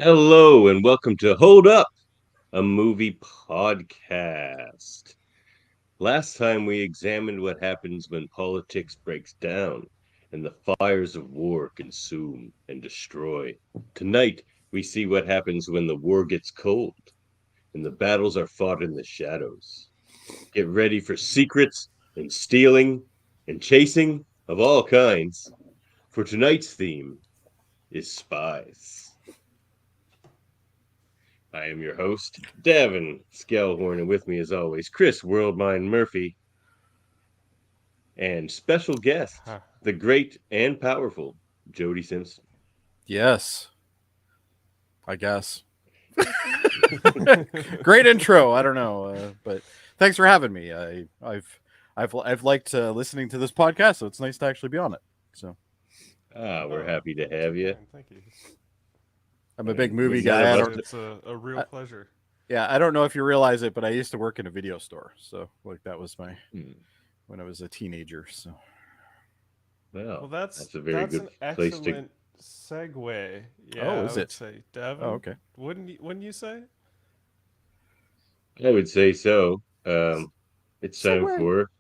Hello and welcome to Hold Up, a movie podcast. Last time we examined what happens when politics breaks down and the fires of war consume and destroy. Tonight, we see what happens when the war gets cold and the battles are fought in the shadows. Get ready for secrets and stealing and chasing of all kinds, for tonight's theme is spies. I am your host, Davan Skelhorn, and with me, as always, Chris Worldmind Murphy, and special guest, Huh. the great and powerful Jody Simpson. Yes, I guess. Great intro. I don't know, but thanks for having me. I've liked listening to this podcast, so it's nice to actually be on it. So We're happy to that's have you. kind. Thank you. I'm a big And movie none guy. of I us don't. It's a real I, pleasure. yeah, I don't know if you realize it, but I used to work in a video store. So like that was my Hmm. when I was a teenager. So Well, Well, that's that's a very that's good an place to. excellent segue. oh, Yeah, I is would it? say, Oh, Devin. okay. Wouldn't you say? I would say so. It's time Segue. for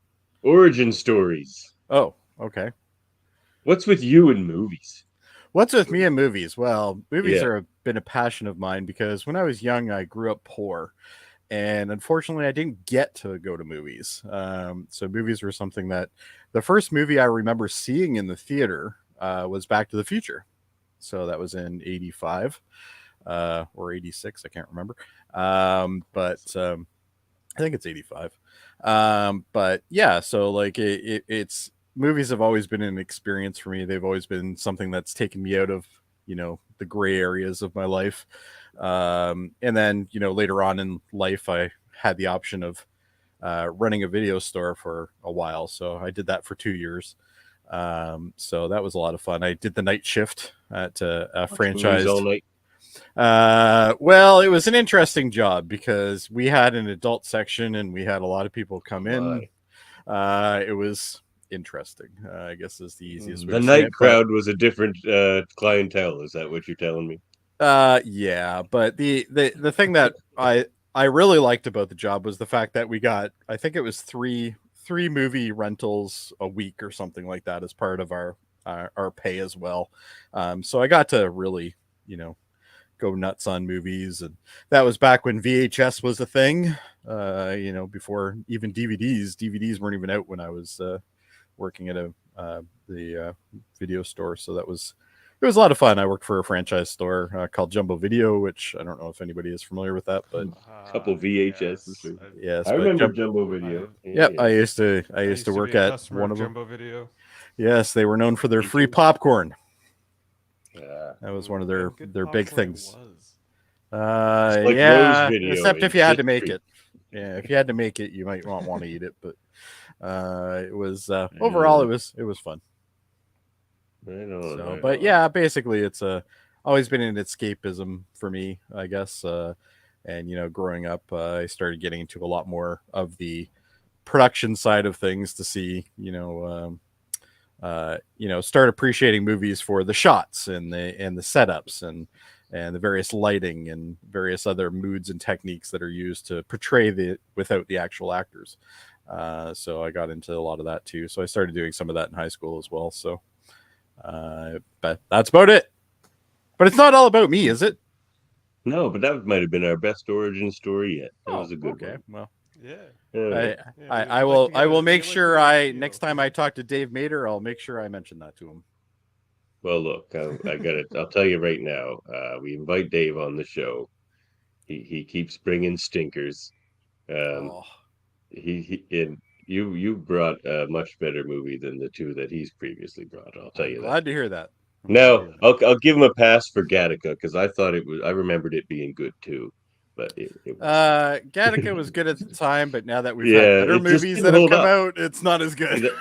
origin stories. Oh, okay. What's with you in movies? What's with me and movies? Well, movies Yeah. are been a passion of mine because when I was young, I grew up poor, and unfortunately, I didn't get to go to movies. So movies were something that the first movie I remember seeing in the theater was Back to the Future. So that was in '85 or '86, I can't remember, but I think it's '85. But yeah, so like it's movies have always been an experience for me. They've always been something that's taken me out of the gray areas of my life. And then later on in life, I had the option of running a video store for a while, so I did that for 2 years. So that was a lot of fun. I did the night shift at a Watch movies all franchised. night. Well, it was an interesting job because we had an adult section and we had a lot of people Oh come in. my. It was interesting, I guess is the easiest way The to say night it. But crowd was a different clientele. Is that what you're telling me? yeah, but the thing that I really liked about the job was the fact that we got, I think it was three movie rentals a week or something like that as part of our pay as well. So I got to really, you know, go nuts on movies, and that was back when VHS was a thing. Before even DVDs. DVDs weren't even out when I was working at the video store. So it was a lot of fun. I worked for a franchise store called Jumbo Video, which I don't know if anybody is familiar with that, but Couple VHSs. Yes. yes, I but remember Jumbo Video. I've Yeah, yep, yeah. I used to to be work a at customer one of of them. Jumbo Video. Yes, they were known for their Me free too. popcorn. Yeah. That was one of And good their big popcorn it things. was. It's like Rose Yeah, Video. except if It's you had just to make treat. it. Yeah, if you had to make it, you might not want to eat it, but it was overall Yeah, it was fun. right on, So, right but on. yeah, basically it's always been an escapism for me, I guess. And growing up, I started getting into a lot more of the production side of things to see, start appreciating movies for the shots and the setups and the various lighting and various other moods and techniques that are used to portray the without the actual actors. So I got into a lot of that too. So I started doing some of that in high school as well. So, but that's about it. But it's not all about me, is it? No, but that might have been our best origin story yet. That Oh, was a good okay. one. Well, Yeah. Uh, I, Yeah. I, We I like will to I get will a make we like to sure get a I feel. next time I talk to Dave Mater, I'll make sure I mention that to him. well, look, I got it. I'll tell you right now. We invite Dave on the show. He keeps bringing stinkers. Um, Oh, he and you brought a much better movie than the two that he's previously brought. I'll tell I'm you that. glad to hear that. I'm glad to Now, hear that. I'll give him a pass for Gattaca because I thought it was. I remembered it being good too, but it wasn't. Gattaca was good at the time, but now that we've had Yeah, better it just movies didn't that have hold come up. out, it's not as good. It,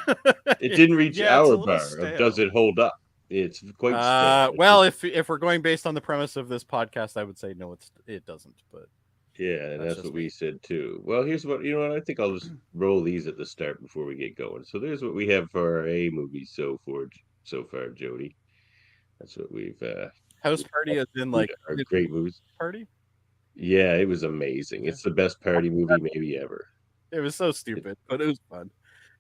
it didn't reach Yeah, it's a our little bar of does stale. it hold up. It's quite stale. It's Well, just if we're going based on the premise of this podcast, I would say no, it doesn't. But yeah, and that's that's what just we me. said too. Well, here's what you know what I think I'll just roll these at the start before we get going. So there's what we have for our A movies so far, Jody. That's what we've House Party as in like are great movies. party. Yeah, it was amazing. It's the best party movie maybe ever. It was so stupid, but it was fun.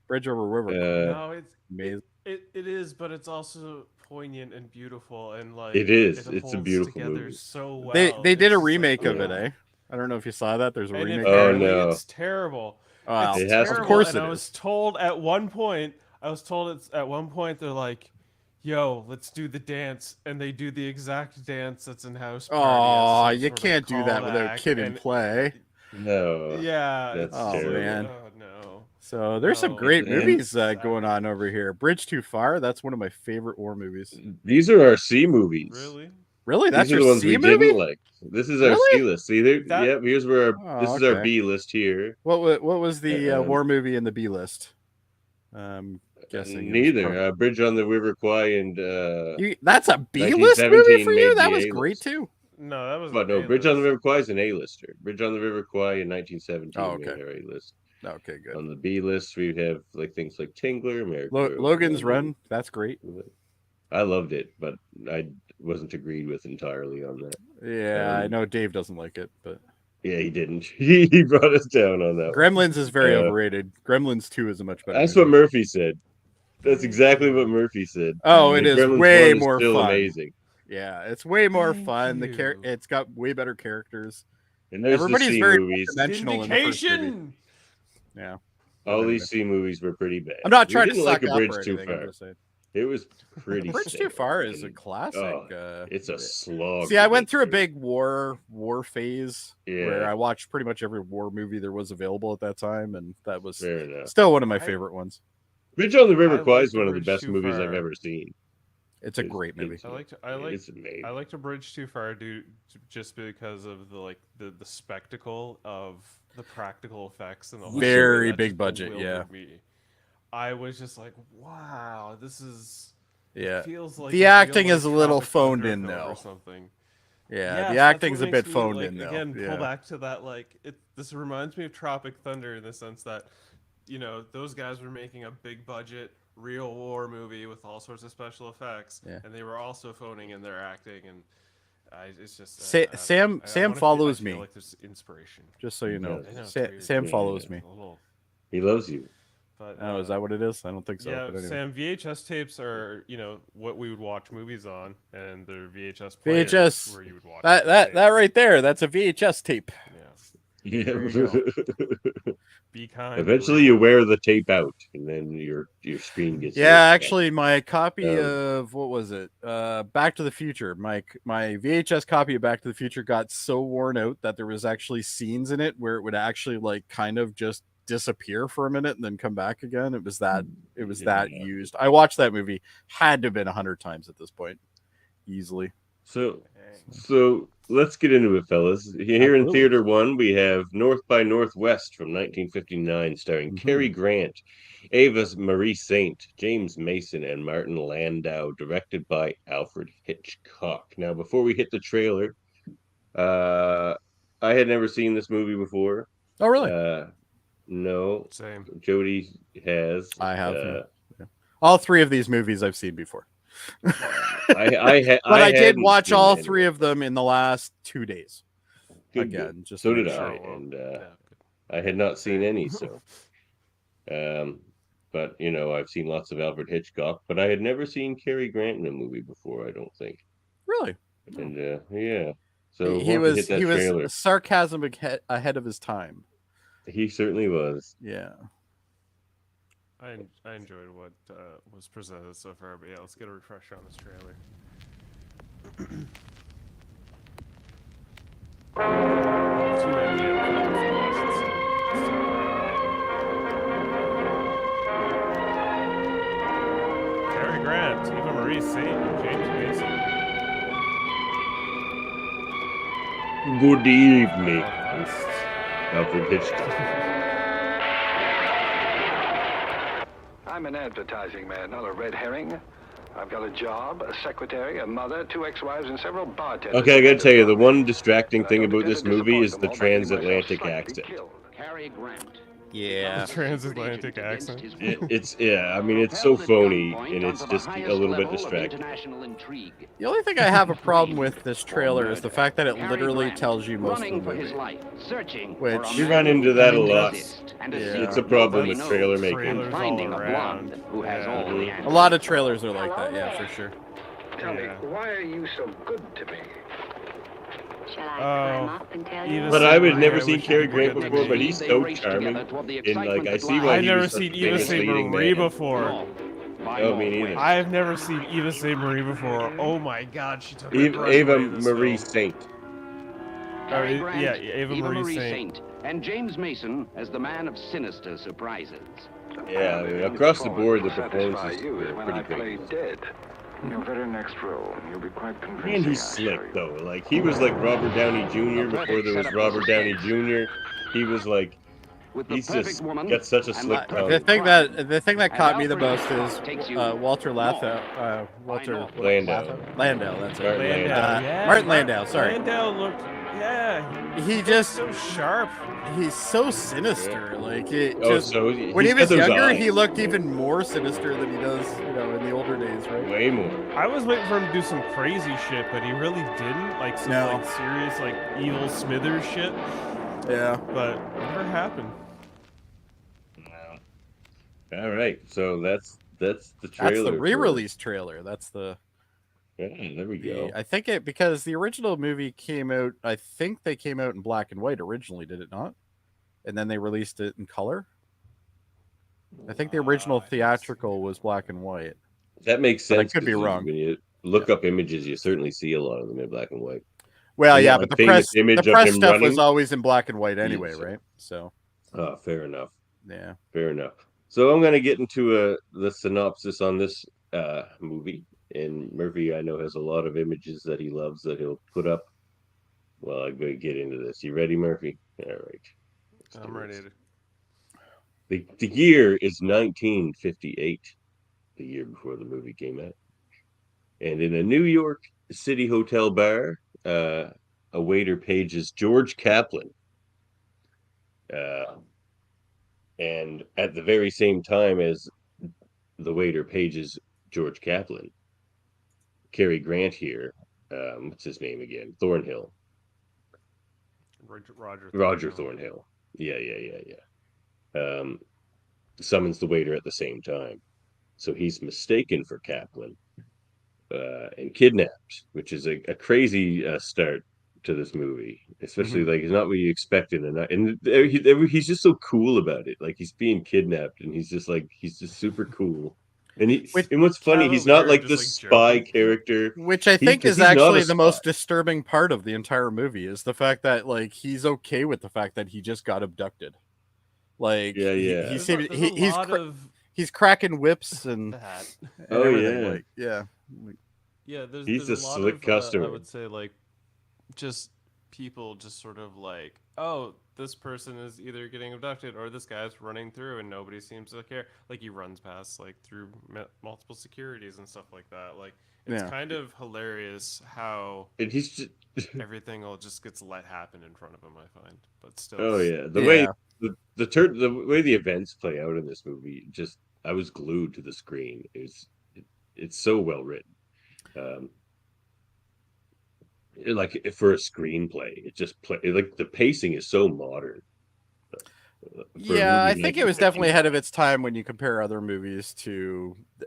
Bridge over River. No, it's amazing. it is, but it's also poignant and beautiful, and like It is. It It's a holds beautiful together movie. so well. They did It's a just remake like, of it, eh? I don't know if you saw that. There's a and remake. apparently no. it's terrible. Wow. It's It has to terrible. be. Of course and it I is. was told at one point, they're like, "Yo, let's do the dance," and they do the exact dance that's in House Party. Oh, as some you sort of can't do that without callback, kid and play. No. Yeah, That's it's just terrible. man. Like, oh no. So there's some No. great And- movies going on over here. Bridge Too Far. That's one of my favorite war movies. These are our C movies. Really? Really? That's These are your the ones C we movie? didn't like. This is our Really? C list. See, That- yep. Here's where this is our okay. B list here. What was the war movie in the B list? Guessing it was Neither. Bridge on the River Kwai and that's a B list movie for you. made That the was A-list. great too. No, that was. But no, Bridge on the River Kwai is an A-lister. Bridge on the River Kwai in 1917 Oh, okay. made our A-list. Okay, good. On the B list, we have like things like Tingler, Logan's Run. That's great. I loved it, but I wasn't agreed with entirely on that. Yeah, I know Dave doesn't like it, but yeah, he didn't. He brought us down on that. Gremlins is very overrated. Gremlins 2 is a much better. That's movie. what Murphy said. That's exactly what Murphy said. Oh, it is Gremlins way 1 is more still fun. amazing. Yeah, it's way more Thank fun. you. It's got way better characters. And there's Everybody's the C very movies. dimensional in the first movie. Vindication. Yeah, All these C movies were pretty bad. I'm not We trying to didn't suck like up A Bridge or Too anything. I'm Far. just saying. It was pretty. Bridge Too Far is a classic. It's a slog. See, I went through a big war phase where Yeah. I watched pretty much every war movie there was available at that time, and that was Fair enough. still one of my favorite ones. Bridge on the River I Kwai like is The one of the Bridge best Too movies Far. I've ever seen. It's a great movie. It's amazing. I like to Bridge Too Far, just because of the spectacle of the practical effects and the whole Very thing that big just budget, bewildered yeah. me. I was just like, wow, this is. Yeah, Feels like the a acting real, is a little Tropic phoned Thunder in film though. or something. Yeah, Yes, the that's acting's what a makes bit me, phoned like, in though. Again, Yeah. pull back to that. Like this reminds me of Tropic Thunder in the sense that, those guys were making a big budget real war movie with all sorts of special effects, and they were also phoning in their acting, and it's just Sam follows me. Like there's inspiration. Just so you know, I know, it's weird. Sam follows me. He loves you. But, Oh, is that what it is? I don't think so. Yeah, but anyway. Sam, VHS tapes are what we would watch movies on, and they're VHS players VHS. where you would watch That right there. That's a VHS tape. Yeah. Yeah. Be kind. Eventually, you wear the tape out, and then your screen gets. Yeah, actually, my copy of what was it? Back to the Future. My VHS copy of Back to the Future got so worn out that there was actually scenes in it where it would actually like kind of just disappear for a minute and then come back again. It was that used. I watched that movie. Had to have been 100 times at this point, easily. So let's get into it, fellas. Here in Theater 1, we have North by Northwest from 1959, starring Cary Grant, Ava Marie Saint, James Mason, and Martin Landau, directed by Alfred Hitchcock. Now, before we hit the trailer, I had never seen this movie before. Oh, really? No. Same. Jody has. I have. Yeah. All three of these movies I've seen before. I did watch all three of them in the last 2 days. Good. Just so did I, and I had not seen any. So, but I've seen lots of Alfred Hitchcock, but I had never seen Cary Grant in a movie before. I don't think. Really? And yeah, so he was sarcasm ahead of his time. He certainly was. Yeah. I enjoyed what was presented so far, but yeah, let's get a refresher on this trailer. Too many films to watch this. Cary Grant, Eva Marie Saint, and James Mason. Good evening, Alfred Hitchcock. I'm an advertising man, not a red herring. I've got a job, a secretary, a mother, 2 ex-wives, and several bartenders. Okay, I gotta tell you, the one distracting thing about this movie is the transatlantic accent. Cary Grant, Yeah. Transatlantic accent. It's I mean, it's so phony, and it's just a little bit distracting. The only thing I have a problem with this trailer is the fact that it literally tells you most of the movie. Which You run into that a lot. Yeah. It's a problem with trailer making. Trailers all around. Yeah. A lot of trailers are like that, yeah, for sure. Tell me, why are you so good to me? Shall I climb up and tell you? But I would never I seen wish Cary I could Grant get the before, but name. he's so charming. And like, I see why I've he never was such seen a Eva famous St. leading Marie man. before. Oh, me neither. I've never seen Eva St. Marie before. Oh my god, she took my Eva, breath Eva away in this Marie film. Saint. Yeah, Eva Marie Saint. and James Mason as the man of sinister surprises. Yeah, I mean, across the board, the Satisfy performances you is were when I pretty play great. dead. In your very next role, you'll be quite convincing. And he's I assure slick you. though. Like he was like Robert Downey Jr. before there was Robert Downey Jr. He was like, he's just got such a slick tongue. The thing that caught me the most is Walter Landau. Walter Landau. Landau, that's it. Martin Landau. Yeah, Martin Landau, sorry. Landau looked, He just so sharp. he's so sinister. Like it Oh, just so when he he's was got those younger, eyes. he looked even more sinister than he does, in the older days, right? Way more. I was waiting for him to do some crazy shit, but he really didn't. Like some No. like serious like evil Smithers shit. Yeah. But it never happened. All right, so that's the trailer. That's the for- re-release trailer. That's the Yeah, there we go. I think it because the original movie came out. I think they came out in black and white originally, did it not? And then they released it in color. I think the original theatrical was black and white. That makes But I sense. could be 'cause wrong. When you look up images, you certainly see a lot of them in black and white. Well, And yeah, that, but like, famous image the of press him stuff was running? always in black and white anyway, Yes. right? So Oh, fair enough. yeah. Fair enough. So I'm going to get into the synopsis on this movie. And Murphy, I know, has a lot of images that he loves that he'll put up. Well, I'm going to get into this. You ready, Murphy? All right. I'm ready to. The year is 1958, the year before the movie came out. And in a New York City hotel bar, a waiter pages George Kaplan. And at the very same time as the waiter pages George Kaplan, Cary Grant here, what's his name again? Thornhill. Roger Thornhill. Yeah. Summons the waiter at the same time. So he's mistaken for Kaplan and kidnapped, which is a crazy start to this movie, especially like it's not what you expected. And he's just so cool about it. Like he's being kidnapped and he's just super cool. And what's funny, he's not like the spy character. Which I think is actually the most disturbing part of the entire movie is the fact that like he's okay with the fact that he just got abducted. Like he's cracking whips and everything. There's a slick customer. I would say like just people just sort of like, oh, this person is either getting abducted or this guy's running through and nobody seems to care. Like he runs past like through multiple securities and stuff like that. Like it's kind of hilarious how everything all just gets let happen in front of him. I find, but still. Oh yeah, the way the way the events play out in this movie, I was glued to the screen. It's so well written. Like for a screenplay, it just like the pacing is so modern. Yeah, I think it was definitely ahead of its time when you compare other movies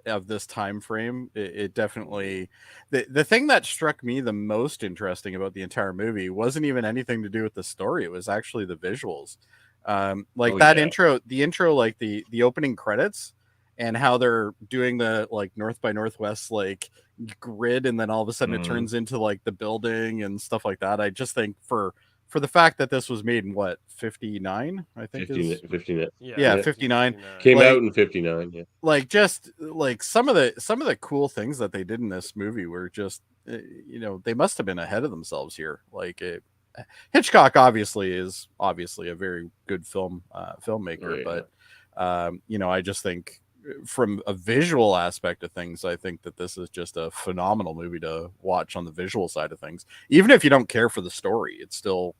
of this time frame. It definitely the thing that struck me the most interesting about the entire movie wasn't even anything to do with the story. It was actually the visuals. Intro, like the opening credits and how they're doing the like North by Northwest like grid, and then all of a sudden it turns into like the building and stuff like that. I just think for the fact that this was made in what 59, I think 59. Yeah, 59 came out in 59. Yeah, like just like some of the cool things that they did in this movie were just they must have been ahead of themselves here. Like Hitchcock obviously is a very good filmmaker, but I just think from a visual aspect of things, I think that this is just a phenomenal movie to watch on the visual side of things. Even if you don't care for the story, it's still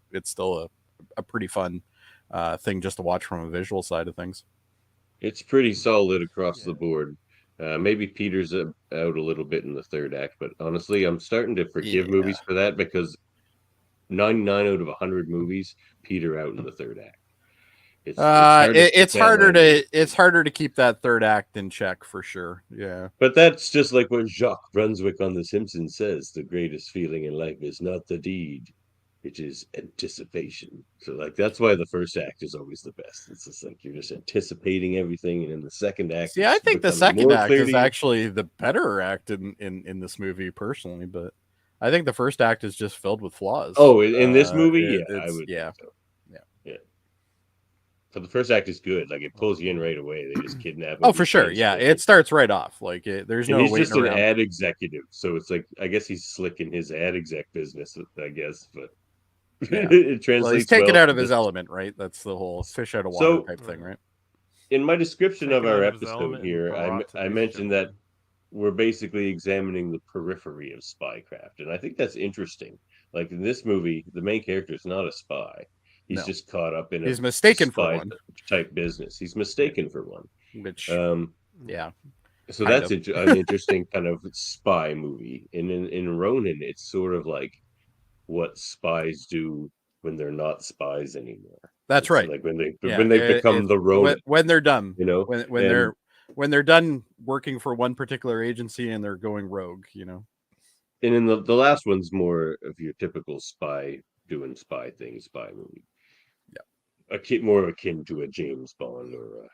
a pretty fun thing just to watch from a visual side of things. It's pretty solid across the board. Maybe Peter's out a little bit in the third act, but honestly, I'm starting to forgive movies for that because 99 out of 100 movies, Peter out in the third act. It's harder to keep that third act in check for sure. Yeah, but that's just like what Jacques Brunswick on The Simpsons says: the greatest feeling in life is not the deed, it is anticipation. So like that's why the first act is always the best. It's just like you're just anticipating everything, and in the second act, see, I think the second act is actually the better act in this movie personally, but I think the first act is just filled with flaws. Oh, in this movie, I would. Yeah. So. Yeah. So the first act is good. Like it pulls you in right away. They just kidnap him. Oh, for sure. Yeah, it starts right off. Like there's no. He's just an around. ad executive, so it's like I guess he's slick in his ad exec business. I guess, but yeah. it translates. Well, he's taken out of his element, right? That's the whole fish out of water type thing, right? In my description of our episode here, I mentioned that we're basically examining the periphery of spycraft, and I think that's interesting. Like in this movie, the main character is not a spy. He's just caught up in he's mistaken for one type business. He's mistaken for one. Which, yeah. So that's an interesting kind of spy movie. And in Ronin, it's sort of like what spies do when they're not spies anymore. That's right. Like when they become the Ronin. When they're done, you know, when they're done working for one particular agency and they're going rogue, you know. And in the last one's more of your typical spy doing spy things, spy movie. Yeah, more akin to a James Bond or a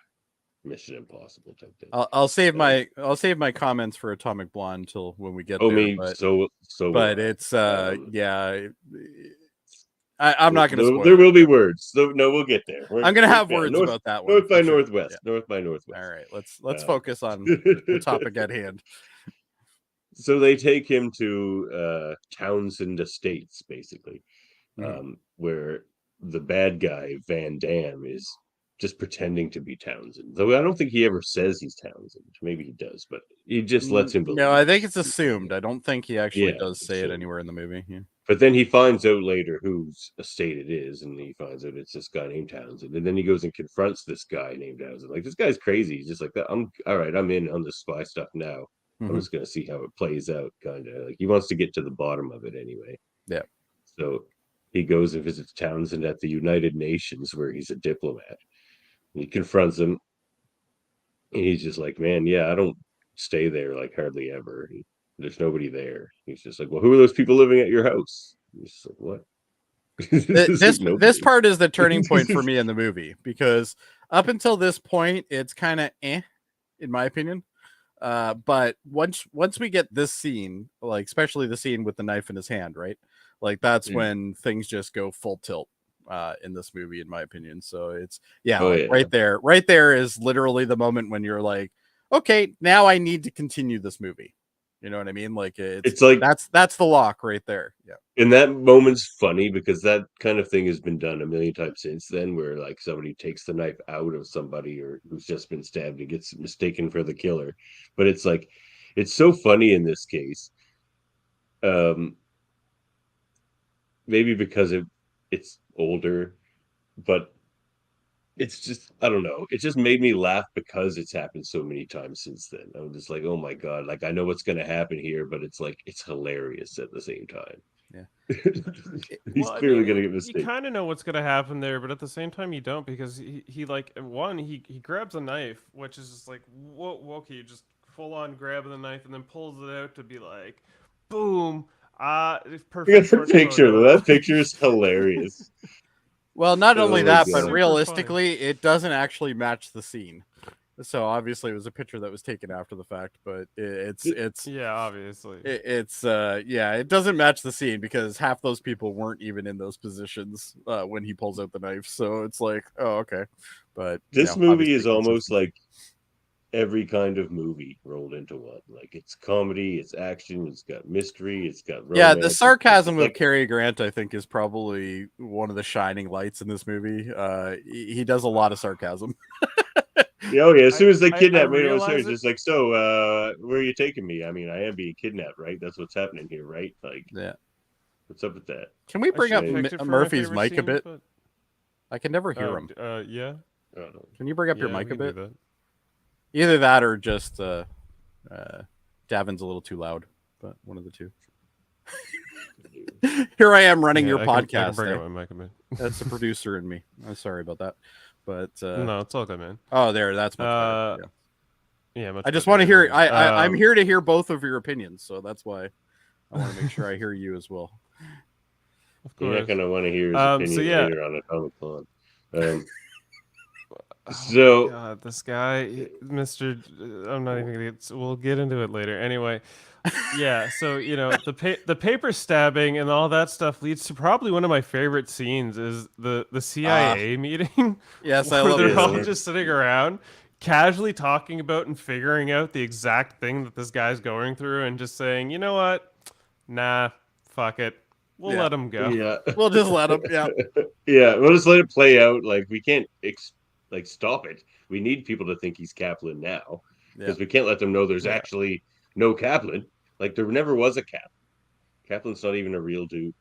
Mission Impossible type thing. I'll save my comments for Atomic Blonde till when we get there. But it's yeah. I'm not going to spoil. There will be words. No, we'll get there. I'm going to have words about that one. North by Northwest. Yeah. North by Northwest. All right, let's focus on the topic at hand. So they take him to Townsend Estates, basically, where the bad guy Van Damme is just pretending to be Townsend. Though I don't think he ever says he's Townsend. Maybe he does, but he just lets him believe. No, I think it's assumed. I don't think he actually does say it anywhere in the movie. Yeah. But then he finds out later whose estate it is, and he finds out it's this guy named Townsend. And then he goes and confronts this guy named Townsend. Like, this guy's crazy. He's just like, I'm in on this spy stuff now. I'm just going to see how it plays out, kind of. Like, he wants to get to the bottom of it anyway. Yeah. So he goes and visits Townsend at the United Nations, where he's a diplomat. And he confronts him. And he's just like, man, I don't stay there, like, hardly ever. There's nobody there. He's just like, well, who are those people living at your house? He's just like, what? This part is the turning point for me in the movie, because up until this point, it's kind of in my opinion. But once we get this scene, like especially the scene with the knife in his hand, right? Like that's when things just go full tilt in this movie, in my opinion. So it's right there is literally the moment when you're like, okay, now I need to continue this movie. You know what I mean? Like it's like that's the lock right there. Yeah. And that moment's funny because that kind of thing has been done a million times since then, where like somebody takes the knife out of somebody or who's just been stabbed and gets mistaken for the killer. But it's like, it's so funny in this case. Maybe because it's older, but it's just, I don't know. It just made me laugh because it's happened so many times since then. I'm just like, oh my God, like I know what's going to happen here, but it's like, it's hilarious at the same time. Yeah. He's clearly going to get mistaken. You kind of know what's going to happen there, but at the same time, you don't, because he grabs a knife, which is just like, whoa, okay, you just full on grabbing the knife and then pulls it out to be like, boom. Perfect. That picture is hilarious. Well, not only that, but realistically, it doesn't actually match the scene. So obviously, it was a picture that was taken after the fact, but it's obviously it doesn't match the scene because half those people weren't even in those positions when he pulls out the knife. So it's like, oh, okay. But this movie is almost like every kind of movie rolled into one. Like it's comedy, it's action, it's got mystery, it's got romance. Yeah, the sarcasm of Cary Grant, I think, is probably one of the shining lights in this movie. He does a lot of sarcasm. As soon as they kidnap me, it's just like, so where are you taking me? I mean, I am being kidnapped, right? That's what's happening here, right? Like, yeah. What's up with that? Can we bring up Murphy's mic a bit? I can never hear him. Yeah. Can you bring up your Yeah, mic we a can do bit? that. Either that or just Davin's a little too loud, but one of the two. Here I am running your I can podcast. bring up my mic a bit. That's the producer in me. I'm sorry about that. But No, it's all good, man. oh, there, that's much better. Yeah, much I just better, want to hear. anyways. I'm here to hear both of your opinions, so that's why I want to make sure I hear you as well. Of You're not course. going to want to hear his opinion So yeah. later on Atomic Blonde. Oh So my God, this guy, Mr. I'm not even gonna get. We'll get into it later. Anyway, yeah. So the paper stabbing and all that stuff leads to probably one of my favorite scenes is the CIA meeting. Yes, I where love they're this all scene. just sitting around, casually talking about and figuring out the exact thing that this guy's going through, and just saying, you know what, nah, fuck it, we'll let him go. yeah, We'll just let him. Yeah. yeah, we'll just let it play out. Like we can't stop it. We need people to think he's Kaplan now because we can't let them know there's actually no Kaplan. Like there never was a Kaplan. Kaplan's not even a real dude.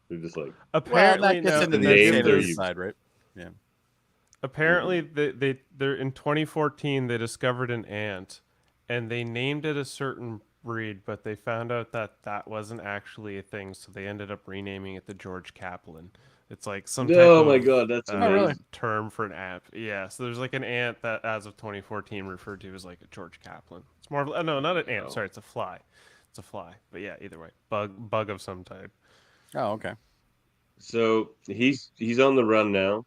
They're just like Apparently, that gets into the names insanity are used. side, right? Yeah. Apparently, they're in 2014 they discovered an ant, and they named it a certain breed, but they found out that wasn't actually a thing, so they ended up renaming it the George Kaplan. It's like some type oh of my god, that's amazing. term for an ant. Yeah, so there's like an ant that, as of 2014, referred to as like a George Kaplan. It's more of no, not an ant. Sorry, it's a fly. It's a fly. But yeah, either way, bug of some type. Oh, okay. So he's on the run now,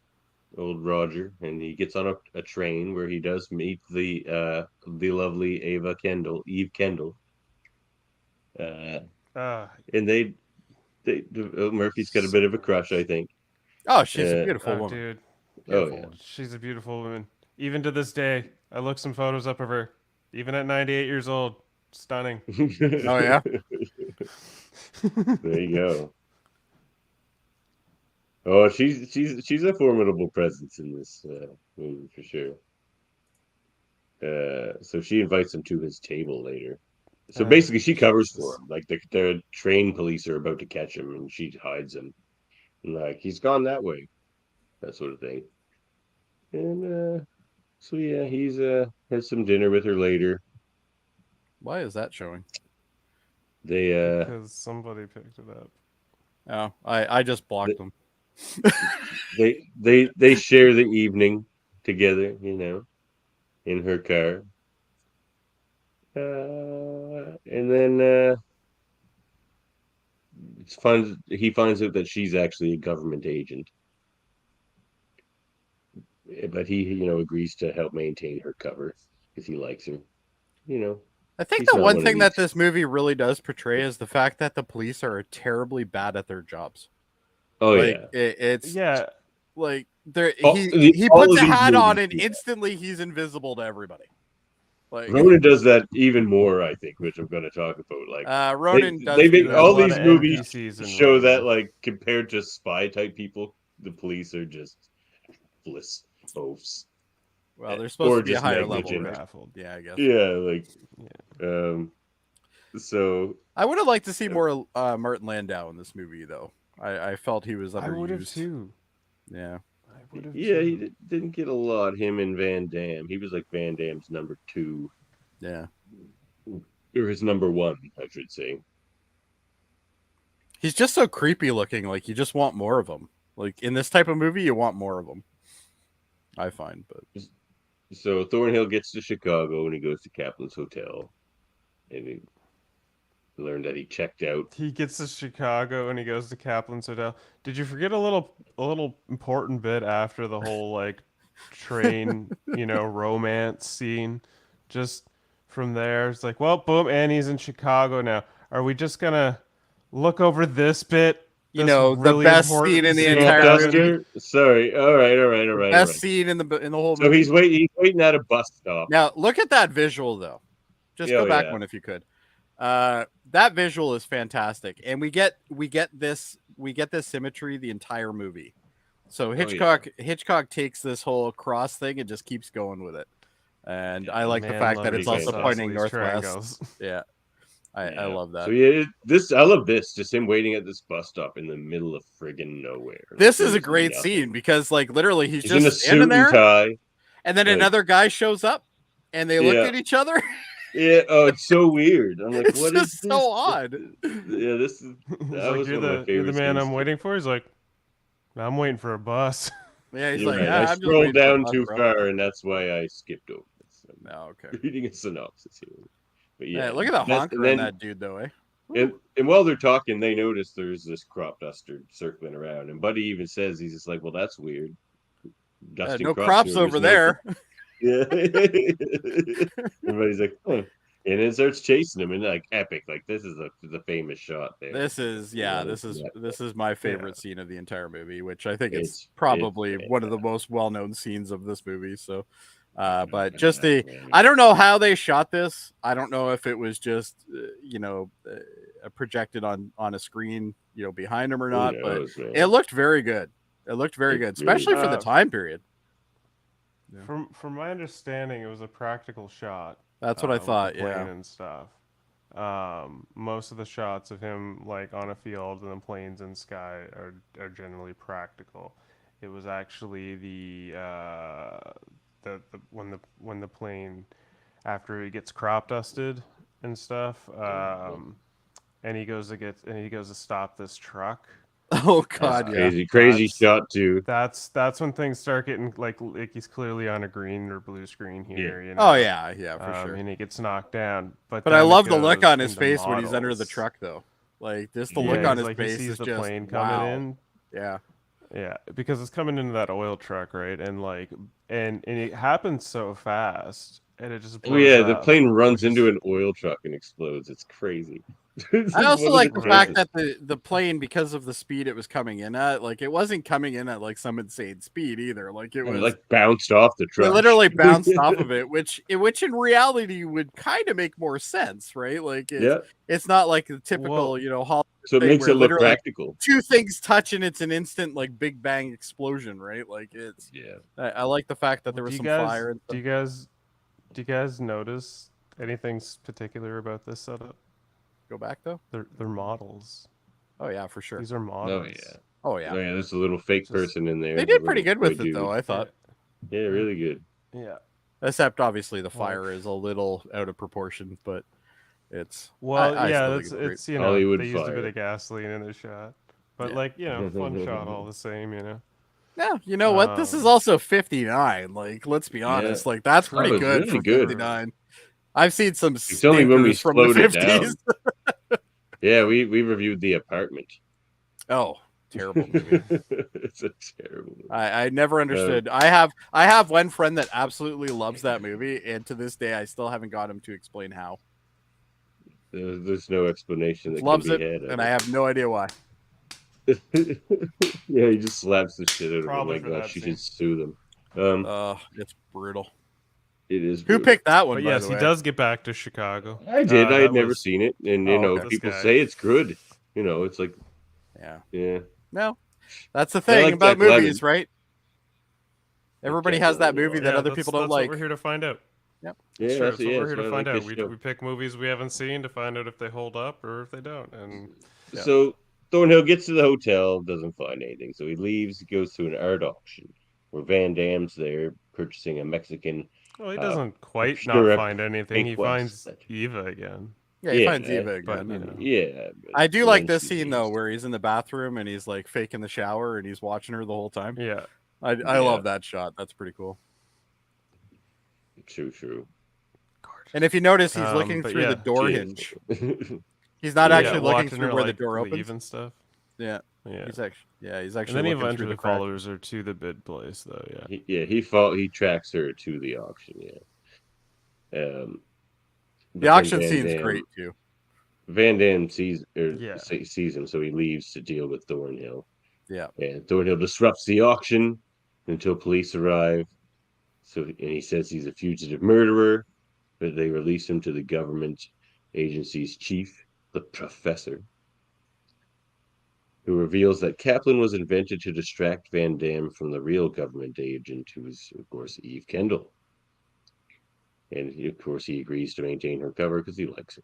old Roger, and he gets on a train where he does meet the lovely Eve Kendall. And Murphy's got a bit of a crush, I think. Oh, she's a beautiful woman. Dude. Beautiful woman. She's a beautiful woman. Even to this day, I looked some photos up of her. Even at 98 years old, stunning. Oh yeah. There you go. Oh, she's a formidable presence in this movie for sure. So she invites him to his table later. So basically, she covers for him. Like the train police are about to catch him, and she hides him. And, like he's gone that way, that sort of thing. And so yeah, he's has some dinner with her later. Why is that showing? They because somebody picked it up. Oh, I just blocked them. they share the evening together, in her car. And then he finds out that she's actually a government agent. But he, agrees to help maintain her cover because he likes her. I think the one thing that this movie really does portray is the fact that the police are terribly bad at their jobs. Oh, like, yeah. It's like he puts a hat on and instantly he's invisible to everybody. Like Ronin does that even more, I think, which I'm going to talk about. Like Ronin does. They make all these of movies show Ronin. that, like, compared to spy type people, the police are just bliss oafs. Well, they're supposed to be a higher level, right? Yeah, I guess. Yeah, so I would have liked to see more Martin Landau in this movie, though. I felt he was underused. I would have too. Yeah. He didn't get a lot. Him and Van Damme. He was like Van Damme's number 2. Yeah. Or his number 1, I should say. He's just so creepy looking. Like you just want more of him. Like in this type of movie, you want more of them. I find, but so Thornhill gets to Chicago and he goes to Kaplan's hotel, and he learned that he checked out. He gets to Chicago and he goes to Kaplan's hotel. Did you forget a little important bit after the whole like train, romance scene? Just from there, it's like, well, boom, Annie's in Chicago now. Are we just gonna look over this bit? The best scene in the entire movie. Sorry. All right. Best scene in the whole movie. So he's waiting at a bus stop. Now look at that visual though. Just go back one if you could. That visual is fantastic, and we get this symmetry the entire movie. So Hitchcock takes this whole cross thing and just keeps going with it, and I like the fact that it's also pointing northwest. Yeah, I love that. So yeah, I love this. Just him waiting at this bus stop in the middle of friggin' nowhere. This is a great scene because, like, literally, he's in a just suit standing and there, tie, and then another guy shows up, and they look at each other. Yeah. Oh, it's so weird. I'm like, It's what just is this? so odd. Yeah, this is. That was one of my favorite. You're the man scenes I'm waiting for. He's like, I'm waiting for a bus. Yeah, he's You're like, right. "Ah, I I'm just scrolled waiting for a down bus, too bro." far, and that's why I skipped over this. I'm No, okay. reading a synopsis here. But yeah, Look at the honker in that dude, though, eh? And while they're talking, they notice there's this crop duster circling around, and Buddy even says, he's just like, "Well, that's weird. Dusting No crops crops over there." Yeah. Everybody's like, huh. And it starts chasing him, and like epic. Like this is the famous shot there. This is my favorite scene of the entire movie, which I think it's probably one of the most well-known scenes of this movie. So, but just I don't know how they shot this. I don't know if it was just projected on a screen, behind him or not. But it looked very good. It looked very good, especially for the time period. Yeah. From my understanding, it was a practical shot. That's what I thought. Plane and stuff. Most of the shots of him like on a field and the planes and sky are generally practical. It was actually when the plane, after he gets crop dusted and stuff, and he goes to stop this truck. Oh God, crazy shot too. That's when things start getting like he's clearly on a green or blue screen here. Yeah. You know? Oh yeah, for sure. And he gets knocked down. But I love the look on his face when he's under the truck, though. Like just the look on his face he sees is the just plane coming in. Yeah. Yeah, because it's coming into that oil truck, right? And like, and it happens so fast, and it just blows the up, plane runs into an oil truck and explodes. It's crazy. I also like the fact that the plane, because of the speed it was coming in at, like it wasn't coming in at like some insane speed either. Like it was like bounced off the truck. It literally bounced off of it, which in reality would kind of make more sense, right? Like it's not like the typical, Hollywood. So it makes it look practical. Two things touch and it's an instant like big bang explosion, right? Like it's I like the fact that there was some fire. And do you guys notice anything particular about this setup? Go back though. They're models. Oh yeah, for sure. These are models. Oh yeah. There's a little fake person in there. They did pretty good with it though, I thought. Yeah, really good. Yeah. Except obviously the fire is a little out of proportion, but it's it's Hollywood they used fire. a bit of gasoline in the shot, but fun shot all the same, Yeah, you know what? This is also 59. Like, let's be honest. Like, that's pretty good really for good. 59. I've seen some It's only when we from the slowed it 50s. down. Yeah, we reviewed The Apartment. Oh, terrible movie. It's a terrible movie. I never understood. I have one friend that absolutely loves that movie, and to this day I still haven't got him to explain how. There's no explanation that loves can be it, had. And I have no idea why. Yeah, he just slaps the shit out of him. Oh my gosh, you should sue them. It's brutal. It is. Who picked that one? But yes, he does get back to Chicago. I did. I had never seen it, and people say it's good. It's like, yeah. No, that's the thing about movies, right? Everybody has that movie that other people don't like. What we're here to find out. Yep. Yeah, sure, that's what we're here to find out. We pick movies we haven't seen to find out if they hold up or if they don't. And so Thornhill gets to the hotel, doesn't find anything, so he leaves. He goes to an art auction where Van Damme's there purchasing a Mexican. Well, he doesn't quite not find anything. He finds Eva again. Yeah, he finds Eva again. I do like this scene though, where he's in the bathroom and he's like faking the shower and he's watching her the whole time. Yeah, I love that shot. That's pretty cool. True. And if you notice, he's looking through the door hinge. He's not actually looking through where the door opens and stuff. Yeah. He's actually. And then he eventually follows her to the bid place, though. Yeah. He tracks her to the auction. Yeah. The auction scene's great too. Van Damme sees him, so he leaves to deal with Thornhill. Yeah. And Thornhill disrupts the auction until police arrive. And he says he's a fugitive murderer, but they release him to the government agency's chief, the professor, who reveals that Kaplan was invented to distract Van Damme from the real government agent, who is, of course, Eve Kendall. And, of course, he agrees to maintain her cover because he likes her.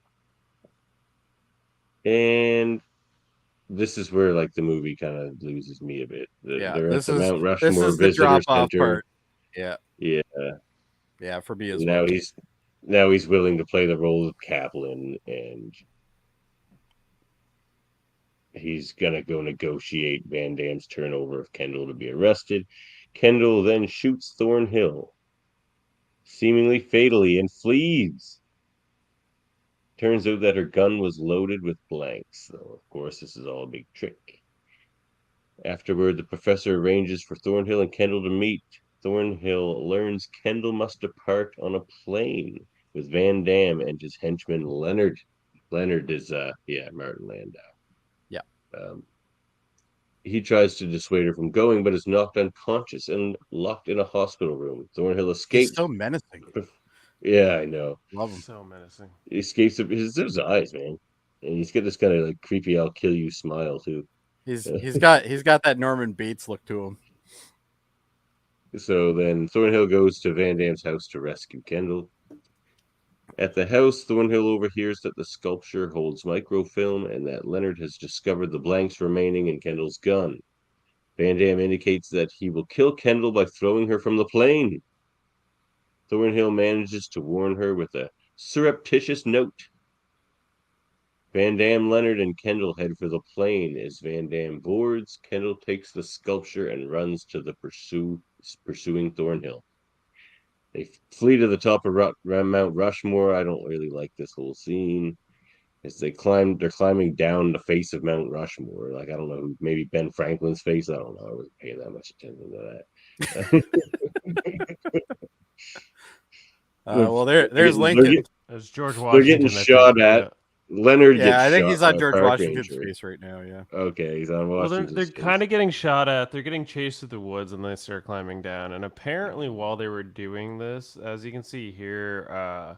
And this is where like the movie kind of loses me a bit. They're at the Mount this Rushmore is the Visitor drop off Center. part. Yeah, Yeah. yeah, for me as Now well. he's willing to play the role of Kaplan, and he's gonna go negotiate Van Damme's turnover of Kendall to be arrested. Kendall then shoots Thornhill, seemingly fatally, and flees. Turns out that her gun was loaded with blanks, though of course this is all a big trick. Afterward, the professor arranges for Thornhill and Kendall to meet. Thornhill learns Kendall must depart on a plane with Van Damme and his henchman Leonard. Leonard is Martin Landau. Yeah. He tries to dissuade her from going, but is knocked unconscious and locked in a hospital room. Thornhill escapes. He's so menacing. Yeah, I know. Love him. So menacing. He escapes his eyes, man. And he's got this kind of like creepy "I'll kill you" smile too. He's got that Norman Bates look to him. So then Thornhill goes to Van Damme's house to rescue Kendall. At the house, Thornhill overhears that the sculpture holds microfilm and that Leonard has discovered the blanks remaining in Kendall's gun. Van Damme indicates that he will kill Kendall by throwing her from the plane. Thornhill manages to warn her with a surreptitious note. Van Damme, Leonard, and Kendall head for the plane. As Van Damme boards, Kendall takes the sculpture and runs to the pursuing Thornhill. They flee to the top of Mount Rushmore. I don't really like this whole scene. As they're climbing down the face of Mount Rushmore. Like, I don't know, maybe Ben Franklin's face. I don't know. I wasn't paying that much attention to that. Well, there's Lincoln. There's George They're Washington. getting shot at. Yeah. Leonard gets I think shot he's on by a George park Washington's ranger. face right now. Yeah. Okay, he's on Well, Washington's they're face. kind of getting shot at. They're getting chased through the woods, and they start climbing down. And apparently, while they were doing this, as you can see here,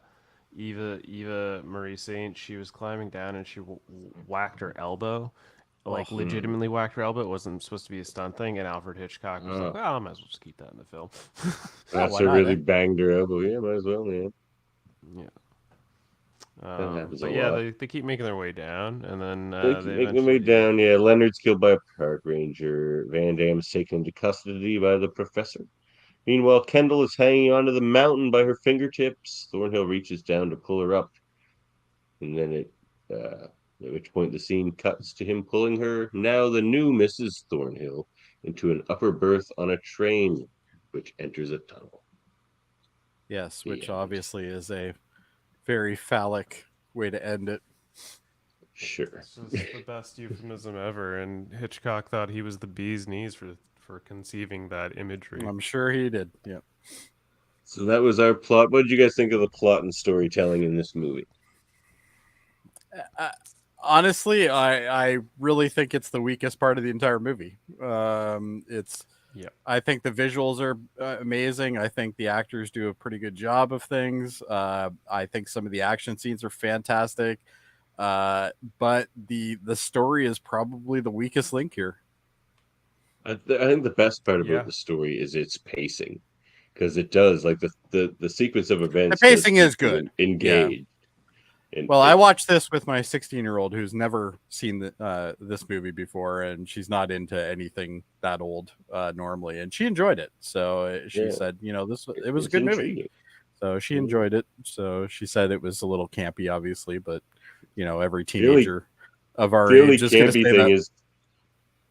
Eva Marie Saint, she was climbing down and she whacked her elbow, like legitimately whacked her elbow. It wasn't supposed to be a stunt thing. And Alfred Hitchcock was like, "Well, I might as well just keep that in the film." That's really banged her elbow. Yeah, might as well, man. Yeah. That happens but a yeah, lot. they keep making their way down, and then They keep making their way down. Yeah, Leonard's killed by a park ranger. Van Damme is taken into custody by the professor. Meanwhile, Kendall is hanging onto the mountain by her fingertips. Thornhill reaches down to pull her up, and then at which point the scene cuts to him pulling her, now the new Mrs. Thornhill, into an upper berth on a train, which enters a tunnel. Yes, which obviously is a very phallic way to end it. Sure. This is the best euphemism ever, and Hitchcock thought he was the bee's knees for conceiving that imagery. I'm sure he did. Yeah. So that was our plot. What did you guys think of the plot and storytelling in this movie? Honestly, I really think it's the weakest part of the entire movie. I think the visuals are amazing. I think the actors do a pretty good job of things. I think some of the action scenes are fantastic. But the story is probably the weakest link here. I think the best part about the story is its pacing, because it does, like, the sequence of events. The pacing is good. Engaged. Yeah. Well, I watched this with my 16-year-old who's never seen this movie before, and she's not into anything that old normally, and she enjoyed it. So she said, it was a good movie. So she enjoyed it. So she said it was a little campy, obviously, but every teenager of our age is going to say that. Is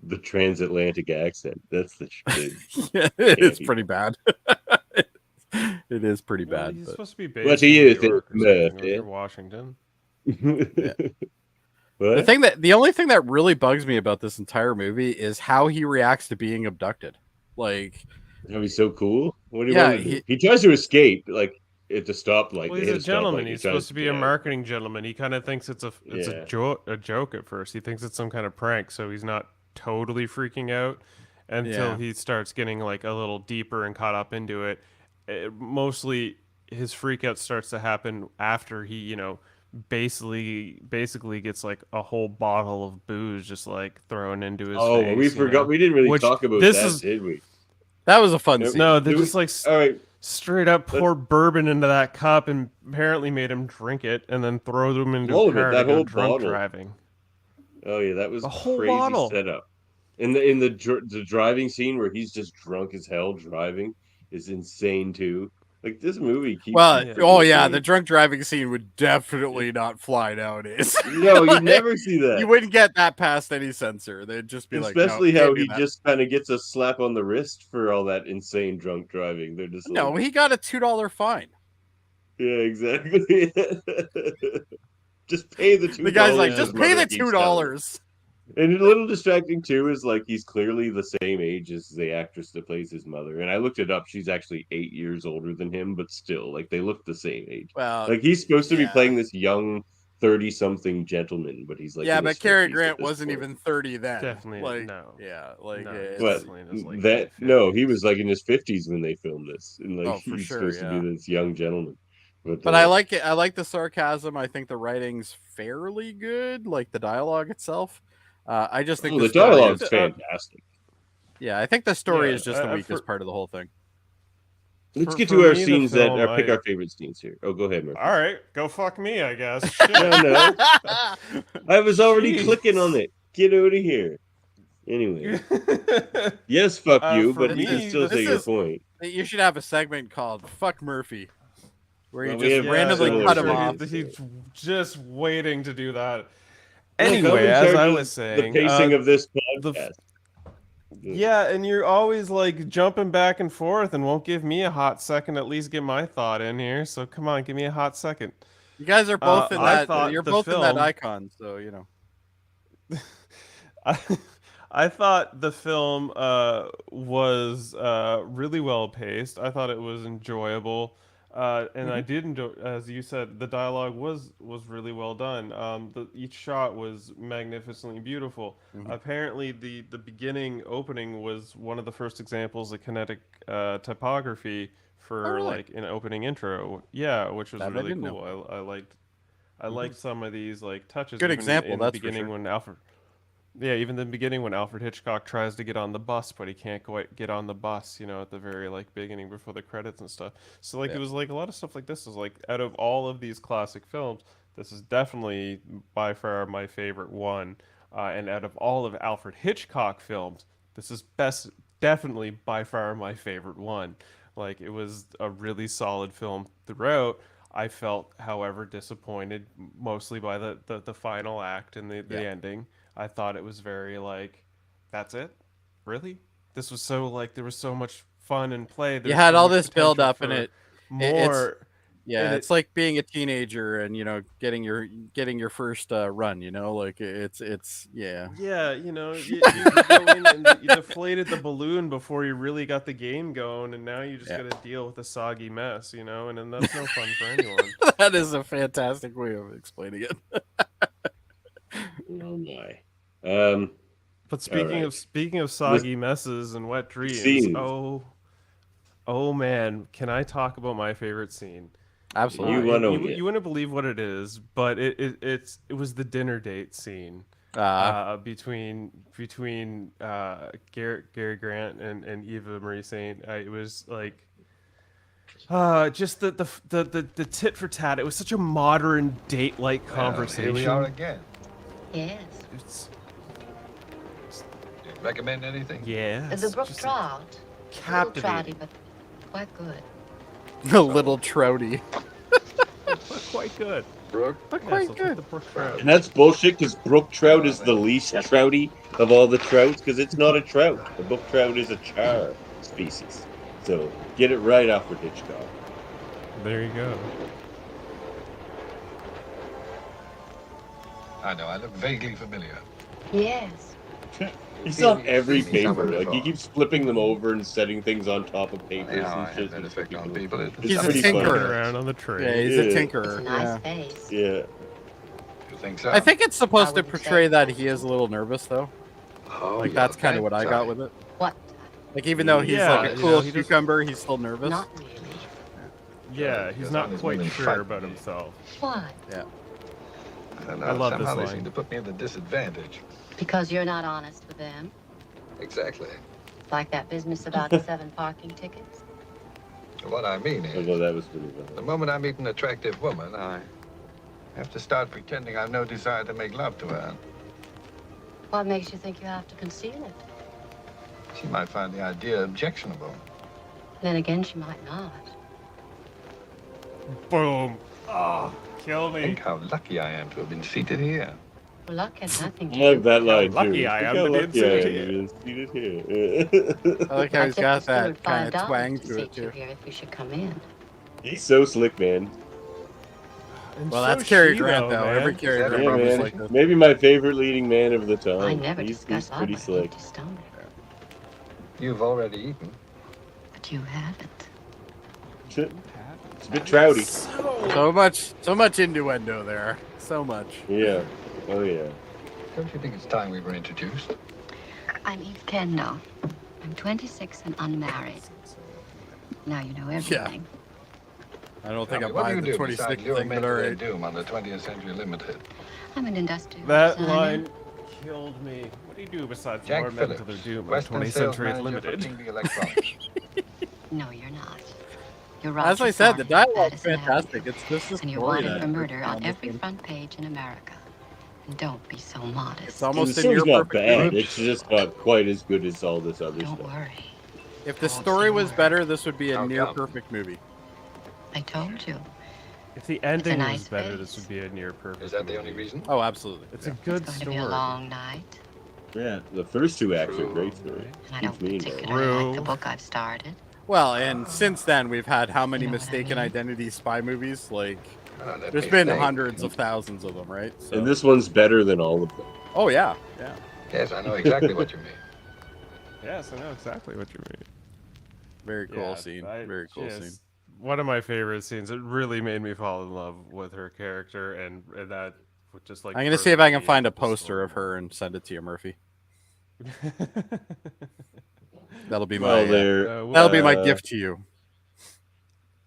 the transatlantic accent. That's the it's pretty bad. It is pretty bad. He's but... supposed to be based what do you think, or Washington? What? The only thing that really bugs me about this entire movie is how he reacts to being abducted. Like, how he's so cool. What do you want to do? He tries to escape, like, at the stoplight. Well, he's a gentleman. He's supposed to be a marketing gentleman. He kind of thinks it's a joke at first. He thinks it's some kind of prank, so he's not totally freaking out until he starts getting like a little deeper and caught up into it. Mostly his freak out starts to happen after he, basically gets like a whole bottle of booze just like thrown into his face. Oh, we forgot. We didn't really talk about that, did we? That was a fun scene. No, they just like all right. Straight up poured bourbon into that cup and apparently made him drink it and then throw them into a car to go drunk driving. Oh yeah, that was A whole crazy bottle. setup. The driving scene where he's just drunk as hell driving is insane too. Like this movie keeps Well, you Yeah. oh freaking yeah, the engaged. drunk driving scene would definitely not fly nowadays. No, you Like, never see you that. wouldn't get that past any censor. They'd just be like, no, Especially how can't do he that. just kind of gets a slap on the wrist for all that insane drunk driving. They're just No, like, he got a $2 fine. yeah, exactly. Just pay the The $2. guy's like, His just pay mother the keeps telling him. $2. And a little distracting too is like he's clearly the same age as the actress that plays his mother. And I looked it up; she's actually 8 years older than him, but still, like they look the same age. Well, Like he's supposed to be yeah. playing this young 30-something gentleman, but he's like Yeah, in his but Cary 50s at Grant this wasn't point. even 30 then. Definitely like, no. Yeah, like No, it's, But definitely in his, like, that no, he 50s. was like in his 50s when they filmed this, and like oh, for he's sure, supposed to yeah. be this young gentleman. But I like it. I like the sarcasm. I think the writing's fairly good, like the dialogue itself. I just think the story dialogue's is, fantastic. yeah, I think the story Yeah, is just the weakest part of the whole thing. Let's For- get for to our me, the scenes that film, are pick I- our favorite scenes here. Oh, go ahead, Murphy. All right, go fuck me, I guess. Shit. No, I was already Jeez. clicking on it. Get out of here. Anyway, yes, fuck you, for but you can me, still this say your is- point. You should have a segment called "Fuck Murphy," where you Well, we just have randomly similar cut him segments. off. He's just waiting to do that. Look, I'm Anyway, in as charge I of was saying, the pacing of this the podcast. yeah, and you're always like jumping back and forth and won't give me a hot second to at least get my thought in here. So come on, give me a hot second. You guys are both in I that. thought You're the both in that film- icon, so you know. I thought the film was really well paced. I thought it was enjoyable, and I did enjoy, as you said, the dialogue was really well done. Each shot was magnificently beautiful. Apparently, the beginning opening was one of the first examples of kinetic typography for really? like an opening intro. Yeah, which was That I really didn't cool. I liked some of these like touches. Good even example, in the that's for beginning sure. when Alfred. Yeah, even the beginning when Alfred Hitchcock tries to get on the bus, but he can't get on the bus, you know, at the very like beginning before the credits and stuff. So like it was like a lot of stuff like this is like out of all of these classic films, this is definitely by far my favorite one. And out of all of Alfred Hitchcock films, this is definitely by far my favorite one. Like it was a really solid film throughout. I felt, however, disappointed mostly by the final act and the ending. I thought it was very like, that's it? Really? This was so like there was so much fun and play. You There's had so all much this build potential up in for it. More. Yeah, and it's like being a teenager and you know getting your first run. You know, like it's yeah. Yeah, you know, you go in and you deflated the balloon before you really got the game going, and now you just got to deal with a soggy mess, you know, and then that's no fun for anyone. That is a fantastic way of explaining it. Oh my. But speaking of soggy messes and wet dreams, scenes. oh man, can I talk about my favorite scene? Absolutely. You want to You wouldn't believe what it is, but it was the dinner date scene between Gary Grant and Eva Marie Saint. It was like just the tit for tat. It was such a modern date like conversation. Here we are again. Yes. It's, Recommend anything? yeah, The brook trout. A little captivating. trouty, but quite good. A little trouty. Quite good. Brooke? But Yeah, quite so it's good. the brook trout. And that's bullshit because brook trout is the least trouty of all the trouts because it's not a trout. The brook trout is a char species. So get it right, Alfred Hitchcock. There you go. I know, I look vaguely familiar. Yes. He's on every paper. Like he keeps flipping them over and setting things on top of papers Yeah, I and have shit. that effect on people. It's He's a pretty tinkerer. funny. Around on the train. Yeah, he's Yeah. a It's tinkerer. a nice Yeah. face. Yeah. You think so? I think it's supposed to I wouldn't say portray that so. he is a little nervous though. Oh, Like yeah, that's kind of that what I got side. with it. What? Like even though he's Yeah, like a you cool know, he just- cucumber, he's still nervous. Not really. Yeah, he's Because not honest quite women sure fight about me. himself. Why? I don't know. I love this Somehow they line. seem to put me at a disadvantage. Because you're not honest with them. Exactly. Like that business about the 7 parking tickets. What I mean is, Although that was pretty the funny. moment I meet an attractive woman, I have to start pretending I've no desire to make love to her. What makes you think you have to conceal it? She might find the idea objectionable. Then again, she might not. Boom. Oh, kill me. Think how lucky I am to have been seated here. Well, luck has nothing I to like that line lucky too. I Look am how to be lucky I am seated to be seated here. I like how he's got that kind of twang to to it seat you too. here if you should come in. He's so slick, man. And Well, so that's Cary she, Grant though. man. Every Cary Yeah, Grant Yeah, movie's man. like this. Maybe my favorite leading man of the I time. never He's discuss pretty on slick. empty stomach. You've already eaten. But you haven't. It's a bit trouty. So much innuendo there. So much. Yeah. Oh yeah. Don't you think it's time we were introduced? I'm Eve Kendall. I'm 26 and unmarried. Now you know everything. I don't think Tell I'm me, what do buying you the do 26 besides lure thing, men but to their alright. doom on the 20th Century Limited? I'm an industrial That designer. line killed me. What do you do besides Jack lure men Phillips, to their doom on Western 20th sales Century manager for Limited? Kingley Electronics. No, you're not. You're As I Roger said, the Thorne, dialogue's Madison fantastic. Avenue. It's just this And you're story wanted that for murder on almost every in- front page in America. And don't be so modest. It's The almost in story's your not perfect bad. movie. It's just not quite as good as all this other Don't stuff. worry. If the story was better, this would be a How near come? perfect movie. I told you. If the ending nice was better, face. this would be a near perfect. Is that the movie. only reason? Oh, absolutely. It's a good It's going to story. be a long night. Yeah, the first two acts are True. great story. And I don't Keeps me in particularly like the True. book I've started. Well, and since then, we've had how many You know what I mistaken mean? identity spy movies? Like, Let there's me been think. hundreds of thousands of them, right? So. And this one's better than all of them. Oh yeah, yeah. Yes, I know exactly what you mean. Yes, I know exactly what you mean. Very cool Yeah, scene. I Very cool just- scene. One of my favorite scenes. It really made me fall in love with her character, and that would just like. I'm gonna see if I can perfectly find a the poster of story. her and send it to you, Murphy. That'll be Well, my there, my gift to you.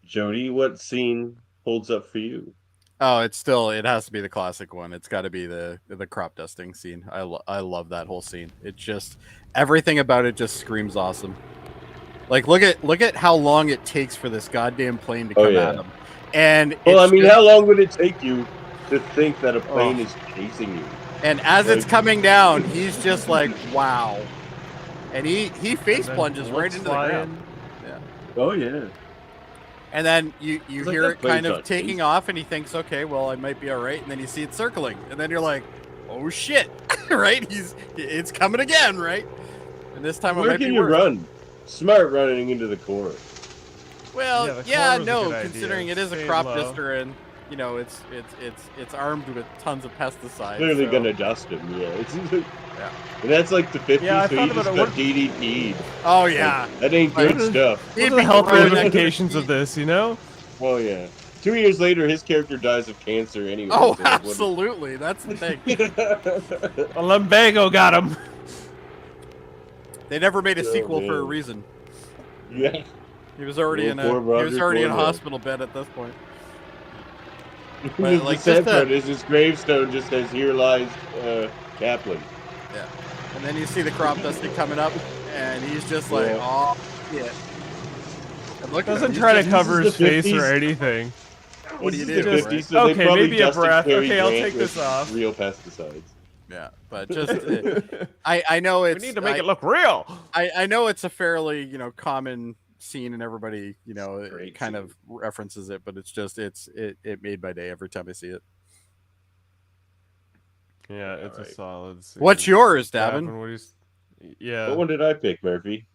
Jody, what scene holds up for you? Oh, it has to be the classic one. It's got to be the crop dusting scene. I love that whole scene. It just everything about it just screams awesome. Like look at how long it takes for this goddamn plane to come at him. And Well, I it's mean, just- how long would it take you to think that a plane is chasing you? and as it's like- coming down, he's just like, wow. And he face And then plunges right bullets into the fly ground. in. Yeah. Oh yeah. And then you It's like hear that it kind plane's of not taking chasing. off, and he thinks, okay, well, I might be all right. And then you see it circling, and then you're like, oh shit, right? It's coming again, right? And this time it Where might can be you worse. run? Smart running into the core. Well, Yeah, the yeah, core was a no, good idea. considering it is a Stay crop low. duster, and you know it's armed with tons of pesticides. Clearly so- gonna dust him. Yeah. Yeah. And that's like the 50s, Yeah, I so thought he just about it. got What- DDP'd. Oh yeah. Like, that ain't good What is- stuff. He'd What are be the health right next- ramifications of this? You know. Well, yeah. 2 years later, his character dies of cancer anyway. Oh, so, like, what- absolutely. That's the thing. A lumbago got him. They never made a Oh, sequel for a man. reason. Yeah. He was already in Well, a poor he was Roger already in a Cornwell. hospital bed at this point. the like, sad just a- part is his gravestone just says, "Here lies Kaplan." Yeah. And then you see the crop dusting coming up, and he's just like, Yeah. oh shit. And look at him, Doesn't he's try to just- cover this his is the face or 50s. anything. What do you This is do, the right? 50s, so they Okay, probably maybe a dusted breath. Cary Okay, I'll Grant take this with off. Real pesticides. Yeah, but just I know We it's need to make it look real. I know it's a fairly common scene, and everybody Great kind scene. of references it, but it's just it made my day every time I see it. Yeah, it's Alright. a solid scene. What's yours, Davan? What do you yeah. What one did I pick, Murphy?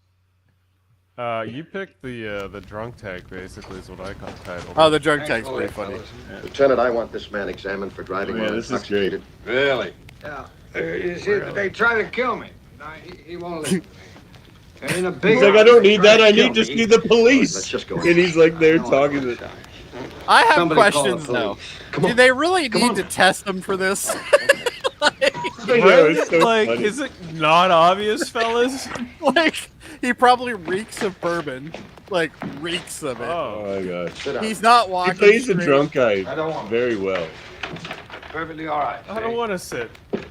You picked the drunk tag, basically, is what I caught titled. Oh, the drug Thanks tag's for pretty it, funny. fellas. Yeah. Lieutenant, I want this man examined for driving Oh, yeah, while this is great. intoxicated. Really? Yeah. You see, they try to kill me. No, he won't listen to me. And in a big He's like, I don't they need try that. I kill need to me. see the police. Let's just go And he's like there I don't talking want to. I have Somebody call the questions though. police. Come Do on. they really Come need on. to test them for this? I know, it's so like, funny. is it not obvious, fellas? Like, he probably reeks of bourbon. Like, reeks of it. Oh. Oh my gosh. Sit down. He's not He walking. plays the straight. drunk guy I don't want very well. Perfectly all right. I don't want to sit.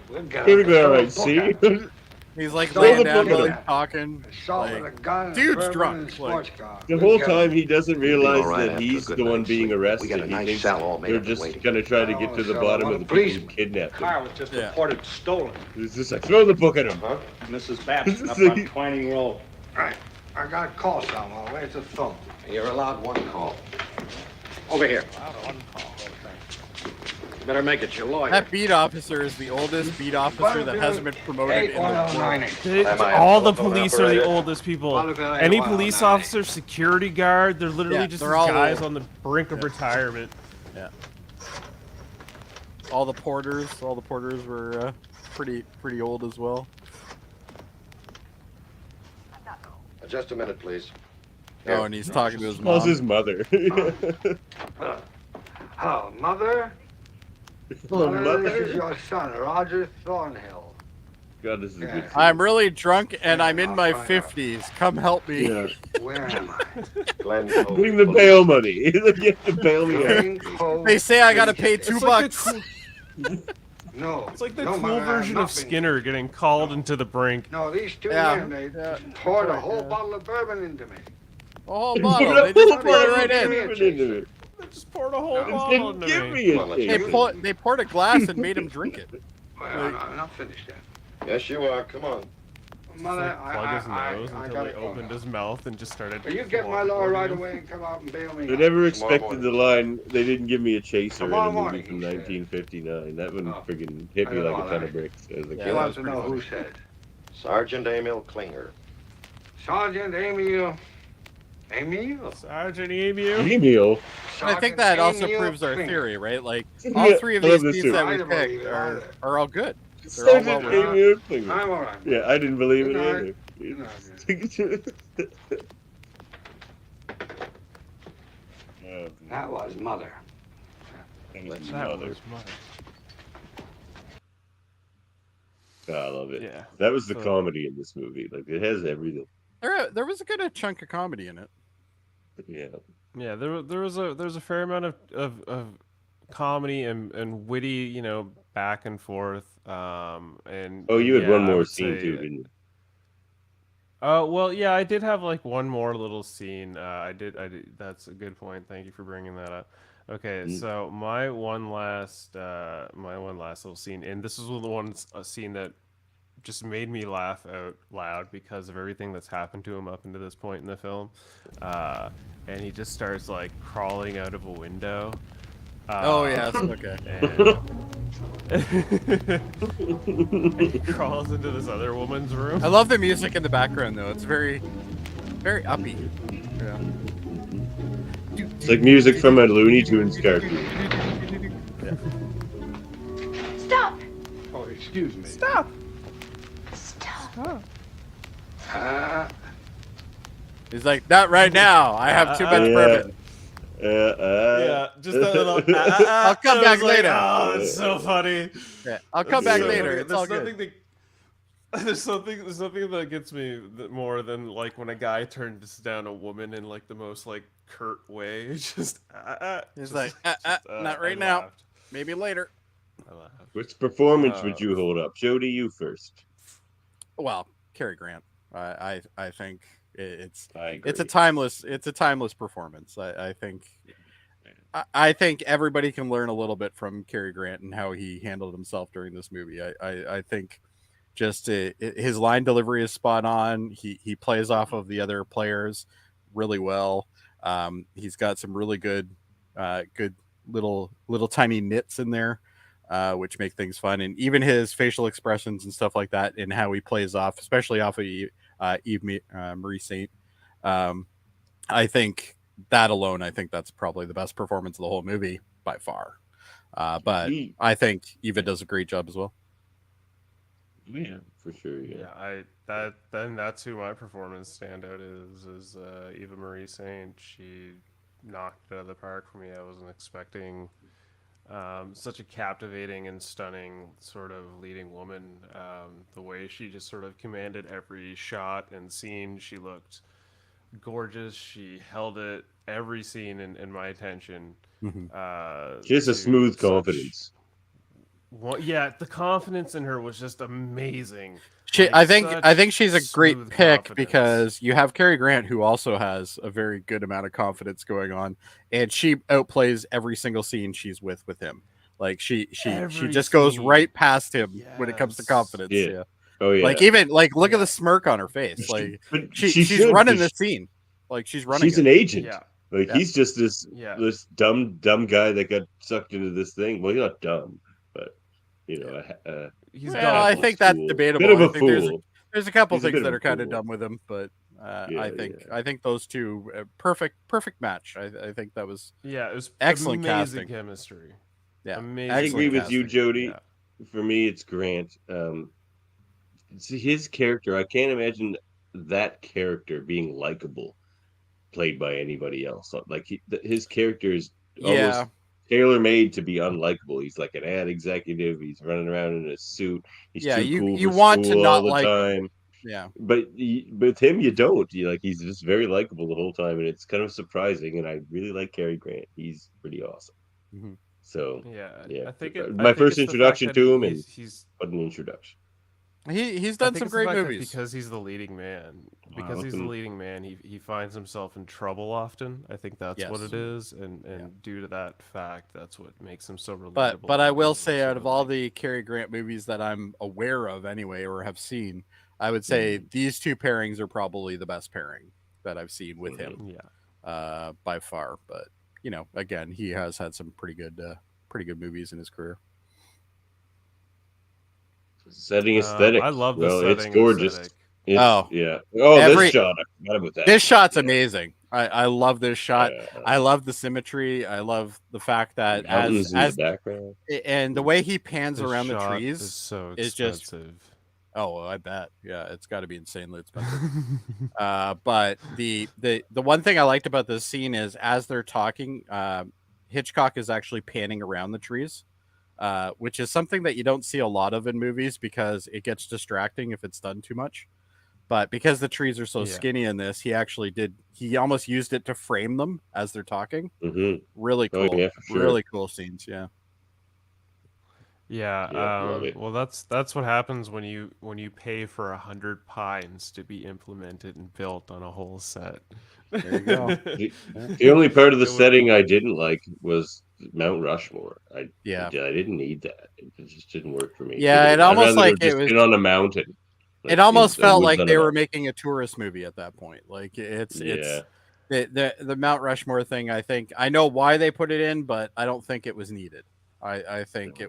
We've got Perfectly all right. book See, out. He's like Throw laying the down book at while him. he's talking. Assault with a Like, gun, dude's bourbon, drunk, and a sports car. The whole Good time God. he doesn't You'll be realize all right that after a he's good the one night's being sleep. arrested. We got a He nice thinks cell all made they're up and just waiting. gonna try to I get don't to the wanna sell, I bottom want of a the people who policeman. kidnapped him. Car was just Yeah. reported stolen. It's just like, throw the book at him. Huh? Mrs. Babson up See? on Twining Road. Right. I got a call somewhere. Where's the phone? You're allowed one call. Over here. You better make it your lawyer. that beat officer is the oldest beat officer that hasn't been promoted in the world. 8109. All the police are the oldest people. Bolivar Any 8109. police officer, security guard, they're literally Yeah, just they're these all guys old. on the brink of retirement. Yeah. All the porters were pretty old as well. Just a minute, please. Oh, and he's talking to his Calls mom. his mother. Oh, mother? Oh, This is mother. your son, Roger Thornhill. God, this is a good. Yeah. I'm really drunk and I'm in I'll my find out. 50s. Come help me. Yeah. Where am I? Glen Cove Bring the Police. bail money. You have to bail me out. Green Cove. They say I gotta pay $2. It's like No. It's like the no, cool mother, I have version of nothing. Skinner getting called into the brink. No, these two Yeah, men, they yeah. poured a whole Yeah. bottle of bourbon into me. A whole bottle. They just poured it right in. in. They just poured a whole No. bottle Didn't into give me. me Come on, let's it. They poured a glass and made him drink it. Well, I'm not finished yet. Yes, you are. Come on. Mother, Plug his nose I until gotta he go opened now. his mouth and just started. Will you get my lawyer right away and come out and bail me I out? never Tomorrow expected the line, they didn't give me a chaser in Tomorrow a movie morning, from he said. 1959. That one Oh, friggin' hit I me don't like know a ton that. of bricks. I was like, Yeah, He that wants was to know pretty who said. Sergeant Emil Klinger. Sergeant Jaemeel. Jaemeel? Sergeant Emu. Email. And I think that also Jaemeel proves our Klinger. theory, right? Like, all three of I love these this scenes that too. we I don't picked believe it are either. all good. They're all well Sergeant written. Email Klinger. I'm all right. Yeah, I didn't believe it Good either. Oh, That was mother. Let's That mother. was mine. I love it. Yeah. That was the So- comedy in this movie. Like it has everything. There was a good chunk of comedy in it. Yeah. Yeah, there was a fair amount of comedy and witty, back and forth. And Oh, you had yeah, one I more would scene say too, that- didn't you? Well, yeah, I did have like one more little scene. I did. That's a good point. Thank you for bringing that up. Okay, Mm. so my one last little scene, and this is a scene that just made me laugh out loud because of everything that's happened to him up into this point in the film. And he just starts like crawling out of a window. Oh yes, okay. And he crawls into this other woman's room. I love the music in the background though. It's very, very uppy. Yeah. It's like music from a Looney Tunes cartoon. Stop! Oh, excuse me. Stop! Stop. He's like, not right now. I have too much Yeah. bourbon. Yeah, just that little. I'll come back later. Oh, it's so funny. Yeah, I'll come back So later. funny. It's all good. There's something that gets me more than like when a guy turns down a woman in like the most like curt way. Just He's just- like, not right I now. laughed. Maybe later. I laughed. Which performance would you hold up? Jody, you first. Well, Cary Grant. I think it's I agree. it's a timeless performance. I think everybody can learn a little bit from Cary Grant and how he handled himself during this movie. I think just his line delivery is spot on. He plays off of the other players really well. He's got some really good little tiny nits in there, which make things fun. And even his facial expressions and stuff like that, and how he plays off, especially off of Marie Saint. I think that alone, I think that's probably the best performance of the whole movie by far. But I think Eva does a great job as well. Yeah, for sure. Yeah. That's who my performance standout is Eva Marie Saint. She knocked it out of the park for me. I wasn't expecting such a captivating and stunning sort of leading woman. The way she just sort of commanded every shot and scene, she looked gorgeous. She held it every scene in my attention. She has a smooth confidence. Well, yeah, the confidence in her was just amazing. I think she's a great smooth pick confidence. because you have Cary Grant, who also has a very good amount of confidence going on, and she outplays every single scene she's with him. Like she Every just goes scene. right past him when it comes to Yes. confidence. Yeah. Yeah. Oh yeah. Like even like look at the smirk on her face. Like But she's should, running 'cause the scene. Like she's running she's it. an agent. Yeah. Like Yeah. he's just this Yeah. this dumb guy that got sucked into this thing. Well, he's not dumb, but you know, He's Well, I gullible. think that's fool. debatable. Bit of I a think fool. there's a couple He's a things bit that of are a kind of fool. dumb with him, but Yeah, I think those two perfect match. I think that was Yeah, it was excellent amazing casting. chemistry. Yeah, Amazing. I agree with casting. you, Jody. Yeah. For me, it's Grant. His character. I can't imagine that character being likable, played by anybody else. Like his character is almost Yeah, tailor-made to be unlikable. He's like an ad executive. He's running around in a suit. He's yeah. too cool You for want to school all not the like him. time. Yeah, But with him, you don't. You like he's just very likable the whole time, and it's kind of surprising. And I really like Cary Grant. He's pretty awesome. hmm So Yeah. I think my first it's the fact introduction that to him, and he's what an introduction. he's I done think some it's the great fact that movies. because he's the leading man. Because he's the Welcome. leading man, he finds himself in trouble often. I think that's what Yes. it is, and due to that fact, that's what makes him so relatable. But I will and say, sort out of of all like- the Cary Grant movies that I'm aware of, anyway, or have seen, I would say these two pairings are probably the best pairing that I've seen with him. Yeah. By far. But you know, again, he has had some pretty good movies in his career. Setting aesthetic. I love the well, setting. it's gorgeous. Aesthetic. It's, Oh. yeah. Oh, Every- this shot. I forgot about that. This shot's Yeah. amazing. I love this shot. I love the symmetry. I love the fact that Mountains in as the background. and the way he pans This around the shot trees is so is just expensive. Oh, I bet. Yeah, it's got to be insanely expensive. But the one thing I liked about this scene is as they're talking, Hitchcock is actually panning around the trees, which is something that you don't see a lot of in movies because it gets distracting if it's done too much. But because the trees are so Yeah. skinny in this, he almost used it to frame them as they're talking. Mm-hmm. Really Oh, cool. yeah, for sure. Really cool scenes. Yeah. Yeah, love it. well, that's what happens when you pay for 100 pines to be implemented and built on a whole set. There you go. The only part of the It was- setting I didn't like was Mount Rushmore. I didn't need that. It just didn't work for me. Yeah, it I'd almost rather like have just it was. been on a mountain. It almost felt like done they were enough. making a tourist movie at that point. Like it's Yeah. the Mount Rushmore thing. I think I know why they put it in, but I don't think it was needed. I think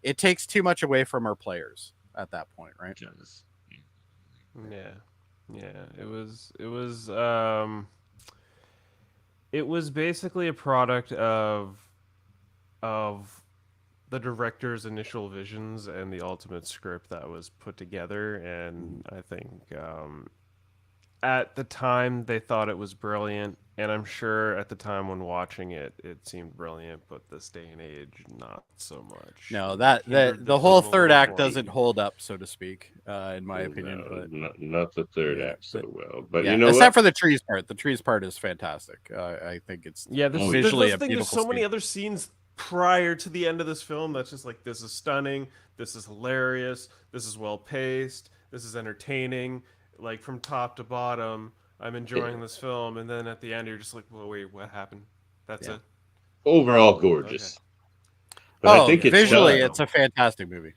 it takes too much away from our players at that point, right? Yeah, it was basically a product of the director's initial visions and the ultimate script that was put together, and I think at the time they thought it was brilliant, and I'm sure at the time when watching it seemed brilliant, but this day and age not so much. No, Hindered the whole film a third little act more. doesn't hold up, so to speak, in my opinion. But not the third Yeah, act so but- well. But yeah, you know except what? for the trees part. The trees part is fantastic. I think it's visually a there's beautiful so many scene. other scenes prior to the end of this film that's just like, this is stunning, this is hilarious, this is well paced, this is entertaining, like from top to bottom. I'm enjoying this film, and then at the end you're just like, well, wait, what happened? That's it. Overall gorgeous. But I think it's visually it's a fantastic movie.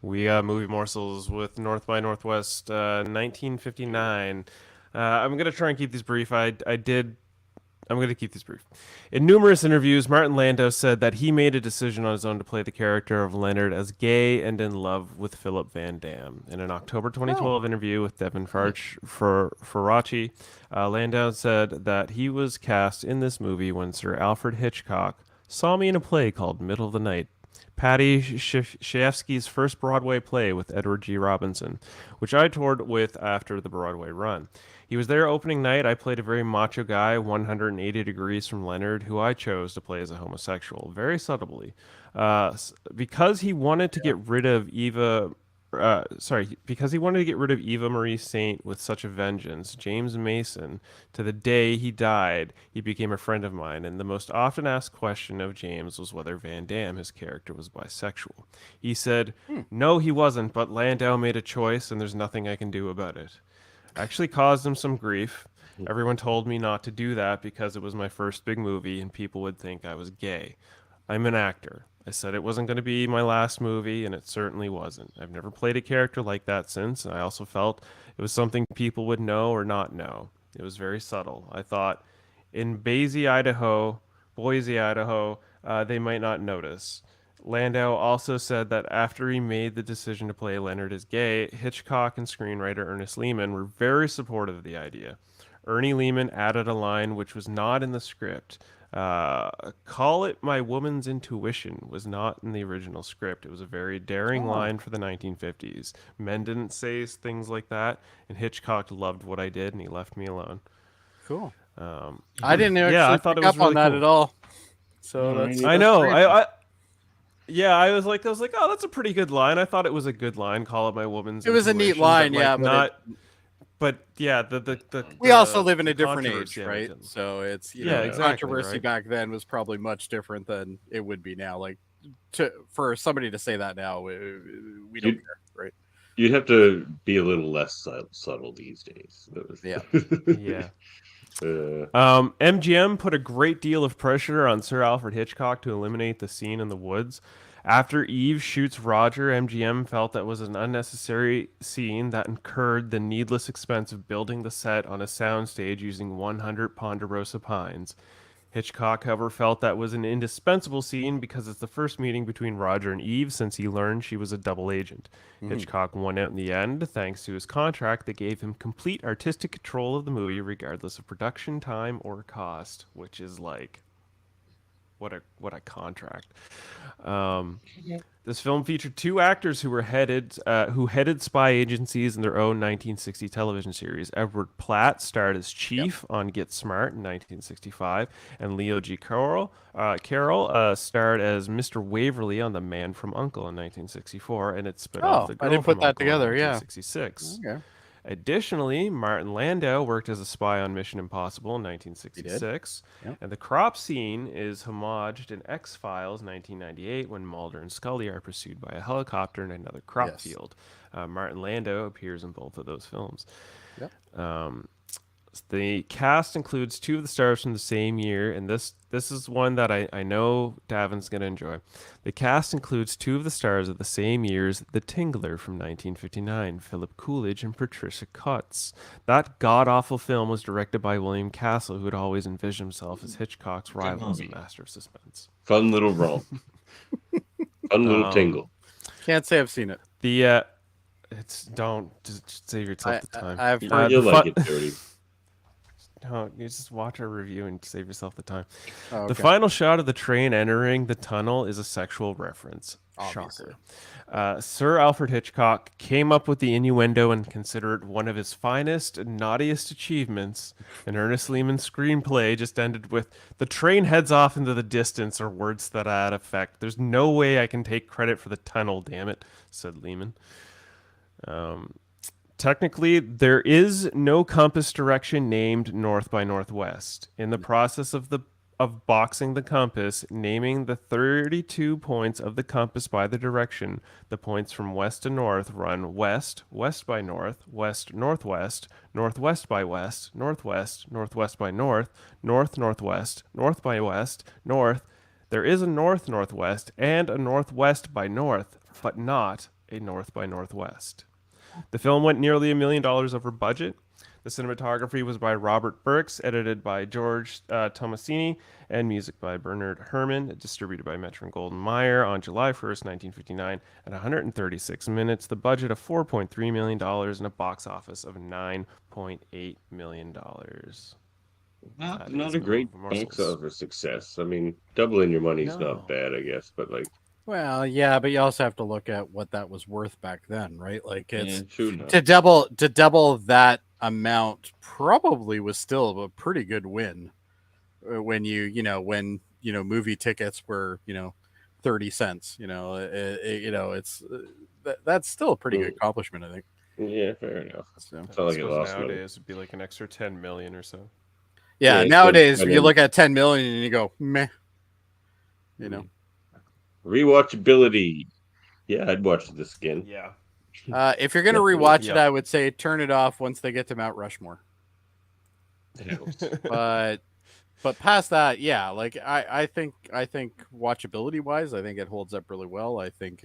We got movie morsels with North by Northwest 1959. I'm going to try and keep these brief. I'm going to keep these brief. In numerous interviews, Martin Landau said that he made a decision on his own to play the character of Leonard as gay and in love with Philip Van Damme. In an October 2012 interview with Devin Faraci, Landau said that he was cast in this movie when Sir Alfred Hitchcock saw me in a play called Middle of the Night, Paddy Chayefsky's first Broadway play with Edward G. Robinson, which I toured with after the Broadway run. He was there opening night. I played a very macho guy, 180 degrees from Leonard, who I chose to play as a homosexual, very subtly. Because he wanted to get rid of Eva because he wanted to get rid of Eva Marie Saint with such a vengeance, James Mason, to the day he died, he became a friend of mine, and the most often asked question of James was whether Van Damme, his character, was bisexual. He said, no, he wasn't, but Landau made a choice, and there's nothing I can do about it. I actually caused him some grief. Everyone told me not to do that because it was my first big movie, and people would think I was gay. I'm an actor. I said it wasn't going to be my last movie, and it certainly wasn't. I've never played a character like that since, and I also felt it was something people would know or not know. It was very subtle. I thought in Boise, Idaho, they might not notice. Landau also said that after he made the decision to play Leonard as gay, Hitchcock and screenwriter Ernest Lehman were very supportive of the idea. Ernie Lehman added a line which was not in the script. Call it my woman's intuition was not in the original script. It was a very daring line for the 1950s. Men didn't say things like that, and Hitchcock loved what I did, and he left me alone. Cool. I didn't actually I thought pick it was up on really that cool. at all. So that's I know. great. I was like, oh, that's a pretty good line. I thought it was a good line. Call it my woman's. It was a neat intuition, line, but, yeah, like, but not. But yeah, the we also live in a the different age, controversy of right? it. So it's exactly, controversy right? back then was probably much different than it would be now. Like for somebody to say that now, we don't care, right? You'd have to be a little less subtle these days. Yeah. Yeah. MGM put a great deal of pressure on Sir Alfred Hitchcock to eliminate the scene in the woods. After Eve shoots Roger, MGM felt that was an unnecessary scene that incurred the needless expense of building the set on a soundstage using 100 ponderosa pines. Hitchcock, however, felt that was an indispensable scene because it's the first meeting between Roger and Eve since he learned she was a double agent. Hitchcock won out in the end thanks to his contract that gave him complete artistic control of the movie regardless of production time or cost, which is like what a contract. This film featured two actors who headed spy agencies in their own 1960 television series. Edward Platt starred as Chief on Get Smart in 1965, and Leo G. Carroll starred as Mr. Waverly on The Man from U.N.C.L.E. in 1964, and it spit off The Girl I didn't from put that U.N.C.L.E. together. in Yeah. 1966. Okay. Additionally, Martin Landau worked as a spy on Mission Impossible in 1966, and the crop scene is homaged in X-Files 1998 when Mulder and Scully are pursued by a helicopter in another crop field. Martin Landau appears in both of those films. Yep. The cast includes two of the stars from the same year, and this is one that I know Davin's going to enjoy. The cast includes two of the stars of the same year's The Tingler from 1959, Philip Coolidge and Patricia Cutts. That god-awful film was directed by William Castle, who had always envisioned himself as Hitchcock's rival as a master of suspense. Fun little romp. Fun little tingle. Can't say I've seen it. Don't just save yourself the time. I've heard You'll like it, Jody. No, you just watch our review and save yourself the time. Oh, okay. The final shot of the train entering the tunnel is a sexual reference. Obviously. Shocker. Sir Alfred Hitchcock came up with the innuendo and considered it one of his finest and naughtiest achievements. An Ernest Lehman screenplay just ended with, "The train heads off into the distance," or words to that effect. "There's no way I can take credit for the tunnel, damn it," said Lehman. Technically, there is no compass direction named north by northwest. In the process of boxing the compass, naming the 32 points of the compass by the direction, the points from west to north run west, west by north, west northwest, northwest by west, northwest, northwest by north, north northwest, north by west, north. There is a north northwest and a northwest by north, but not a north by northwest. The film went nearly $1 million over budget. The cinematography was by Robert Burks, edited by George Tomasini, and music by Bernard Herrmann, distributed by Metro-Goldwyn-Mayer on July 1st, 1959, at 136 minutes, the budget of $4.3 million, and a box office of $9.8 million. Not a great box office success. I mean, doubling your money's not bad, I guess, but like. Well, yeah, but you also have to look at what that was worth back then, right? Like it's true enough. to double that amount probably was still a pretty good win when movie tickets were 30 cents. It's that's still a pretty good accomplishment, I think. Yeah, fair enough. So, It's not like it suppose lost money. nowadays it'd be like an extra 10 million or so. yeah, Yeah, nowadays but you look at 10 million and you go, meh. You know. Rewatchability. Yeah, I'd watch this again. Yeah. If you're gonna Definitely. rewatch it, Yep. I would say turn it off once they get to Mount Rushmore. But past that, yeah, like I think watchability wise, I think it holds up really well. I think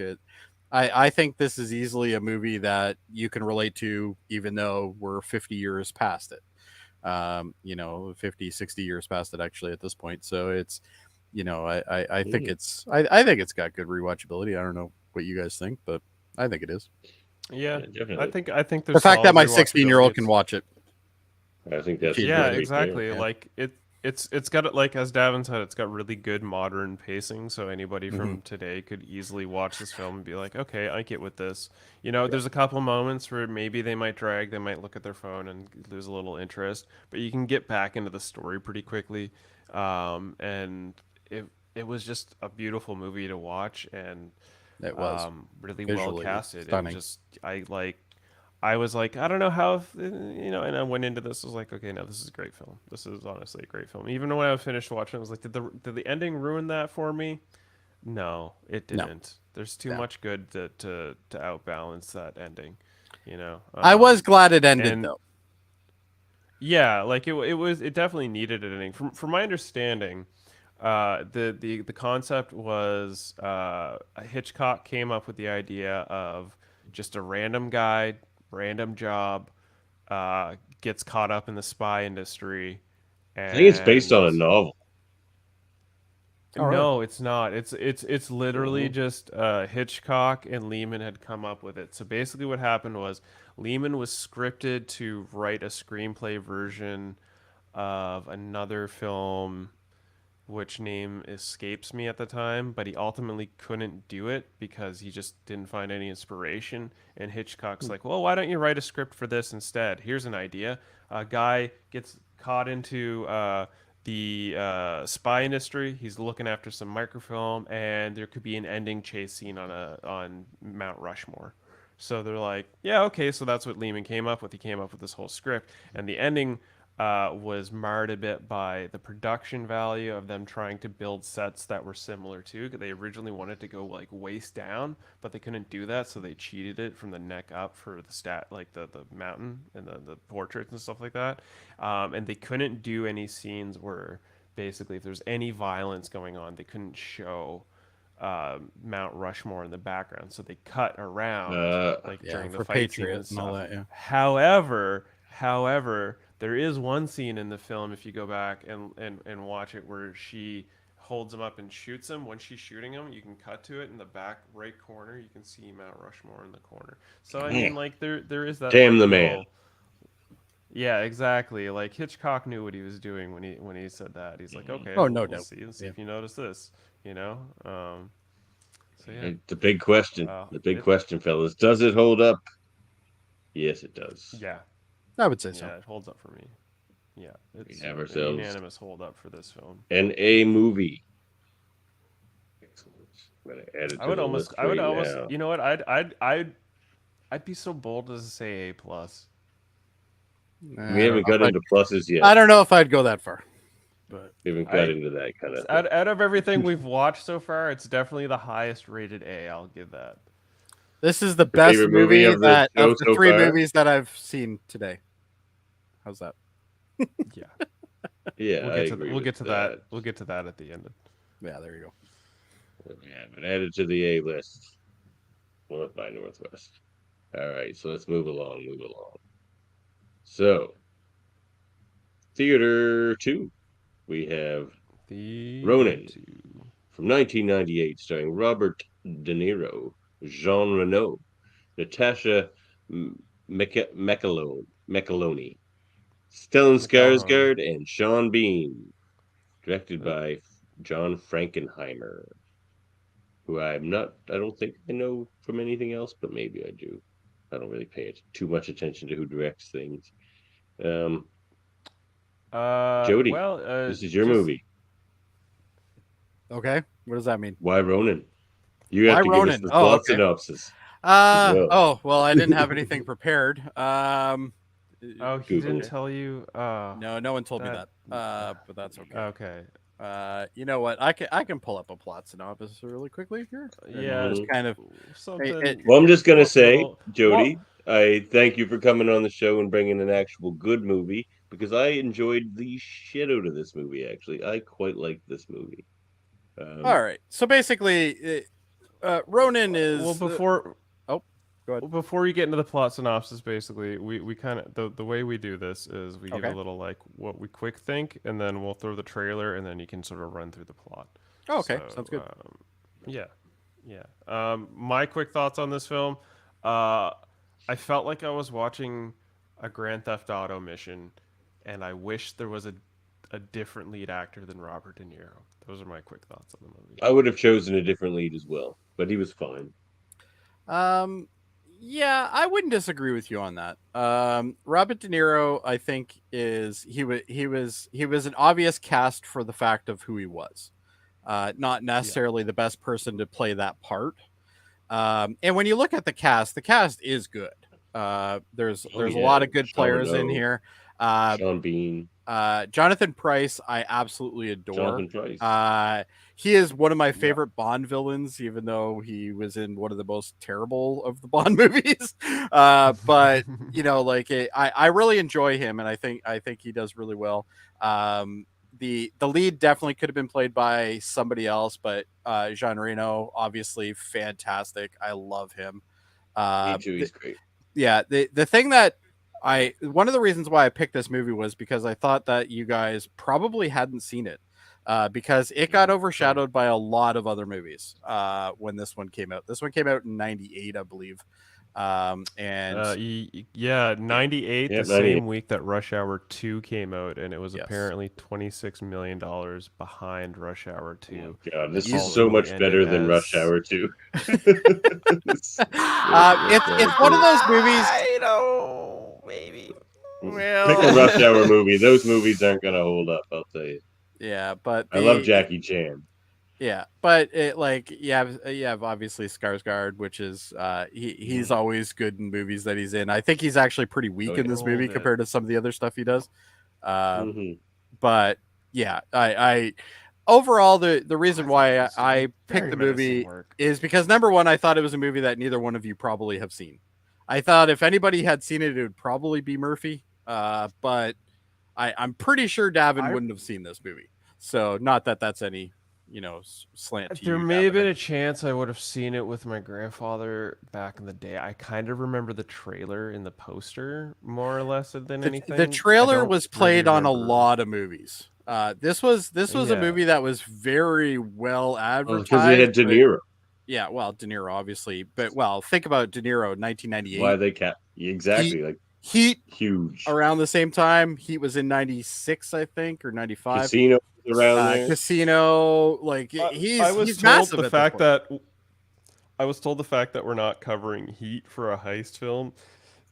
I think this is easily a movie that you can relate to, even though we're 50 years past it. 50, 60 years past it actually at this point. So it's, I think I think it's got good rewatchability. I don't know what you guys think, but I think it is. Yeah, definitely. I think there's The fact that solid my 16-year-old rewatchability. can watch it. I think that's Yeah, very exactly. fair. Like it's got, like as Davan said, it's got really good modern pacing, so anybody from today could easily watch this film and be like, okay, I get with this. There's a couple moments where maybe they might drag, they might look at their phone and lose a little interest, but you can get back into the story pretty quickly. And it was just a beautiful movie to watch, and It was really visually well casted. stunning. I was like, I don't know how, and I went into this, I was like, okay, no, this is a great film. This is honestly a great film. Even when I finished watching, I was like, did the ending ruin that for me? No, it No. didn't. There's too much good to outbalance that ending, I was glad it ended and- though. Yeah, like it definitely needed an ending. From my understanding, the concept was Hitchcock came up with the idea of just a random guy, random job, gets caught up in the spy industry. And I think it's based on a novel. Oh, really? No, it's not. It's literally just Hitchcock and Lehman had come up with it. So basically, what happened was Lehman was scripted to write a screenplay version of another film, which name escapes me at the time, but he ultimately couldn't do it because he just didn't find any inspiration. And Hitchcock's like, well, why don't you write a script for this instead? Here's an idea. A guy gets caught into the spy industry. He's looking after some microfilm, and there could be an ending chase scene on Mount Rushmore. So they're like, yeah, okay. So that's what Lehman came up with. He came up with this whole script, and the ending was marred a bit by the production value of them trying to build sets that were similar to. They originally wanted to go like waist down, but they couldn't do that, so they cheated it from the neck up for the the mountain and the portraits and stuff like that. And they couldn't do any scenes where basically if there's any violence going on, they couldn't show Mount Rushmore in the background, so they cut around during the for fight scene Patriot and all that. Yeah. However, there is one scene in the film, if you go back and watch it, where she holds him up and shoots him. When she's shooting him, you can cut to it in the back right corner. You can see Mount Rushmore in the corner. So I mean, like there is that. Damn the little- man. Yeah, exactly. Like Hitchcock knew what he was doing when he said that. He's like, okay, Oh, no we'll doubt. see. Let's see if you notice this. So yeah. The big question. Wow. The big question, fellas. Does it hold up? Yes, it does. Yeah. I would say so. Yeah, it holds up for me. Yeah, it's have a ourselves unanimous hold up for this film. An A movie. Excellent. I'm gonna add it to I would the almost, list I would right almost, now. you know what? I'd be so bold as to say A plus. We haven't got into pluses yet. I don't know if I'd go that far, but We haven't got into that kind of thing. Out of everything we've watched so far, it's definitely the highest rated A. I'll give that. this is the Your best favorite movie movie of the show of the so three far? movies that I've seen today. How's that? Yeah, Yeah, we'll get to that. We'll get to that at the end. Yeah, there you go. We haven't added to the A list. North by Northwest. All right, so let's move along. So, Theater 2. We have Ronin from 1998, starring Robert De Niro, Jean Reno, Natasha McAloney, Stellan Skarsgård, and Sean Bean. Directed by John Frankenheimer, who I don't think I know from anything else, but maybe I do. I don't really pay too much attention to who directs things. Jody, this is your movie. Okay, what does that mean? Why Ronin? You have Why to Ronin? give us the Oh, plot okay. synopsis. No. Oh, well, I didn't have anything prepared. Oh, he Google didn't it. tell you. No one told me that. But that's okay. Okay. You know what? I can pull up a plot synopsis really quickly here. And Yeah. just kind of Something. Well, I'm just gonna say, little- Jody, I thank you for coming on the show and bringing an actual good movie because I enjoyed the shit out of this movie. Actually, I quite liked this movie. All right. So basically, Ronin is. Well, before go ahead. before you get into the plot synopsis, basically, we kind of the way we do this is we give Okay. a little like what we quick think, and then we'll throw the trailer, and then you can sort of run through the plot. Oh, okay, So, sounds good. Yeah. My quick thoughts on this film. I felt like I was watching a Grand Theft Auto mission, and I wish there was a different lead actor than Robert De Niro. Those are my quick thoughts on the movie. I would have chosen a different lead as well, but he was fine. Yeah, I wouldn't disagree with you on that. Robert De Niro, I think, he was an obvious cast for the fact of who he was. Not necessarily the best person to play that part. And when you look at the cast is good. There's a lot of good players in here. Sean Bean, Jonathan Pryce, I absolutely adore. Jonathan Pryce. He is one of my favorite Bond villains, even though he was in one of the most terrible of the Bond movies. But I really enjoy him, and I think he does really well. The lead definitely could have been played by somebody else, but Jean Reno, obviously fantastic. I love him. Me too. He's great. Yeah, the thing that one of the reasons why I picked this movie was because I thought that you guys probably hadn't seen it, because it got overshadowed by a lot of other movies when this one came out. This one came out in '98, I believe. And 98, Yeah, the 98. same week that Rush Hour 2 came out, and it was Yes. apparently $26 million behind Rush Hour 2. God, this All is so only much better ended than Rush as- Hour 2. it's one of those movies. I know, maybe. Well, Pick a Rush Hour movie. Those movies aren't going to hold up, I'll tell you. yeah, but I love Jackie Chan. Yeah, but you have obviously Skarsgård, which is he's always good in movies that he's in. I think he's actually pretty weak in this movie compared to some of the other stuff he does. But yeah, I overall the reason why I picked the movie is because number one, I thought it was a movie that neither one of you probably have seen. I thought if anybody had seen it, it would probably be Murphy. But I'm pretty sure Davan wouldn't have seen this movie. So not that that's any slant to There you, may have Davan. been a chance I would have seen it with my grandfather back in the day. I kind of remember the trailer in the poster more or less than anything. The trailer I don't was played really on a remember. lot of movies. This was a Yeah. movie that was very well advertised. Because they had De but- Niro. Yeah, well, De Niro obviously, but think about De Niro, 1998. Why they kept exactly Heat huge. around the same time. Heat was in 96, I think, or 95. Casino around there. Casino, he's massive. The fact that I was told the fact that we're not covering Heat for a heist film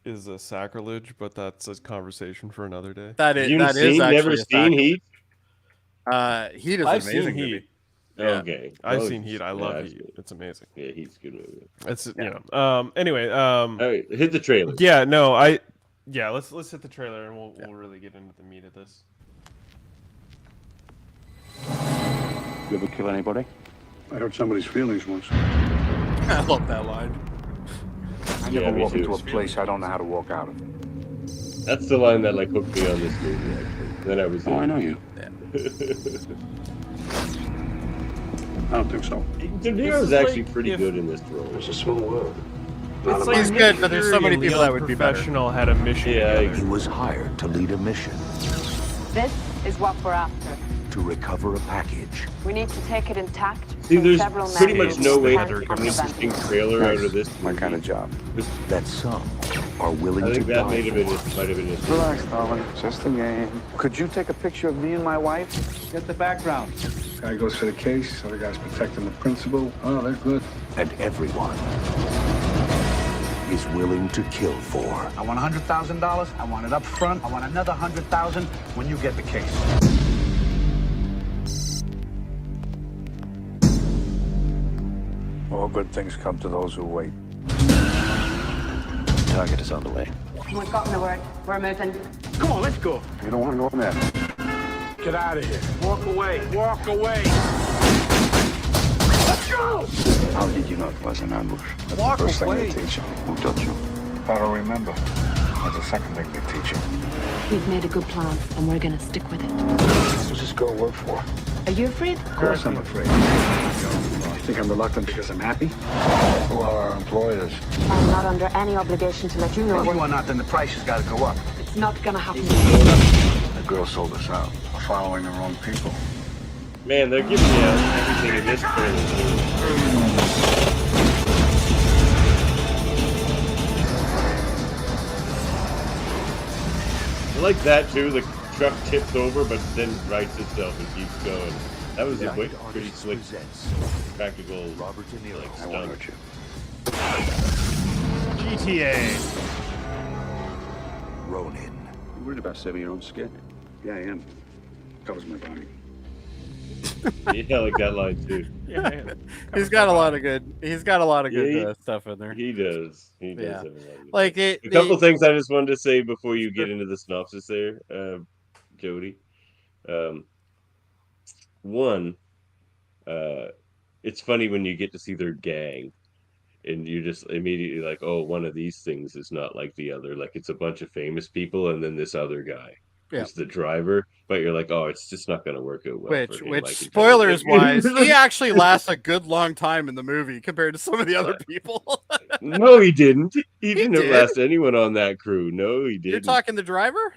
is a sacrilege, but that's a conversation for another day. that is You've that is seen, actually never a seen fact. Heat? Heat is I've an seen amazing movie. Heat. Yeah. Okay. I've Well, seen Heat. I love yeah, Heat. It's amazing. Yeah, Heat's a good movie. It's Anyway. All right, hit the trailer. Yeah. No. Let's hit the trailer and we'll really get into the meat of this. You ever kill anybody? I hurt somebody's feelings once. I love that line. I Yeah, never me walk too. into a place I don't know how to walk out of. That's the line that hooked me on this movie. Actually, then I was. Oh, I in. know you. I don't think so. De Niro's actually pretty good in this role. It's a small world. It's He's Nick good, but there's so Fury many and people Leon that would be better. Professional had a mission. Yeah, together. He was hired to lead a mission This is what we're after. to recover a package. We need to take it intact. See, from there's several pretty much men no who way can't to be make an interesting trailer out of this. My kind of job. That some are willing I to think that die might have for. been might have been it. Relax, darling. Just a game. Could you take a picture of me and my wife? Get the background. Guy goes for the case. Other guy's protecting the principal. Oh, they're good. And everyone is willing to kill for. I want $100,000. I want it up front. I want another $100,000 when you get the case. All good things come to those who wait. target is on the way. We've gotten the word. We're moving. Come on, let's go. You don't want to go in there. Get out of here. Walk away. Walk away. Let's go! How did you know it was an ambush? Walk First thing away. they teach you. Who taught you? I don't remember. That's the second thing they teach you. We've made a good plan, and we're gonna stick with it. Who's this girl work for? Are you afraid? Of course I'm afraid. You think I'm reluctant because I'm happy? Who are our employers? I'm not under any obligation to let you know. If you are not, then the price has got to go up. It's not gonna happen. The girl sold us out. We're following the wrong people. Man, they're giving you everything in this trailer. I like that too. The truck tips over, but then rights itself and keeps going. That was a quick, pretty slick, practical, Robert De Niro. like, I won't stunt. hurt you. GTA. Ronin. You worried about saving your own skin? Yeah, I am. Covers my body. Yeah, like that line too. Yeah, He's got a lot of good. He's got a lot of good Yeah, stuff in there. He does. He does. Yeah. Have a lot of good Like stuff. it. A couple things I just wanted to say before you get into the synopsis there, Jody. One, it's funny when you get to see their gang, and you're just immediately like, oh, one of these things is not like the other. Like it's a bunch of famous people, and then this other guy who's the driver. But you're like, oh, it's just not going to work out well. for him. Which I can tell you. spoilers wise, he actually lasts a good long time in the movie compared to some of the other people. No, he didn't. He didn't did. outlast anyone on that crew. No, he didn't. You're talking the driver?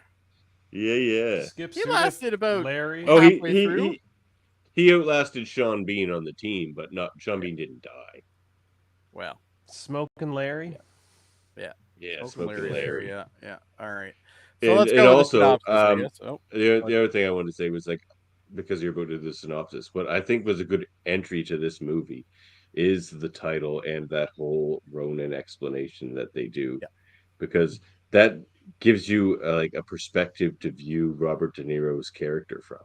Yeah. Skip He Sudik, lasted about Larry. Oh, halfway through. he outlasted Sean Bean on the team, but not Sean Bean didn't die. Well, Smoking Larry. Yeah, Smoking Smoking Larry. Yeah. All right. So And, let's and go with also, the synopsis, I guess. Oh, the other thing I wanted to say was like, because you're about to do the synopsis, what I think was a good entry to this movie is the title and that whole Ronin explanation that they do, because that gives you like a perspective to view Robert De Niro's character from.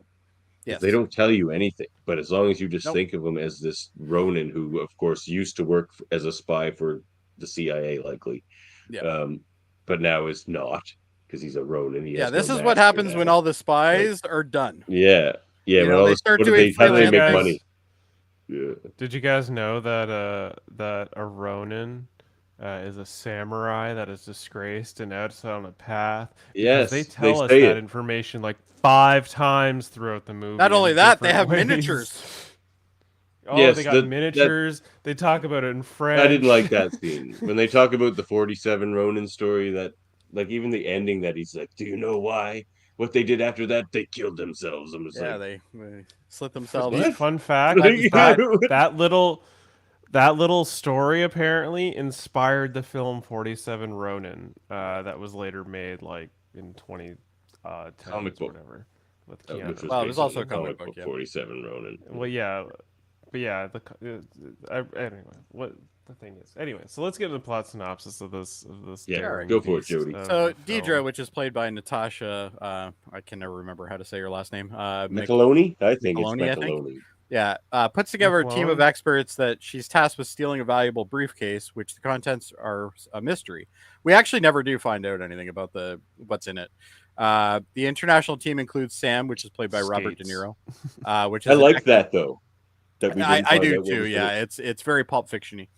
yes. They don't tell you anything, but as long as you just Nope. think of him as this Ronin who, of course, used to work as a spy for the CIA, likely, Yeah. but now is not because he's a Ronin. He has This no is what master happens when now. all the spies are done. Yeah. You When know, all they this, start what do doing how do they make freelance money? Yeah. Did you guys know that that a Ronin is a samurai that is disgraced and out on a path? Yes, Because they tell us say that it. information like 5 times throughout the movie. Not only in that, they different have ways. miniatures. Oh, Yes, they got that- miniatures. They talk about it in French. I didn't like that scene when they talk about the 47 Ronin story. That, like, even the ending that he's like, "Do you know why? What they did after that? They killed themselves." I'm just Yeah, like, they slit themselves. What? Fun fact: Like, that little story apparently inspired the film 47 Ronin, that was later made like in 2010 Comic or book. whatever with which Keanu. Well, it was based on also the a comic book, yeah. 47 Ronin. Well, yeah, but yeah, anyway, what the thing is, anyway. So let's get into the plot synopsis of this. Yeah, daring go for it, beast Jody. of So a film. Deidre, which is played by Natasha, I can never remember how to say her last name. Micheloni? I think Micheloni, I it's think. Micheloni. Yeah, puts together a team of McClone? experts that she's tasked with stealing a valuable briefcase, which the contents are a mystery. We actually never do find out anything about what's in it. The international team includes Sam, which is played by Robert De Skates. Niro, which is I a like tech- that though. That we didn't I find do out what too. was in Yeah, it. it's very Pulp Fiction-y.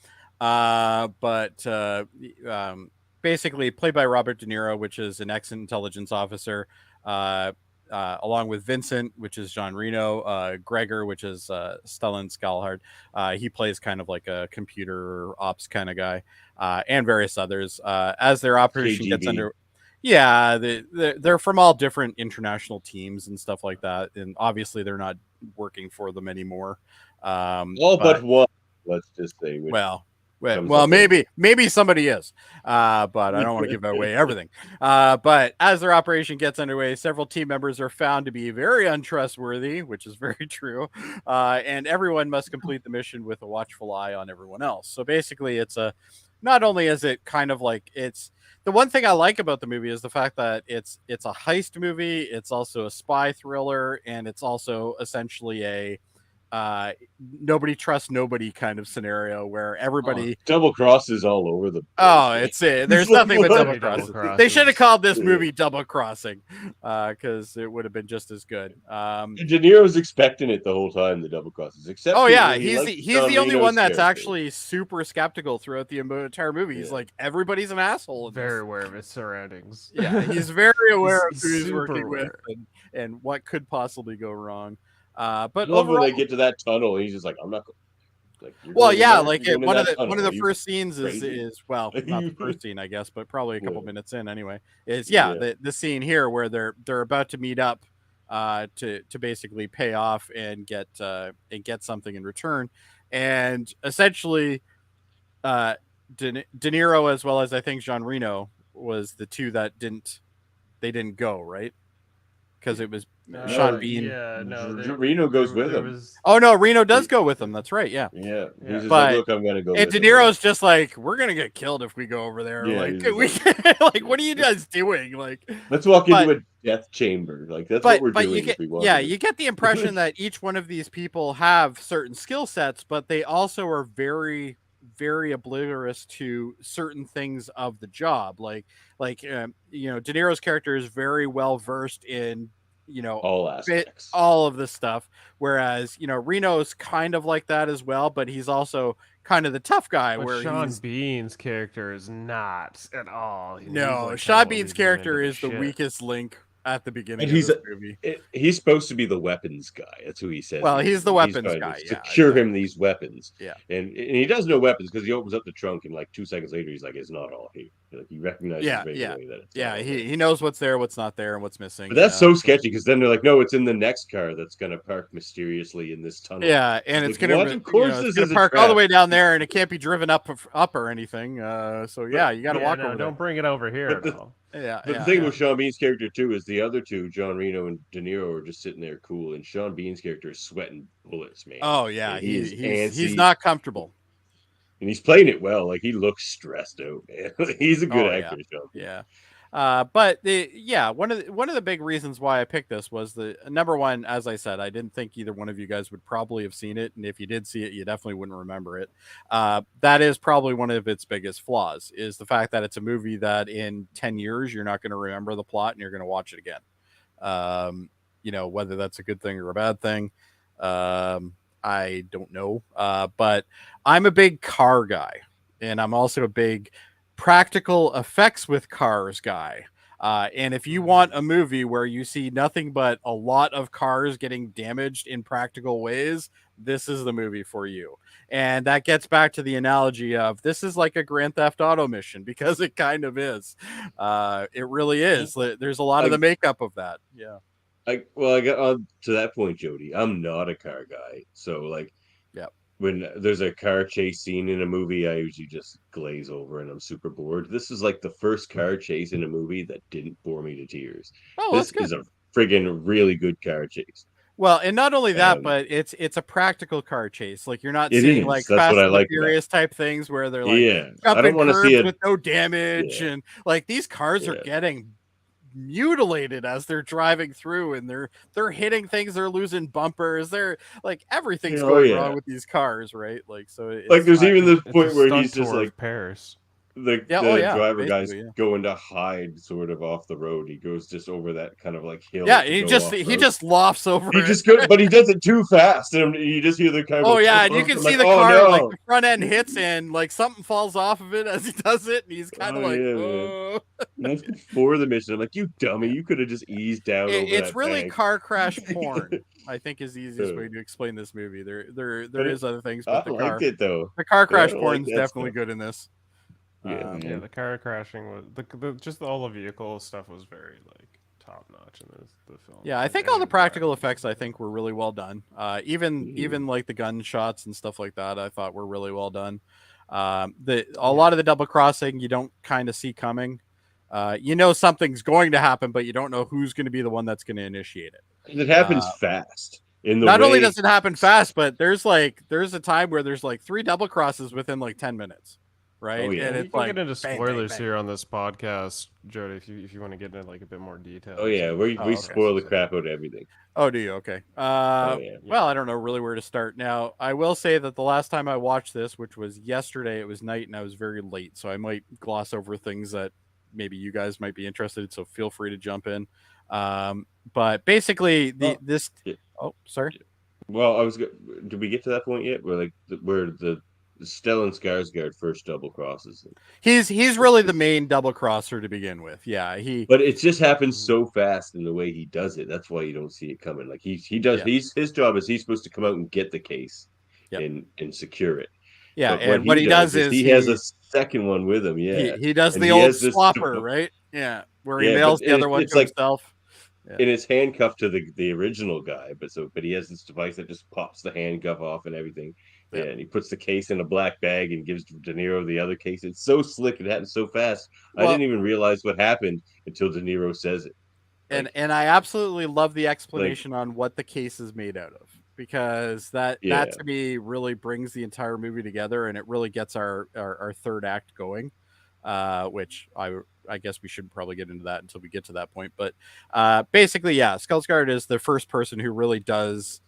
Basically played by Robert De Niro, which is an ex-intelligence officer, along with Vincent, which is John Reno, Gregor, which is Stellan Skelhorn. He plays kind of like a computer ops kind of guy, and various others. As their operation gets KGB. under, yeah, they're from all different international teams and stuff like that, and obviously they're not working for them anymore. All but one, let's just say. which Well, comes up maybe somebody is, but I don't want to give away everything. But as their operation gets underway, several team members are found to be very untrustworthy, which is very true. And everyone must complete the mission with a watchful eye on everyone else. So basically, not only is it kind of like the one thing I like about the movie is the fact that it's a heist movie. It's also a spy thriller, and it's also essentially nobody trusts nobody kind of scenario where everybody double crosses all over the place, there's nothing but double crosses. They should have called this movie Double Crossing, because it would have been just as good. De Niro's expecting it the whole time, the double crosses, except he's the only one that's actually super skeptical throughout the entire movie. He's like, everybody's an asshole, very aware of his surroundings. Yeah, he's very aware of who he's working with and what could possibly go wrong. But I love when they get to that tunnel, he's just like, I'm not going. Like, one of the first scenes is well, not the first scene, I guess, but probably a couple minutes in anyway. Is the scene here where they're about to meet up to basically pay off and get something in return, and essentially De Niro as well as I think Jean Reno was the two that didn't go, right? Because it was Sean Bean. Yeah, no. Reno goes with him. Oh no, Reno does go with him. That's right. Yeah. Yeah. He's just like, look, I'm gonna go. And De Niro's just like, we're gonna get killed if we go over there. Yeah, like, what are you guys doing? Like, let's walk into a death chamber. Like that's what we're doing. You get the impression that each one of these people have certain skill sets, but they also are very, very oblivious to certain things of the job. De Niro's character is very well versed in all aspects, all of this stuff, whereas Reno's kind of like that as well, but he's also kind of the tough guy. But where Sean Bean's character is not at all. Sean Bean's character is the weakest link at the beginning of this movie. He's supposed to be the weapons guy. That's who he says. Well, he's the weapons guy. Secure him these weapons. Yeah, and he does know weapons because he opens up the trunk and like 2 seconds later he's like, "It's not all here." Like he recognizes away that it's he knows what's there, what's not there, and what's missing. But that's so sketchy because then they're like, "No, it's in the next car that's gonna park mysteriously in this tunnel." Yeah, and it's gonna park all the way down there, and it can't be driven up or anything. You got to walk over. Don't bring it over here at all. The thing with Sean Bean's character too is the other two, John Reno and De Niro, are just sitting there cool, and Sean Bean's character is sweating bullets, man. Oh yeah, he's not comfortable, and he's playing it well. Like he looks stressed out, man. He's a good actor, Sean. Yeah. But one of the big reasons why I picked this was the number one, as I said, I didn't think either one of you guys would probably have seen it, and if you did see it, you definitely wouldn't remember it. That is probably one of its biggest flaws, is the fact that it's a movie that in 10 years you're not going to remember the plot and you're going to watch it again. Whether that's a good thing or a bad thing, I don't know. But I'm a big car guy, and I'm also a big practical effects with cars guy. And if you want a movie where you see nothing but a lot of cars getting damaged in practical ways, this is the movie for you. And that gets back to the analogy of this is like a Grand Theft Auto mission, because it kind of is. It really is. There's a lot of the makeup of that. Yeah. I got on to that point, Jody. I'm not a car guy. So when there's a car chase scene in a movie, I usually just glaze over and I'm super bored. This is like the first car chase in a movie that didn't bore me to tears. Oh, this is a friggin' really good car chase. Well, and not only that, but it's a practical car chase. Like you're not seeing like Fast and Furious type things where they're like jumping curbs with no damage, and like these cars are getting mutilated as they're driving through, and they're hitting things, they're losing bumpers, they're like everything's going wrong with these cars, right? Like there's even the point where he's just like Paris. The driver guy's going to hide sort of off the road. He goes just over that kind of like hill. Yeah, he just lofts over. He just goes, but he does it too fast, and you just hear the kind of. And you can see the car like the front end hits, and like something falls off of it as he does it, and he's kind of That's before the mission. I'm like, you dummy, you could have just eased down. It's really car crash porn. I think is the easiest way to explain this movie. There is other things, but I liked it though. The car crash porn is definitely good in this. The car crashing was just all the vehicle stuff was very like top notch in the film. Yeah, I think all the practical effects were really well done. Even like the gunshots and stuff like that, I thought were really well done. A lot of the double crossing you don't kind of see coming. Something's going to happen, but you don't know who's going to be the one that's going to initiate it. It happens fast. Only does it happen fast, but there's a time where there's like 3 double crosses within like 10 minutes. right? Oh, yeah. And You it's can like get into bang, spoilers bang, bang. here on this podcast, Jody, if you want to get into like a bit more detail. Oh yeah, we spoil the crap out of everything. Oh, do you? Okay. Yeah. Well, I don't know really where to start. Now, I will say that the last time I watched this, which was yesterday, it was night and I was very late, so I might gloss over things that maybe you guys might be interested. So feel free to jump in. But basically, Oh, sorry. Well, did we get to that point yet? Where the Stellan Skarsgård first double crosses him. He's really the main double crosser to begin with. Yeah, But it just happens so fast in the way he does it. That's why you don't see it coming. Like he does. Yeah. His job is he's supposed to come out and get the case Yep. and secure it. Yeah, But and what he does is he has a second one with him. Yeah, he does And the he old has this swapper, right? Yeah, where he Yeah, mails but the other one it's to like- himself. Yeah. and it's handcuffed to the original guy, but he has this device that just pops the handcuff off and everything. Yeah, and he puts the case in a black bag and gives De Niro the other case. It's so slick. It happens so fast. I Well- didn't even realize what happened until De Niro says it. And I absolutely love the explanation on what the case is made out of, because that to me really brings the entire movie together, and it really gets our third act going, which I guess we should probably get into that until we get to that point. But basically, yeah, Skarsgård is the first person who really does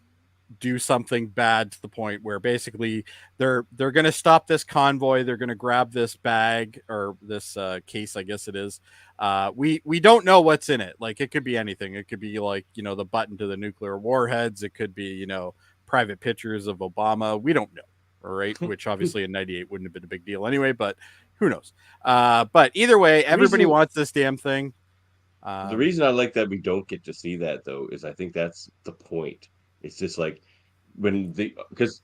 do something bad to the point where basically they're going to stop this convoy. They're going to grab this bag or this case, I guess it is. We don't know what's in it. Like, it could be anything. It could be like, the button to the nuclear warheads. It could be, private pictures of Obama. We don't know. All right. Which obviously in 98 wouldn't have been a big deal anyway, but who knows? But either way, everybody wants this damn thing. The reason I like that we don't get to see that, though, is I think that's the point. It's just like because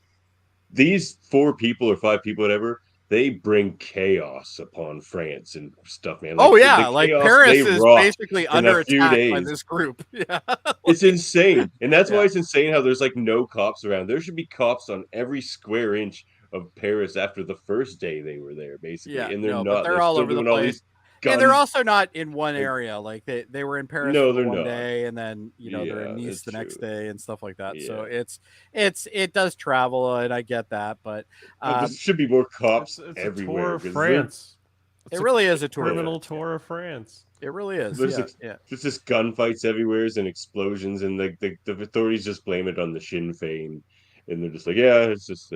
these 4 people or 5 people, whatever, they bring chaos upon France and stuff, man. Like, Paris is basically under attack by this group. Yeah, it's insane, and that's why it's insane how there's like no cops around. There should be cops on every square inch of Paris after the first day they were there, basically, and they're not. But they're all over the place. And they're also not in one area. Like they were in Paris for one day, and then they're in Nice the next day and stuff like that. So it does travel, and I get that. But there should be more cops it's everywhere. A tour of France. It really is a criminal tour of France. It really is. There's just gunfights everywhere and explosions, and the authorities just blame it on the Sinn Féin, and they're just like, yeah, it's just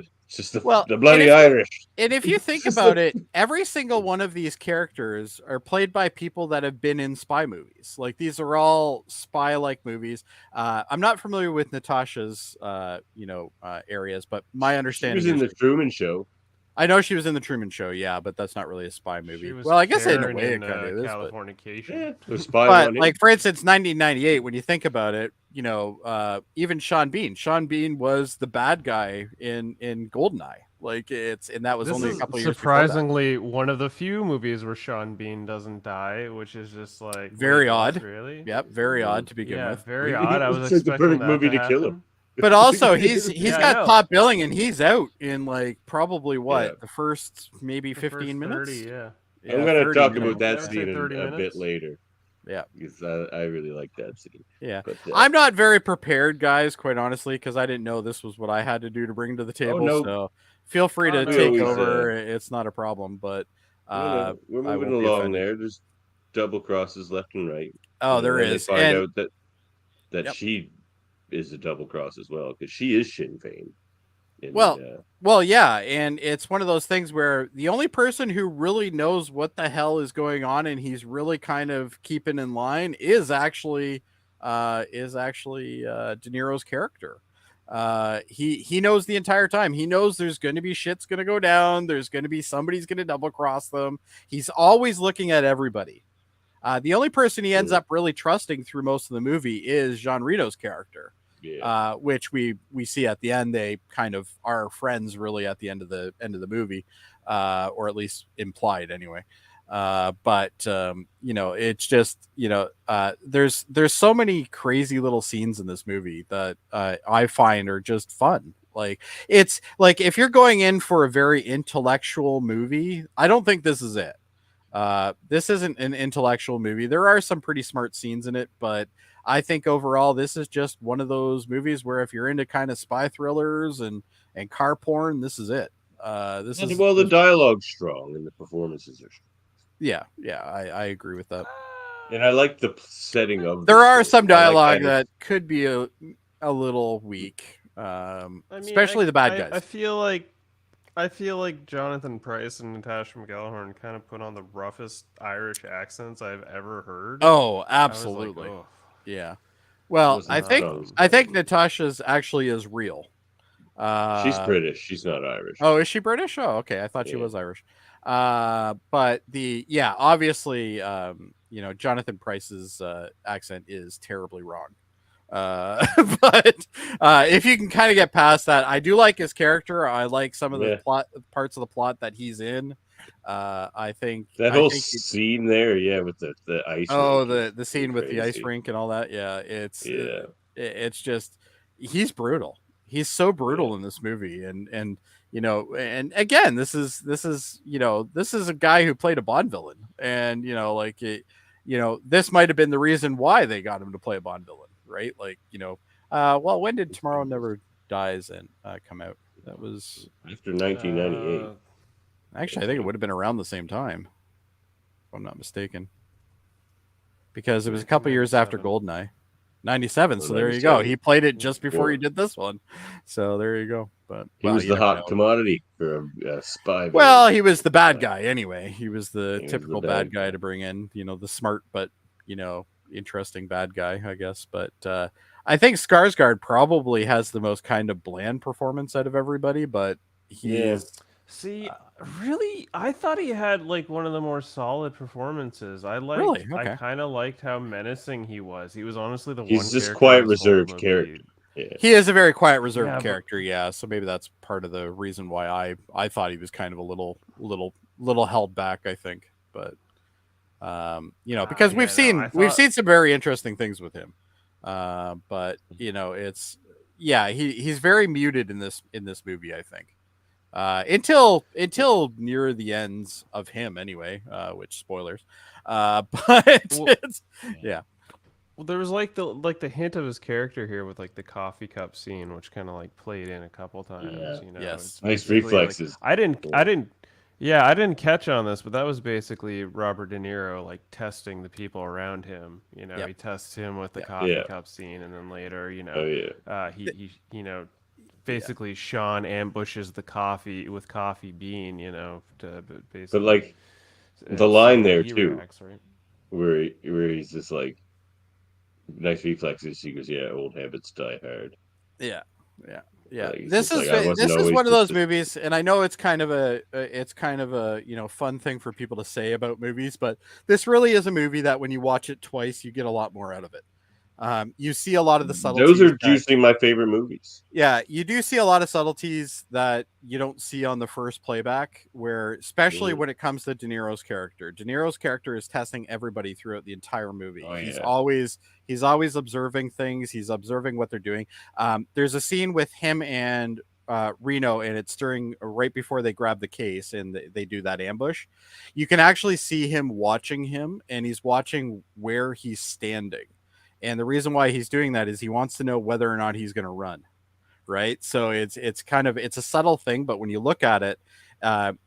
the bloody Irish. And if you think about it, every single one of these characters are played by people that have been in spy movies. Like, these are all spy-like movies. I'm not familiar with Natasha's, areas, but my understanding she was in the Truman Show. I know she was in the Truman Show, yeah, but that's not really a spy movie. Well, I guess in a way it kind of is. Californication. But like, for instance, 1998, when you think about it, even Sean Bean. Sean Bean was the bad guy in Goldeneye. Like, that was only a couple of years. Surprisingly, one of the few movies where Sean Bean doesn't die, which is just like very odd. Really? Yep, very odd to begin with. Very odd. I was expecting the perfect movie to kill him. But also, he's got top billing, and he's out in like probably the first maybe 15 minutes. 30, yeah. I'm going to talk about that scene a bit later. Yeah, because I really like that scene. Yeah, but, I'm not very prepared, guys, quite honestly, because I didn't know this was what I had to do to bring to the table. So feel free to take over. It's not a problem. But we're moving along there. There's double crosses left and right. Oh, there is. They find out that she is a double cross as well, because she is Sinn Féin. Well, yeah, and it's one of those things where the only person who really knows what the hell is going on and he's really kind of keeping in line is actually De Niro's character. He knows the entire time. He knows there's going to be shit's going to go down. There's going to be somebody's going to double cross them. He's always looking at everybody. The only person he ends up really trusting through most of the movie is Jean Reno's character. Yeah. Which we see at the end. They kind of are friends really at the end of the movie, or at least implied anyway. But it's just, there's so many crazy little scenes in this movie that I find are just fun. Like, it's like, if you're going in for a very intellectual movie, I don't think this is it. This isn't an intellectual movie. There are some pretty smart scenes in it, but I think overall this is just one of those movies where if you're into kind of spy thrillers and car porn, this is it. This And, is well, the dialogue's strong and the performances are strong. yeah, I agree with that. And I like the setting of. There are some I like dialogue kind of- that could be a little weak, I mean, especially the bad guys. I feel like Jonathan Pryce and Natasha McElhorn kind of put on the roughest Irish accents I've ever heard. Oh, I was absolutely. like, oh. Yeah. Well, Wasn't I think Natasha's actually is real. She's British. She's not Irish. Oh, is she British? Oh, okay. I thought she was Irish. But obviously, Jonathan Pryce's accent is terribly wrong. But if you can kind of get past that, I do like his character. I like some of the parts of the plot that he's in. I think scene there, with the ice. Oh, rink the scene with the ice rink and all that. Yeah, it's just he's brutal. He's so brutal in this movie, and again, this is a guy who played a Bond villain, and this might have been the reason why they got him to play a Bond villain, right? Well, when did Tomorrow Never Dies and come out? That was after 1998. Actually, I think it would have been around the same time, if I'm not mistaken, because it was a couple years after GoldenEye. 97. So there you go. He played it just before he did this one. So there you go. But he was the hot commodity for a spy. Well, he was the bad guy anyway. He was the typical bad guy to bring in, the smart but interesting bad guy, I guess. But I think Skarsgård probably has the most kind of bland performance out of everybody, but he's See, really, I thought he had like one of the more solid performances. I kind of liked how menacing he was. He was honestly the one. He's this quiet, reserved character. Yeah. He is a very quiet, reserved character. Yeah, so maybe that's part of the reason why I thought he was kind of a little held back. I think, but because we've seen some very interesting things with him. But he's very muted in this movie, I think. Until near the ends of him anyway, which spoilers. But Well, there was like the hint of his character here with like the coffee cup scene, which kind of like played in a couple times. Yes, nice reflexes. Like, I didn't catch on this, but that was basically Robert De Niro like testing the people around him. He tests him with the coffee cup scene, and then later, he basically Sean ambushes the coffee with Coffee Bean, to basically. But like the line there too, reacts, right? where he's just like nice reflexes. He goes, "Yeah, old habits die hard." Yeah. Like, this is one of those movies, and I know it's kind of a fun thing for people to say about movies, but this really is a movie that when you watch it twice, you get a lot more out of it. You see a lot of the subtleties. Those are usually my favorite movies. Yeah, you do see a lot of subtleties that you don't see on the first playback, where especially when it comes to De Niro's character. De Niro's character is testing everybody throughout the entire movie. He's always observing things. He's observing what they're doing. There's a scene with him and Reno, and it's right before they grab the case and they do that ambush. You can actually see him watching him, and he's watching where he's standing. And the reason why he's doing that is he wants to know whether or not he's going to run, right? So it's a subtle thing, but when you look at it,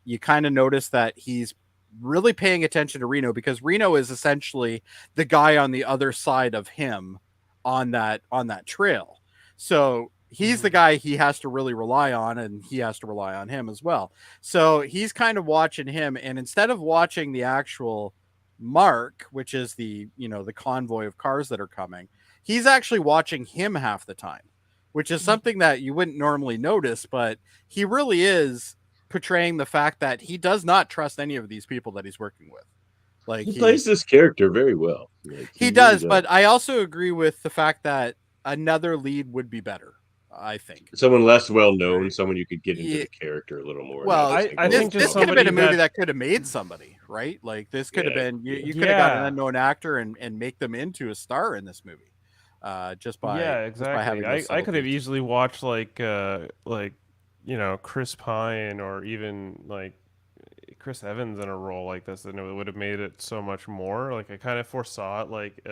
you kind of notice that he's really paying attention to Reno, because Reno is essentially the guy on the other side of him on that trail. So he's the guy he has to really rely on, and he has to rely on him as well. So he's kind of watching him, and instead of watching the actual mark, which is the convoy of cars that are coming, he's actually watching him half the time, which is something that you wouldn't normally notice, but he really is portraying the fact that he does not trust any of these people that he's working with. Like, he plays this character very well. Like, he does, but I also agree with the fact that another lead would be better. I think someone less well known, someone you could get into the character a little more. Well, I think this could have been a movie that could have made somebody, right? Like, this could have been you could have got an unknown actor and make them into a star in this movie, just by exactly. Just by I could have easily watched like Chris Pine or even like Chris Evans in a role like this, and it would have made it so much more. Like, I kind of foresaw it like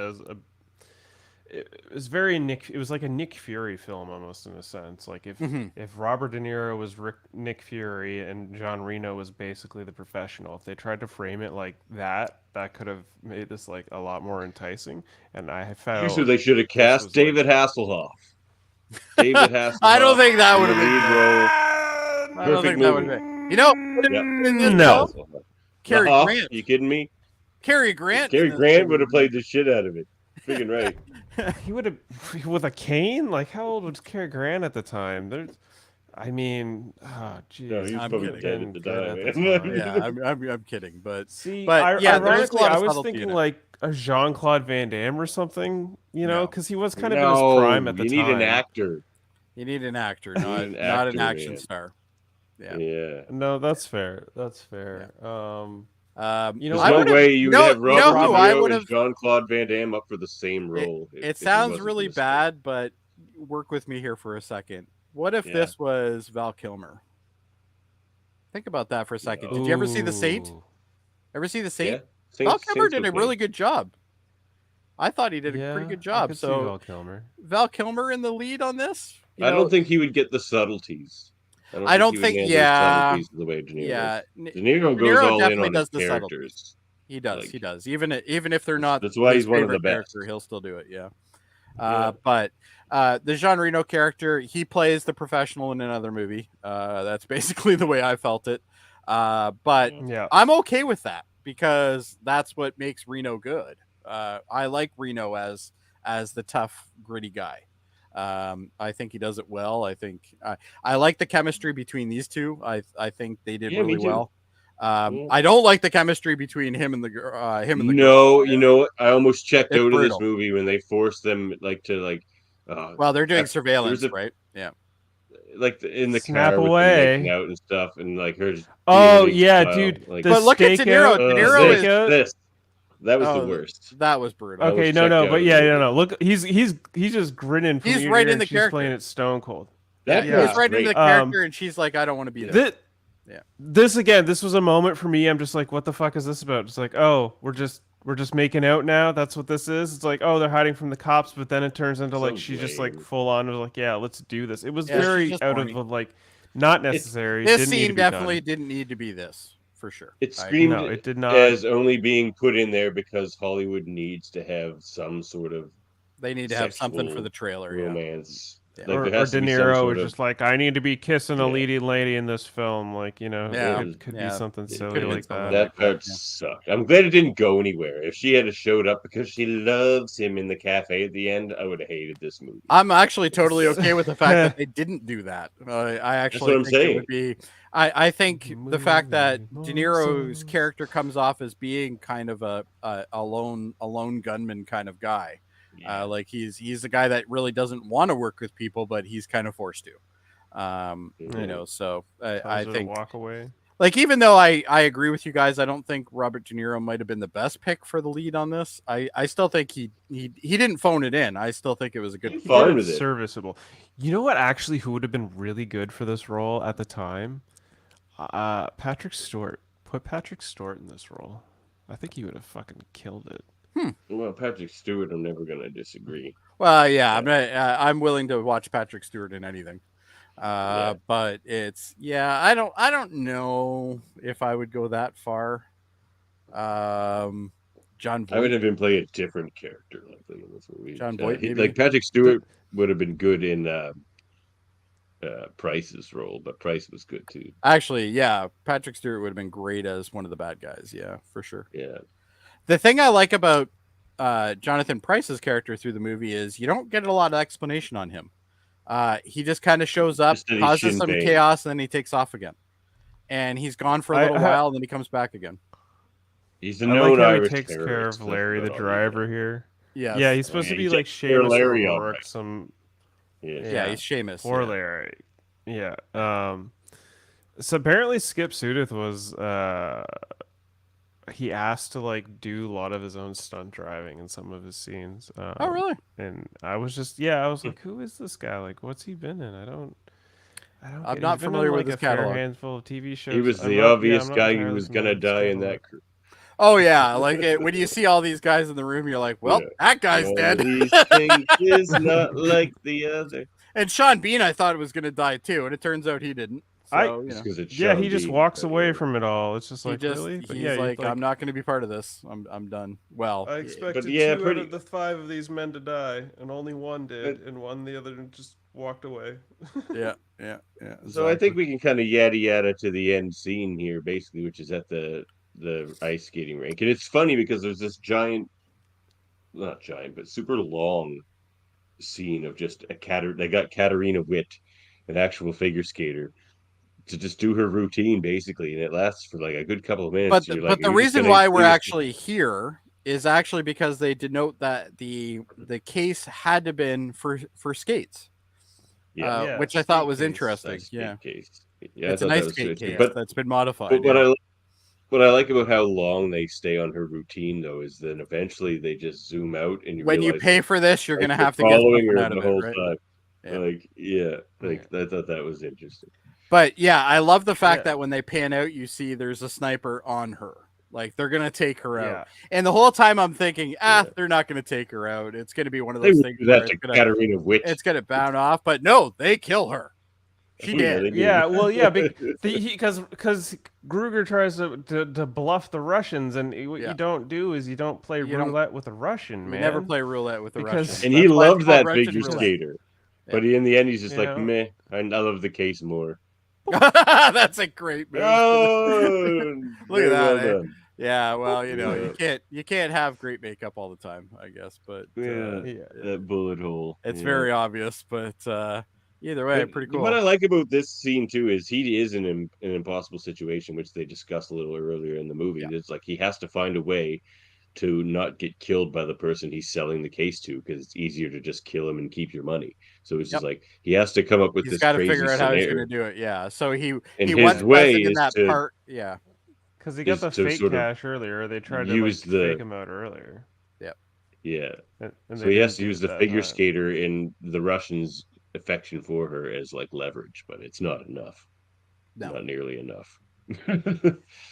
it was very Nick. It was like a Nick Fury film almost in a sense. Like if Robert De Niro was Nick Fury and John Reno was basically the professional, if they tried to frame it like that, that could have made this like a lot more enticing. And I felt Here's who they should have this cast: was, David like, Hasselhoff. David Hasselhoff. I don't think that would in have the been lead role. I don't think that would have been. You know, in this No. film, Cary Uh-huh. Grant. You kidding me? Cary Grant. Cary in this Grant movie would have played the shit out of it. Freaking right. He would have with a cane. Like how old was Cary Grant at the time? There's, I mean, oh jeez. No, he was probably dead at the time. Yeah, I'm kidding, but See, but yeah, there is a ironically, lot of I was subtlety in thinking it. like a Jean-Claude Van Damme or something, you know, No. because he was kind of in his prime at the you time. need an actor. You need an actor, need not an not an actor, action man. star. Yeah. Yeah. No, that's fair. That's fair. You know, There's I no would've- way you would have you know Robert who De I Niro would've- and Jean-Claude Van Damme up for the same role. It sounds really bad, but work with me here for a second. What if this was Val Kilmer? Think about that for a second. Did you ever see The Saint? Ooh. Ever see The Saint? Yeah. Val Kilmer Saint's did a okay. really good job. I thought he did a Yeah, pretty good I job. could see So Val Kilmer. Val Kilmer in the lead on this? You I know, don't think he would get the subtleties. I don't he would think- handle yeah. subtleties the way De Niro yeah. does. De Niro De goes Niro all in definitely on does his the characters. He does. Like- He does. Even if they're not. That's why his he's one of the favorite best. character, he'll still do it. Yeah. Yeah. But the Jean Reno character, he plays the professional in another movie. That's basically the way I felt it. But Yeah. I'm okay with that because that's what makes Reno good. I like Reno as the tough, gritty guy. I think he does it well. I think I like the chemistry between these two. I think they did really me too. well. Yeah. I don't like the chemistry between him and the girl. No, you know what? I almost checked It's out of this brutal. movie when they forced them to Well, they're doing there's surveillance, a- right? Yeah. in the Snap car with them away. making out and stuff, and like her. just Oh being a big yeah, smile, dude. Like, The But look at De Niro. stakeout- De Niro is. this. That was Oh, the worst. That was brutal. I Okay, was no, checked no, out but of yeah, it. no, no. Look, he's just grinning from He's ear right to ear, in the and she's character. playing it stone cold. That Yeah, was he's right into the great. character, and she's like, "I don't want to be there." This, Yeah. This again, this was a moment for me. I'm just like, what the fuck is this about? It's like, oh, we're just making out now. That's what this is. It's like, oh, they're hiding from the cops, but then it turns into like So she's just like lame. full on. Was like, yeah, let's do this. It was Yeah, she's very just out horny. of like, not necessary. This didn't need to scene be done. definitely didn't need to be this for sure. It I- screamed No, it did not. as only being put in there because Hollywood needs to have some sort of They need to have something for sexual the trailer. Yeah. romance. Yeah. Like, or there has De to be some Niro sort was of- just like, I need to be kissing a Yeah. leading lady in this film. Like, you know, Yeah. it could Yeah. be something It silly could've been like something that. That part Yeah. sucked. I'm glad it didn't go anywhere. If she had showed up because she loves him in the cafe at the end, I would have hated this movie. I'm actually totally okay with the fact that they didn't do that. I actually what I'm think it saying. would be. I think the fact that De Niro's character comes off as being kind of a lone gunman kind of guy. Yeah. Like he's a guy that really doesn't want to work with people, but he's kind of forced to. You know, so I Tells her to think walk away. like even though I agree with you guys, I don't think Robert De Niro might have been the best pick for the lead on this. I still think he didn't phone it in. I still think it was a good. He He fine did with it. serviceable. You know what? Actually, who would have been really good for this role at the time? Patrick Stewart. Put Patrick Stewart in this role. I think he would have fucking killed it. Well, Patrick Stewart, I'm never going to disagree. Well, yeah, I'm willing to watch Patrick Stewart in anything. But it's I don't know if I would go that far. John Voight. I would have been playing a different character like in this movie. John Voight, maybe? like Patrick Stewart would have been good in Price's role, but Price was good too. Actually, yeah, Patrick Stewart would have been great as one of the bad guys. Yeah, for sure. Yeah. The thing I like about Jonathan Pryce's character through the movie is you don't get a lot of explanation on him. He just kind of shows up, Just that he's causes Sinn some Fein. chaos, and then he takes off again. And he's gone for a little while, and then he comes back again. He's a I known like how Irish he takes care terrorist, of that's Larry, the about all he driver does. here. Yes. Yeah, he's supposed Yeah, to be he like takes care of Seamus Larry all O'Rourke, right. some. Yeah, he's Seamus. Poor yeah. Larry. Yeah. So apparently Skip Sudith was he asked to like do a lot of his own stunt driving in some of his scenes. Oh, really? And I was just I was like, who is this guy? Like, what's he been in? I don't. I'm get it. not He's been familiar in, with like, his a fair catalog. handful of TV shows. He was I'm the not- obvious I'm not guy who entirely was familiar going to with his die in catalog. that crew. Oh yeah, like when you see all these guys in the room, you're like, well, that guy's One dead. of these things is not like the other. And Sean Bean, I thought was going to die too, and it turns out he didn't. So Just 'cause it's yeah, Sean he just Bean, walks but away yeah. from it all. It's just he like just really, but he's yeah, like, I'm not going to be part of this. I'm done. Well, I expected But yeah, 2 out of the 5 of these men to die, and only one did, and one the other just walked away. yeah. So I think we can kind of yada yada to the end scene here, basically, which is at the ice skating rink, and it's funny because there's this not giant, but super long scene of just they got Katarina Witt, an actual figure skater, to just do her routine basically, and it lasts for like a good couple of minutes. But the reason why we're actually here is actually because they denote that the case had to been for skates. Which I thought was interesting. Yeah, it's an ice skate case that's been modified. But what I like about how long they stay on her routine, though, is then eventually they just zoom out, and when you pay for this, you're going to have to get following her out of the whole it, right? time. Yeah. I thought that was interesting. But yeah, I love the fact that when they pan out, you see there's a sniper on her. Like they're gonna take her out, and the whole time I'm thinking, they're not gonna take her out. It's gonna be one of those things where Katarina Witt. It's gonna bound off, but no, they kill her. She did. Yeah, well, yeah, because Gruger tries to bluff the Russians, and what you don't do is you don't play roulette with a Russian, man. You never play roulette with the Russians. And he loved that figure skater, but in the end, he's just like, meh. I love the case more. That's a great move. Oh, look at that. Yeah, well, you can't have great makeup all the time, I guess. But that bullet hole. It's very obvious, but either way, pretty cool. What I like about this scene too is he is in an impossible situation, which they discussed a little earlier in the movie. Yeah. It's like he has to find a way to not get killed by the person he's selling the case to, because it's easier to just kill him and keep your money. So it's just like he has to come up with this crazy figure out scenario. how he's going to do it. Yeah. So he his way is in that part. Yeah. Because he got the fake cash earlier. They tried to fake him out earlier. Yep. Yeah. And so he has to use the figure skater in the Russians' affection for her as like leverage, but it's not enough. No. Not nearly enough.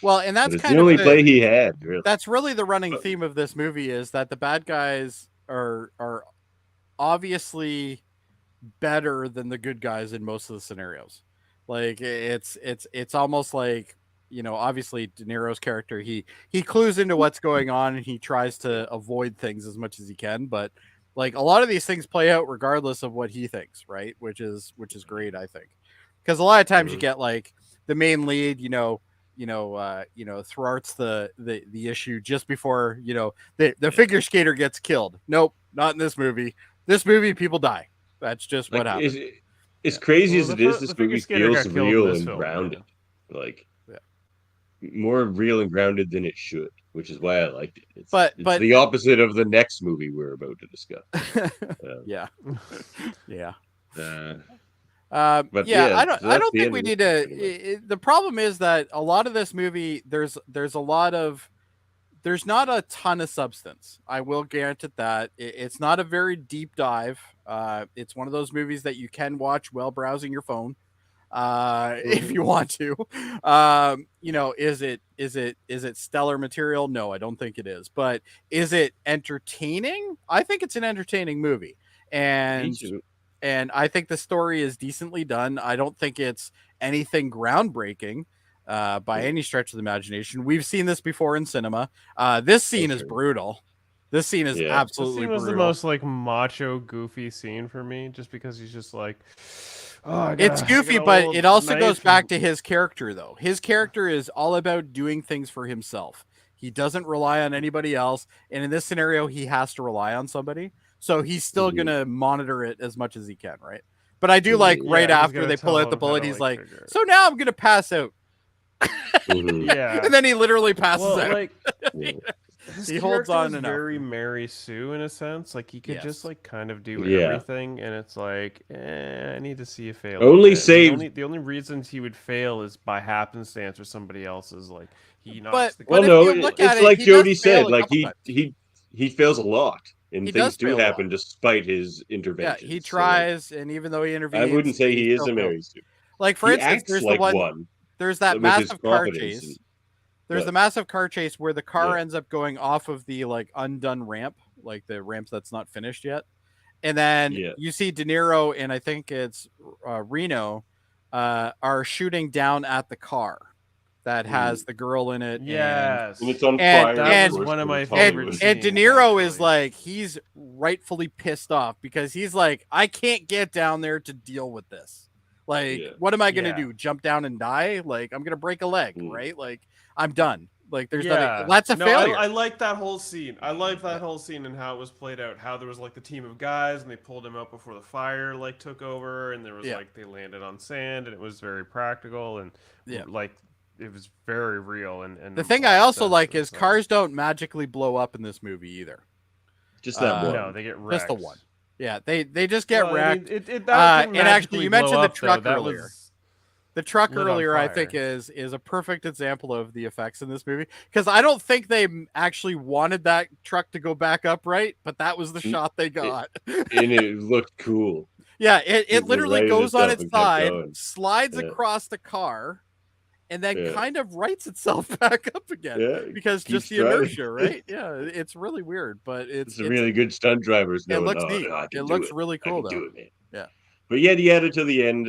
Well, and that's kind the only play he had. Really. That's really the running theme of this movie, is that the bad guys are obviously better than the good guys in most of the scenarios. Like it's almost like, obviously De Niro's character, he clues into what's going on and he tries to avoid things as much as he can, but like a lot of these things play out regardless of what he thinks, right? Which is great, I think, because a lot of times you get like the main lead, thwarts the issue just before the figure skater gets killed. Nope, not in this movie. This movie, people die. That's just what happens. As crazy as it is, this movie feels real and grounded. Like more real and grounded than it should, which is why I liked it. It's the opposite of the next movie we're about to discuss. Yeah. But I don't think we need to. The problem is that a lot of this movie, there's not a ton of substance. I will grant it that it's not a very deep dive. It's one of those movies that you can watch while browsing your phone, if you want to. Is it stellar material? No, I don't think it is. But is it entertaining? I think it's an entertaining movie, and I think the story is decently done. I don't think it's anything groundbreaking by any stretch of the imagination. We've seen this before in cinema. This scene is brutal. This scene is absolutely brutal. This scene was the most like macho, goofy scene for me, just because he's just like, it's goofy, but it also goes back to his character, though. His character is all about doing things for himself. He doesn't rely on anybody else, and in this scenario, he has to rely on somebody. So he's still going to monitor it as much as he can, right? But I do like right after they pull out the bullet, he's like, so now I'm going to pass out. Yeah. And then he literally passes out. Like, he holds on enough. Very Mary Sue in a sense. Like he could just like kind of do everything, and it's like, I need to see you fail. The only reasons he would fail is by happenstance or somebody else's. Like he knocks the. Well, no, it's like Jody said. Like he fails a lot. And things do happen despite his intervention. Yeah, he tries, and even though he intervenes, I wouldn't say he is a Mary Sue. Like for instance, there's that massive car chase. There's the massive car chase where the car Yeah. ends up going off of the like undone ramp, like the ramp that's not finished yet. And then Yeah. you see De Niro and I think it's Reno are shooting down at the car that has the girl in it. Yes. And it's on and, fire. and, That was one of my and, favorite and De scenes, Niro is actually. like, he's rightfully pissed off because he's like, I can't get down there to deal with this. Like, what am I going to do? Jump down and die? Like, I'm going to break a leg, right? Like, I'm done. Like, there's nothing. That's a failure. I like that whole scene. I like that whole scene and how it was played out. How there was like the team of guys and they pulled him out before the fire like took over, and there was like they landed on sand and it was very practical and like it was very real. And the thing I also like is cars don't magically blow up in this movie either. Just that one. No, they get wrecked. Just the one. Yeah, they just get wrecked. I mean, and actually, you mentioned the truck though. earlier. The truck lit on earlier, I fire. think, is a perfect example of the effects in this movie, because I don't think they actually wanted that truck to go back upright, but that was the shot they got. And it looked cool. Yeah, it literally righted goes on itself its and kept side, going. slides Yeah. across the car, and then Yeah. kind of rights itself back up again. Yeah, because keeps just the driving. inertia, right? Yeah, it's really weird, but It's a really good stunt drivers. It knowing, looks "Oh, neat. no, I can It do looks it. really cool, I can though. do it, man." Yeah. But yet he added to the end.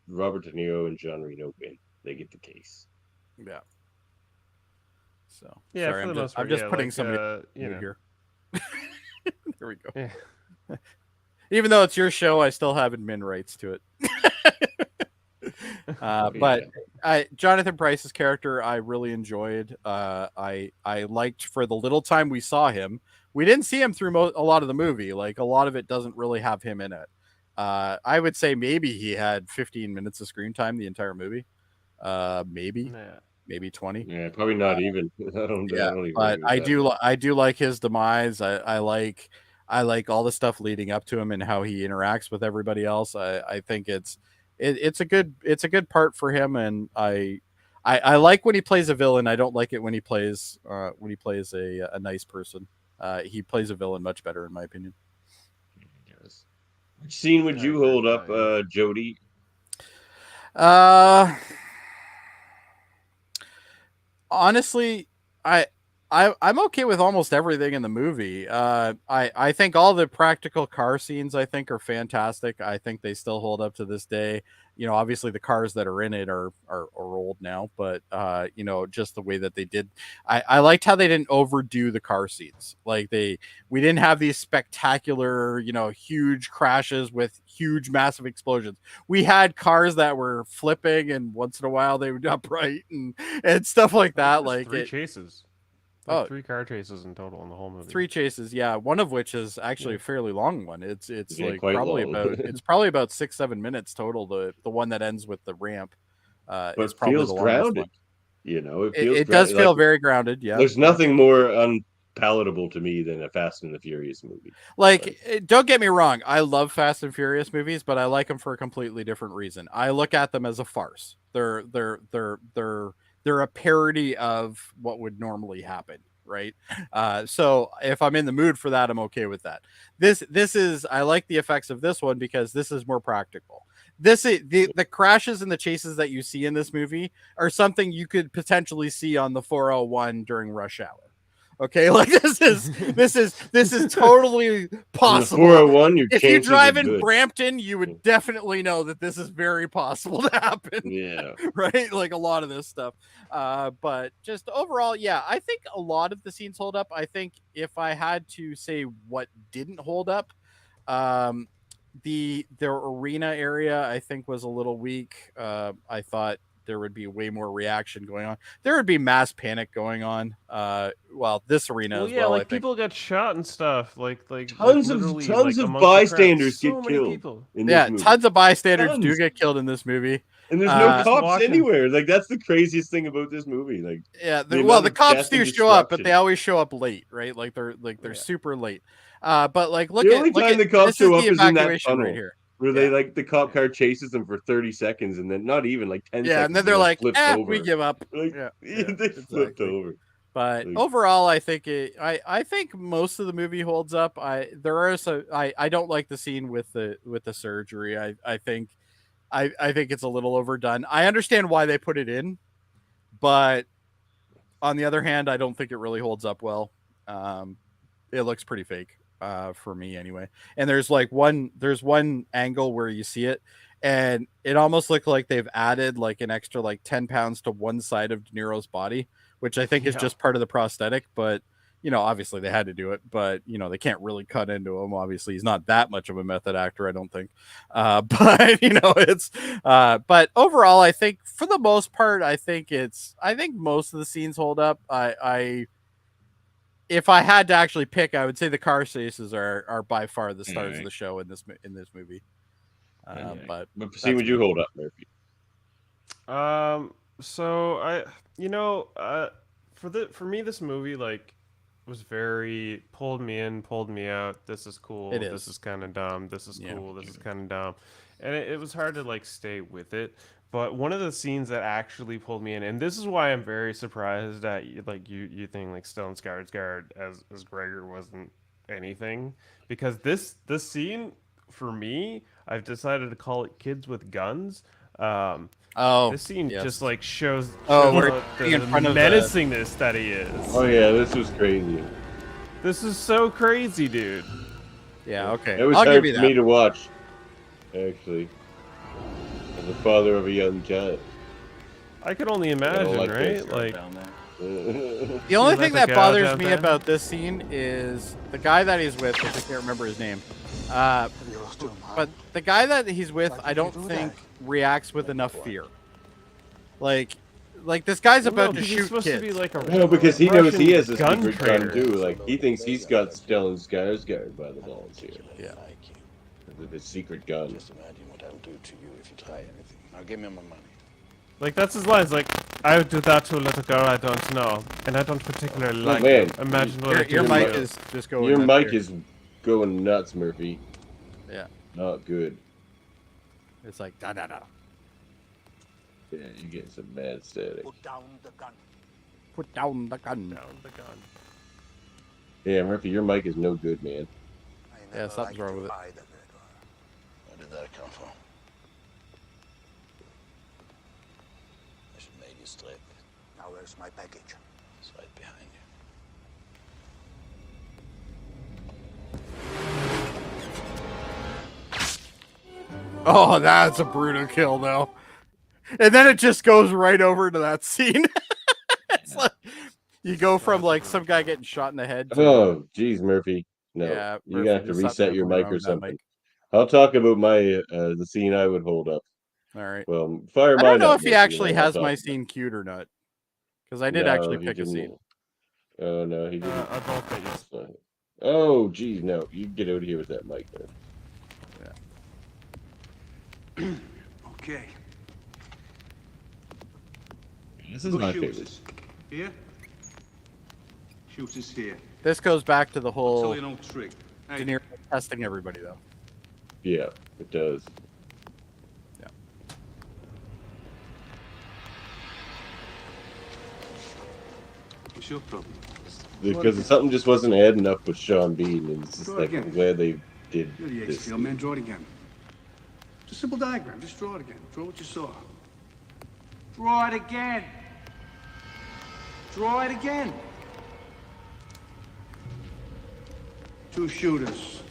Robert De Niro and John Reno win. They get the case. Yeah. So Yeah, sorry, for the most I'm part, just yeah, putting like, somebody you know. here. There we go. Yeah. Even though it's your show, I still have admin rights to it. But Jonathan Pryce's character, I really enjoyed. I liked for the little time we saw him. We didn't see him through a lot of the movie. Like a lot of it doesn't really have him in it. I would say maybe he had 15 minutes of screen time the entire movie. Maybe 20. Yeah, probably not even. I don't even But agree with that. I do like his demise. I like all the stuff leading up to him and how he interacts with everybody else. I think it's a good part for him, and I like when he plays a villain. I don't like it when he plays a nice person. He plays a villain much better, in my opinion. Which scene would you hold up, Jody? Honestly, I'm okay with almost everything in the movie. I think all the practical car scenes I think are fantastic. I think they still hold up to this day. You know, obviously the cars that are in it are old now, but you know, just the way that they did. I liked how they didn't overdo the car scenes. Like we didn't have these spectacular, you know, huge crashes with huge massive explosions. We had cars that were flipping, and once in a while they would upright and stuff like that. Like three chases. Like 3 car chases in total in the whole movie. 3 chases, yeah. One of which is actually a fairly long one. It's like probably long. about 6-7 minutes total. The one that ends with the ramp But is probably feels the longest grounded. one. You know, It does feel very grounded. Yeah, There's nothing more unpalatable to me than a Fast and the Furious movie. Like, don't get me wrong. I love Fast and Furious movies, but I like them for a completely different reason. I look at them as a farce. They're a parody of what would normally happen, right? So if I'm in the mood for that, I'm okay with that. This is, I like the effects of this one because this is more practical. The crashes and the chases that you see in this movie are something you could potentially see on the 401 during rush hour. Okay, like this is totally possible. 401, if you drive in Brampton, you would definitely know that this is very possible to happen. Yeah, right. Like a lot of this stuff, but just overall, yeah, I think a lot of the scenes hold up. I think if I had to say what didn't hold up, the arena area I think was a little weak. I thought there would be way more reaction going on. There would be mass panic going on. Well, this arena as well. Like I think. people get shot and stuff. Like tons of bystanders get killed. Tons of bystanders do get killed in this movie. And there's no cops anywhere. Like that's the craziest thing about this movie. Like, yeah, the cops do show up, but they always show up late, right? Like they're super late. But like look the at only time the cops show up is in that tunnel right here. Where they like the cop car chases them for 30 seconds and then not even like 10 seconds. Yeah, and then they're like, over. we give up. Like, they flipped over. But overall, I think I think most of the movie holds up. I don't like the scene with the surgery. I think it's a little overdone. I understand why they put it in, but On the other hand, I don't think it really holds up well. It looks pretty fake for me anyway. And there's one angle where you see it, and it almost looked like they've added like an extra like 10 pounds to one side of De Niro's body, which I think is just part of the prosthetic. But obviously they had to do it, but they can't really cut into him. Obviously, he's not that much of a method actor, I don't think. But it's but overall, I think for the most part, I think most of the scenes hold up. If I had to actually pick, I would say the car chases are by far the stars of the show in this movie. But see, would you hold up, Murphy? So for me, this movie was very pulled me in, pulled me out. This is cool. This is kind of dumb. This is cool. This is kind of dumb, and it was hard to stay with it. But one of the scenes that actually pulled me in, and this is why I'm very surprised that you think Stellan Skarsgård as Gregor wasn't anything, because this scene for me, I've decided to call it Kids with Guns. This scene just shows the menacingness that he is. Oh yeah, this was crazy. This is so crazy, dude. Yeah, okay. It was I'll hard give you for that. me to watch, actually. As the father of a young giant. I could only imagine, right? The only thing that bothers me about this scene is the guy that he's with, which I can't remember his name. But the guy that he's with, I don't think reacts with enough fear. Like this guy's about to shoot kids. No, because he knows he has a secret gun too. He thinks he's got Stellan Skarsgård by the balls here. Yeah. With his secret gun. Just imagine what I'll do to you if you try anything. Now give me my money. That's his lines. I would do that to a little girl I don't know, and I don't particularly like man. it. Imagine what your mic is just going. Your mic is going nuts, Murphy. Yeah. Not good. It's like da da da. Yeah, you get some bad static. Put down the gun. Put down the gun. Down the gun. Yeah, Murphy, your mic is no good, man. Yeah, something's wrong with it. Where did that come from? I should make you straight. Now where's my package? It's right behind you. Oh, that's a brutal kill, though. And then it just goes right over to that scene. It's like you go from some guy getting shot in the head. Oh, geez, Murphy. No, yeah, you're gonna have to reset your mic or something. Mic. I'll talk about my the scene I would hold up. All right. Well, fire I mine don't know up, if he Murphy, actually and then I'll has my talk scene queued or not, because I did No, actually he pick a didn't. scene. Oh no, he didn't. I don't think it's fine. Oh, geez, no, you get out of here with that mic, man. Okay. This is my favorite. Here? Shooters here. This goes back to the whole Tell you no trick. De Niro testing everybody, though. Yeah, it does. Yeah. What's your problem? Because something just wasn't adding up with Sean Bean, and it's just I'm glad they did You're the this. HCL man. Draw it again. It's a simple diagram. Just draw it again. Draw what you saw. Draw it again. Draw it again. Two shooters.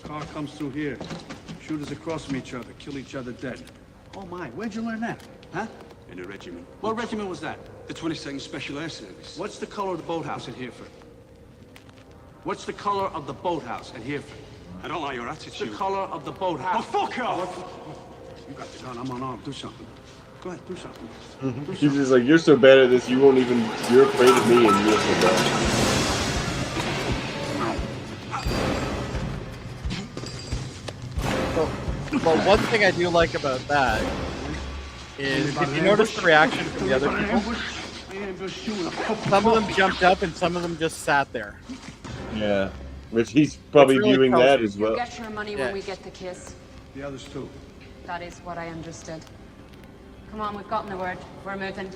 Car comes through here. Shooters across from each other. Kill each other dead. Oh my, where'd you learn that? Huh? In a regiment. What regiment was that? The 22nd Special Air Service. What's the color of the boathouse at Hereford? What's the color of the boathouse at Hereford? I don't like your attitude. What's the color of the boathouse? Oh, fuck off! You got the gun. I'm unarmed. Do something. Go ahead, do something. He's just like, you're so bad at this, you won't even, you're afraid of me, and you're so bad. Well, one thing I do like about that is, if you notice the reaction from the other people, some of them jumped up and some of them just sat there. Yeah, which he's probably really viewing that as You'll well. get your money Yeah. when we get the kiss. The others too. That is what I understood. Come on, we've gotten the word. We're moving.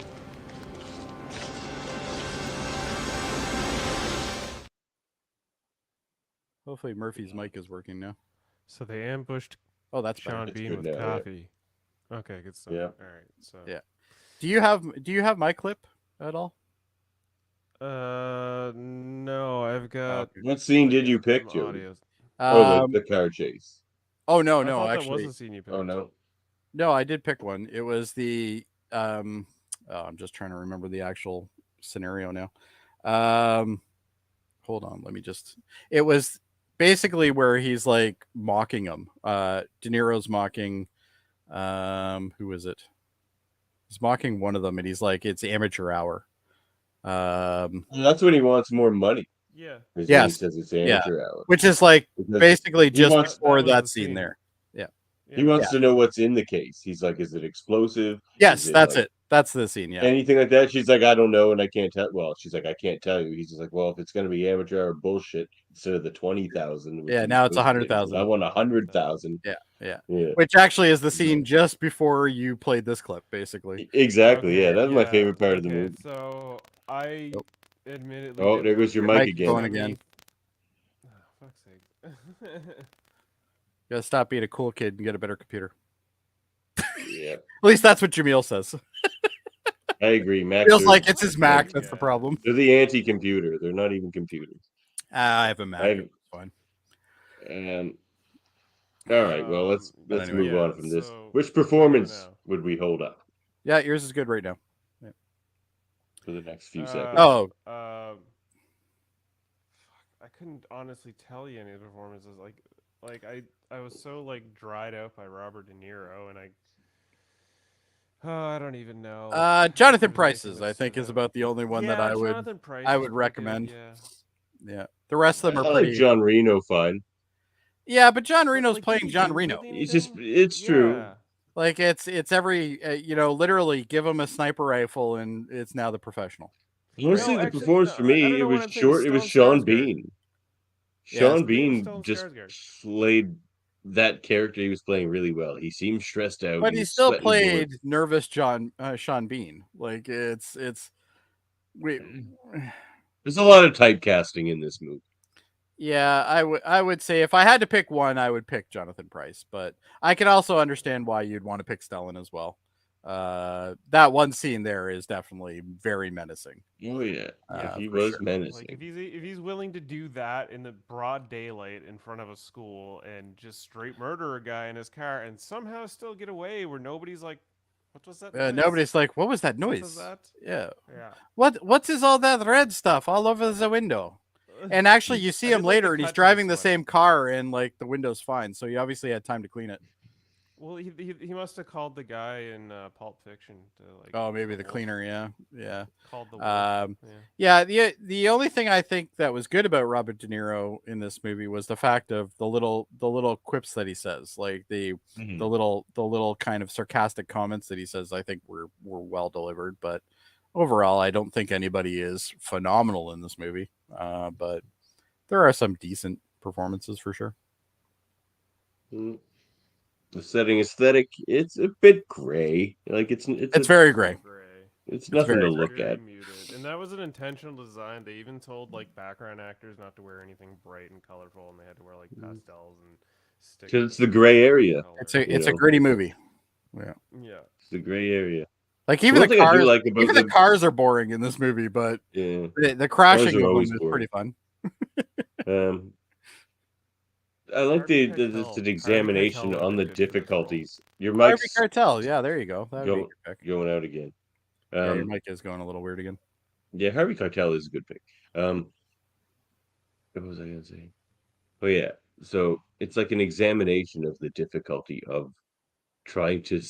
Hopefully Murphy's mic is working now. So they ambushed Oh, that's Sean better. Bean good with now, yeah. coffee. Okay, good stuff. Yeah. All right. So Yeah. Do you have my clip at all? No, I've got. What scene did you pick, some Jody? audios. Oh, the car chase. Oh no, I no, thought actually, that was a scene you picked. Oh no. no, I did pick one. It was the oh, I'm just trying to remember the actual scenario now. Hold on, let me just. It was basically where he's like mocking him. De Niro's mocking. Who is it? He's mocking one of them, and he's like, "It's amateur hour." That's when he wants more money. Yeah. Is when he Yes. says it's Yeah. amateur hour. Which is like Because basically he just wants- before that was that the scene scene. there. Yeah. He wants to know what's in the case. He's like, is it explosive? Yes, Is it that's like it. That's the scene. Yeah. anything like that? She's like, I don't know, and I can't tell. Well, she's like, I can't tell you. He's just like, well, if it's gonna be amateur hour bullshit instead of the 20,000. Yeah, now it's 100,000. I want 100,000. Yeah. Yeah. Which actually is the scene just before you played this clip, basically. Exactly. Okay, yeah, that's my yeah, favorite part of the okay, movie. So I admittedly. Oh, didn't there goes your really mic get again. Going any- again. Oh, fuck's sake. You gotta stop being a cool kid and get a better computer. Yeah, At least that's what Jaemeel says. I agree. Mac Feels like it's his Mac. That's the problem. They're the anti-computer. They're not even computers. I have a Mac. It's fine. All right. Well, let's anyway, move yeah, on from this. so Which where do we go performance now? would we hold up Yeah, yours is good right now. Yeah. for the next few seconds? Oh. I couldn't honestly tell you any of the performances. Like I was so like dried out by Robert De Niro, and I don't even know. Jonathan Price's, I think, is about the only one that Yeah, I would Jonathan Pryce I is would pretty good, recommend. yeah. Yeah. The rest of them I are like pretty. John Reno fine. Yeah, but John Reno's like, playing did he John do Reno. really It's true. Yeah. Like it's every literally give him a sniper rifle and it's now the professional. Honestly, the performance for me, it was short. It was Stellan Sean Bean. Yeah, Sean it's Bean Stellan just Skarsgård. played that character he was playing really well. He seemed stressed out. But he was still sweating played bullets. nervous Sean Bean. Like it's we There's a lot of typecasting in this movie. yeah, I would say if I had to pick one, I would pick Jonathan Pryce, but I can also understand why you'd want to pick Stellan as well. That one scene there is definitely very menacing. Oh yeah, he for was sure. menacing. Like if he's willing to do that in the broad daylight in front of a school and just straight murder a guy in his car and somehow still get away where nobody's like, what was that? Noise? Nobody's like, what was that What noise? was that? Yeah. Yeah. What's all that red stuff all over the window? And actually, you see I him did like later, the and he's cut to the driving the sweat. same car, and like the window's fine. So he obviously had time to clean it. Well, he must have called the guy in Pulp Fiction to like. Oh, maybe the cleaner. Yeah. Called the wolf. Yeah. The only thing I think that was good about Robert De Niro in this movie was the fact of the little quips that he says, like the little kind of sarcastic comments that he says. I think were well delivered, but overall, I don't think anybody is phenomenal in this movie. But there are some decent performances for sure. The setting aesthetic, it's a bit gray. Like it's very gray. It's nothing to look very at. Muted. And that was an intentional design. They even told like background actors not to wear anything bright and colorful, and they had to wear like pastels and stick. Because it's the gray area. It's a gritty movie. Yeah. Yeah. It's the gray area. Like even One the thing I do cars, like about even the cars are boring in this movie, but yeah, the crashing Cars are of them always is boring. pretty fun. I like Harvey the Keitel. examination Harvey Keitel on the would be a good difficulties. Your Harvey mic's Keitel, yeah, there you go. That would be a good pick. going out again. Yeah, your mic is going a little weird again. Yeah, Harvey Keitel is a good pick. What was I gonna say? Oh yeah, so it's like an examination of the difficulty of trying to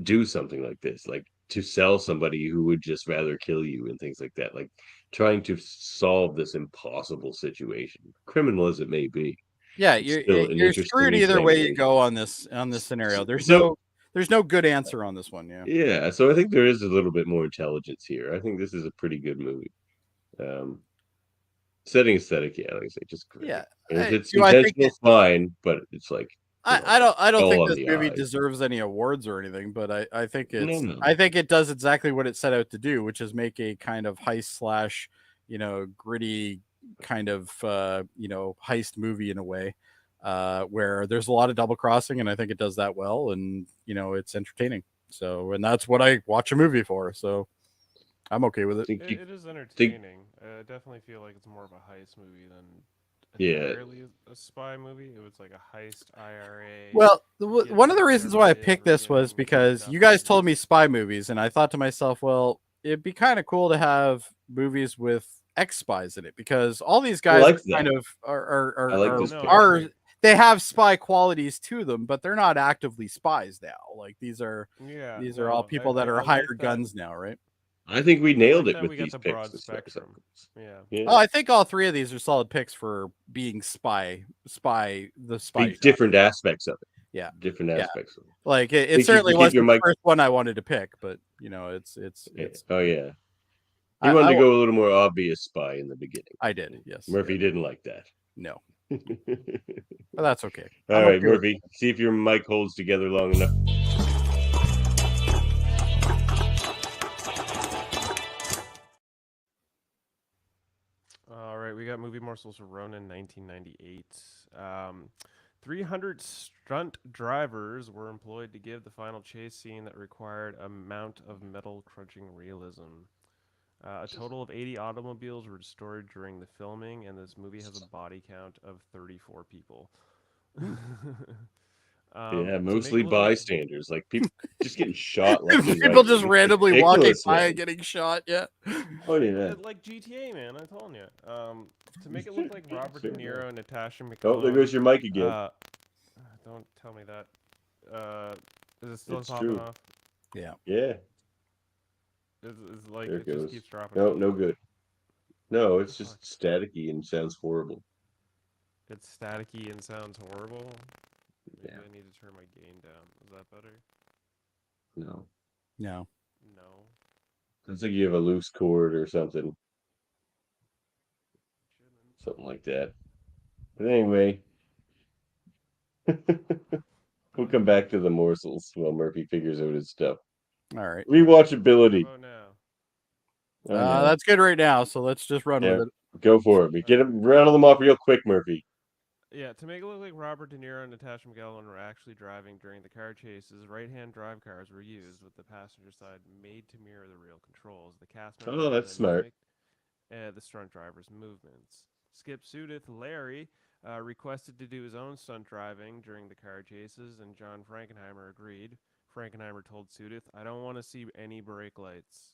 do something like this, like to sell somebody who would just rather kill you and things like that, like trying to solve this impossible situation, criminal as it may be. Yeah, It's you're still an interesting screwed either way you examination. go on this scenario. There's no good answer on this one. Yeah. Yeah, so I think there is a little bit more intelligence here. I think this is a pretty good movie. Setting aesthetic, yeah, like I say, just great. Yeah. And if it's Do I think intentional, fine, but it's like I don't all think on this the movie eye. deserves any awards or anything, but I think it's No. I think it does exactly what it set out to do, which is make a kind of heist / gritty kind of heist movie in a way, where there's a lot of double crossing, and I think it does that well, and it's entertaining. So, and that's what I watch a movie for. So, I'm okay with it. It is entertaining. I definitely feel like it's more of a heist movie than entirely a spy movie. It was like a heist IRA. Well, one of the reasons why I picked this was because you guys told me spy movies, and I thought to myself, well, it'd be kind of cool to have movies with ex-spies in it, because all these guys are kind of are they have spy qualities to them, but they're not actively spies now. Like these are all people that are hired guns now, right? I think we nailed it with these picks. Yeah. Oh, I think all three of these are solid picks for being spy. Different aspects of it. Yeah, different aspects of it. Like it certainly wasn't the first one I wanted to pick, but you know, it's. Oh yeah, you wanted to go a little more obvious spy in the beginning. I did, yes. Murphy didn't like that. No, but that's okay. All right, Murphy, see if your mic holds together long enough. All right, we got movie morsels for Ronin 1998. 300 stunt drivers were employed to give the final chase scene that required a amount of metal crunching realism. A total of 80 automobiles were destroyed during the filming, and this movie has a body count of 34 people. Yeah, mostly bystanders, like people just getting shot. People just randomly walking by and getting shot. Yeah. Oh yeah. Like GTA, man. I'm telling you. To make it look like Robert De Niro and Natasha McClellan. Oh, there goes your mic again. Don't tell me that. Is it still It's popping true. off? Yeah. Yeah. It's like there it goes. just keeps dropping. No, no good. No, it's just staticky and sounds horrible. It's staticky and sounds horrible. Maybe Yeah. I need to turn my gain down. Is that better? No. No. No. Sounds like you have a loose cord or something. Something like that. But anyway, we'll come back to the morsels while Murphy figures out his stuff. All right. Rewatchability. How about now? That's good right now, so let's just run with it. Go for it. Get them, rattle them off real quick, Murphy. Yeah, to make it look like Robert De Niro and Natasha McClellan were actually driving during the car chases, right-hand drive cars were used with the passenger side made to mirror the real controls. The cast members Oh, that's smart. The stunt driver's movements. Skip Sudith, Larry, requested to do his own stunt driving during the car chases, and John Frankenheimer agreed. Frankenheimer told Sudith, "I don't want to see any brake lights."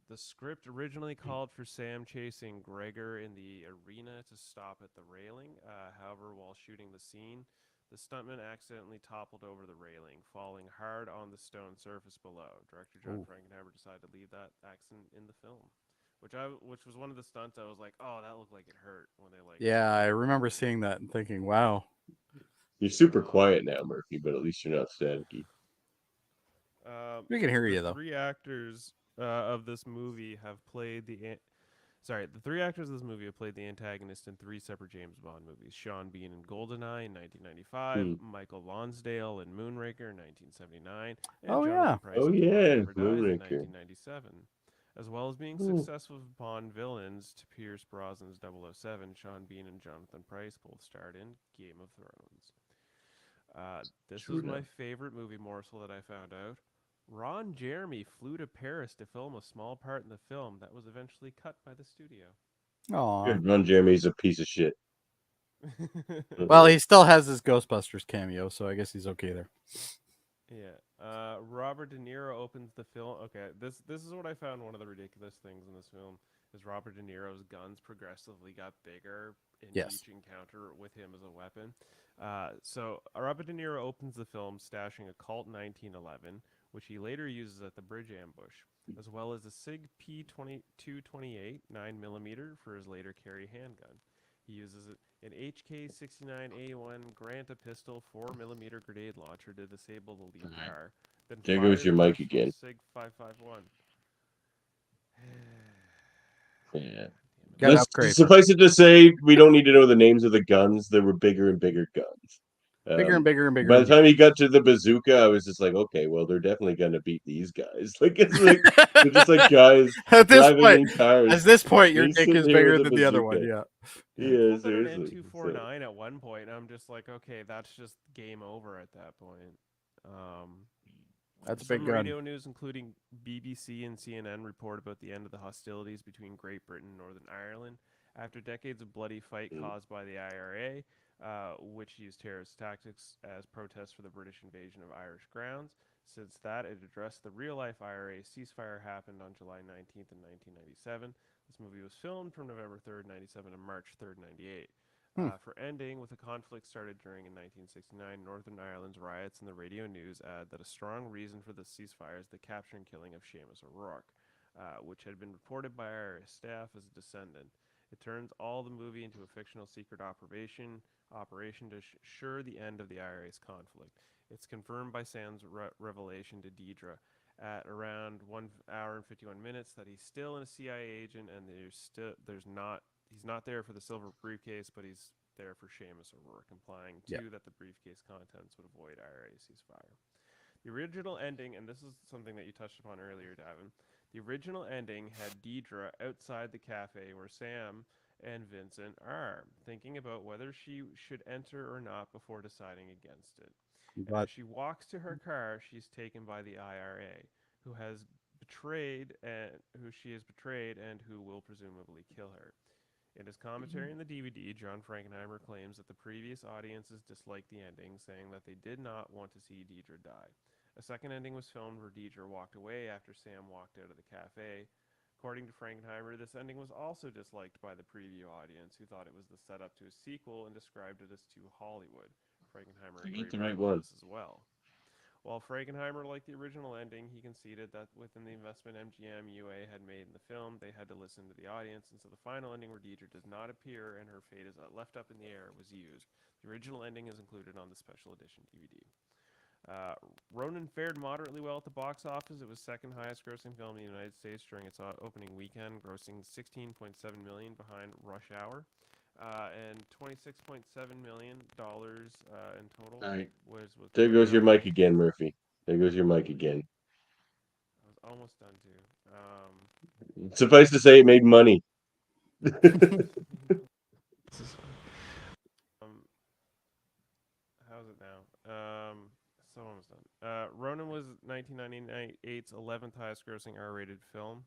The script originally called for Sam chasing Gregor in the arena to stop at the railing. However, while shooting the scene, the stuntman accidentally toppled over the railing, falling hard on the stone surface below. Director John Frankenheimer decided to leave that accident in the film, which was one of the stunts I was like, oh, that looked like it hurt when they like. Yeah, I remember seeing that and thinking, wow. You're super quiet now, Murphy, but at least you're not staticky. We can hear you though. Three actors of this movie have played the three actors of this movie have played the antagonist in three separate James Bond movies. Sean Bean in GoldenEye in 1995, Michael Lonsdale in Moonraker in 1979, and Jonathan Pryce in Moonraker 1997. As well as being successful Bond villains to Pierce Brosnan's 007, Sean Bean and Jonathan Pryce both starred in Game of Thrones. This is my favorite movie morsel that I found out. Ron Jeremy flew to Paris to film a small part in the film that was eventually cut by the studio. Oh, Ron Jeremy's a piece of shit. Well, he still has his Ghostbusters cameo, so I guess he's okay there. Yeah. Robert De Niro opens the film. Okay, this is what I found one of the ridiculous things in this film is Robert De Niro's guns progressively got bigger in each encounter with him as a weapon. So Robert De Niro opens the film stashing a Colt 1911, which he later uses at the bridge ambush, as well as a SIG P228 9mm for his later carry handgun. He uses an HK69A1 Granta pistol 4mm grenade launcher to disable the lead car. Then there goes your mic again. SIG 551. Yeah. Suffice it to say, we don't need to know the names of the guns. There were bigger and bigger guns. Bigger and bigger and bigger. By the time he got to the bazooka, I was just like, okay, well, they're definitely gonna beat these guys. Like it's like they're just like guys at this driving point. in cars. At this point, your dick is bigger than the other one. Yeah. Yeah, seriously. An M249 at one point, I'm just like, okay, that's just game over at that point. That's a Some big gun. radio news, including BBC and CNN, report about the end of the hostilities between Great Britain and Northern Ireland after decades of bloody fight caused by the IRA, which used terrorist tactics as protests for the British invasion of Irish grounds. Since that, it addressed the real-life IRA ceasefire happened on July 19th in 1997. This movie was filmed from November 3rd, 97 to March 3rd, 98. For ending, with a conflict started during in 1969, Northern Ireland's riots and the radio news add that a strong reason for the ceasefire is the capture and killing of Seamus O'Rourke, which had been reported by IRA staff as a descendant. It turns all the movie into a fictional secret operation to assure the end of the IRA's conflict. It's confirmed by Sam's revelation to Deidre at around 1 hour and 51 minutes that he's still a CIA agent and he's not there for the silver briefcase, but he's there for Seamus O'Rourke, implying too that the briefcase contents would avoid IRA ceasefire. The original ending, and this is something that you touched upon earlier, Davan, the original ending had Deidre outside the cafe where Sam and Vincent are, thinking about whether she should enter or not before deciding against it. And as she walks to her car, she's taken by the IRA, who she has betrayed and who will presumably kill her. In his commentary on the DVD, John Frankenheimer claims that the previous audiences disliked the ending, saying that they did not want to see Deidre die. A second ending was filmed where Deidre walked away after Sam walked out of the cafe. According to Frankenheimer, this ending was also disliked by the preview audience, who thought it was the setup to a sequel and described it as too Hollywood. Frankenheimer agreed with this as well. While Frankenheimer liked the original ending, he conceded that within the investment MGM UA had made in the film, they had to listen to the audience, and so the final ending where Deidre does not appear and her fate is left up in the air was used. The original ending is included on the special edition DVD. Ronin fared moderately well at the box office. It was second highest grossing film in the United States during its opening weekend, grossing $16.7 million behind Rush Hour. And $26.7 million in total. All right. Was there goes your mic again, Murphy. There goes your mic again. I was almost done too. Suffice to say, it made money. How's it now? So almost done. Ronin was 1998's 11th highest grossing R-rated film.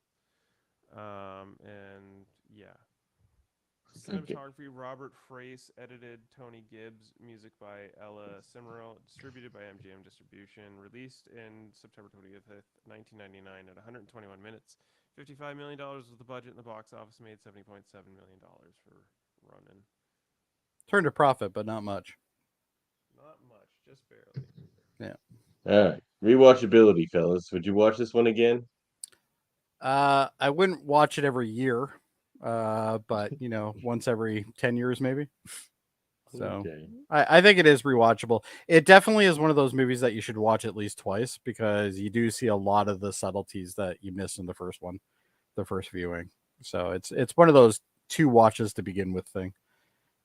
And yeah. Cinematography, Robert Frace, edited Tony Gibbs, music by Ella Cimero, distributed by MGM Distribution, released in September 25th, 1999 at 121 minutes. $55 million was the budget, and the box office made $70.7 million for Ronin. Turned a profit, but not much. Not much, just barely. Yeah. All right. Rewatchability, fellas. Would you watch this one again? I wouldn't watch it every year. But once every 10 years maybe. So okay. I think it is rewatchable. It definitely is one of those movies that you should watch at least twice, because you do see a lot of the subtleties that you missed in the first viewing. So it's one of those 2 watches to begin with thing.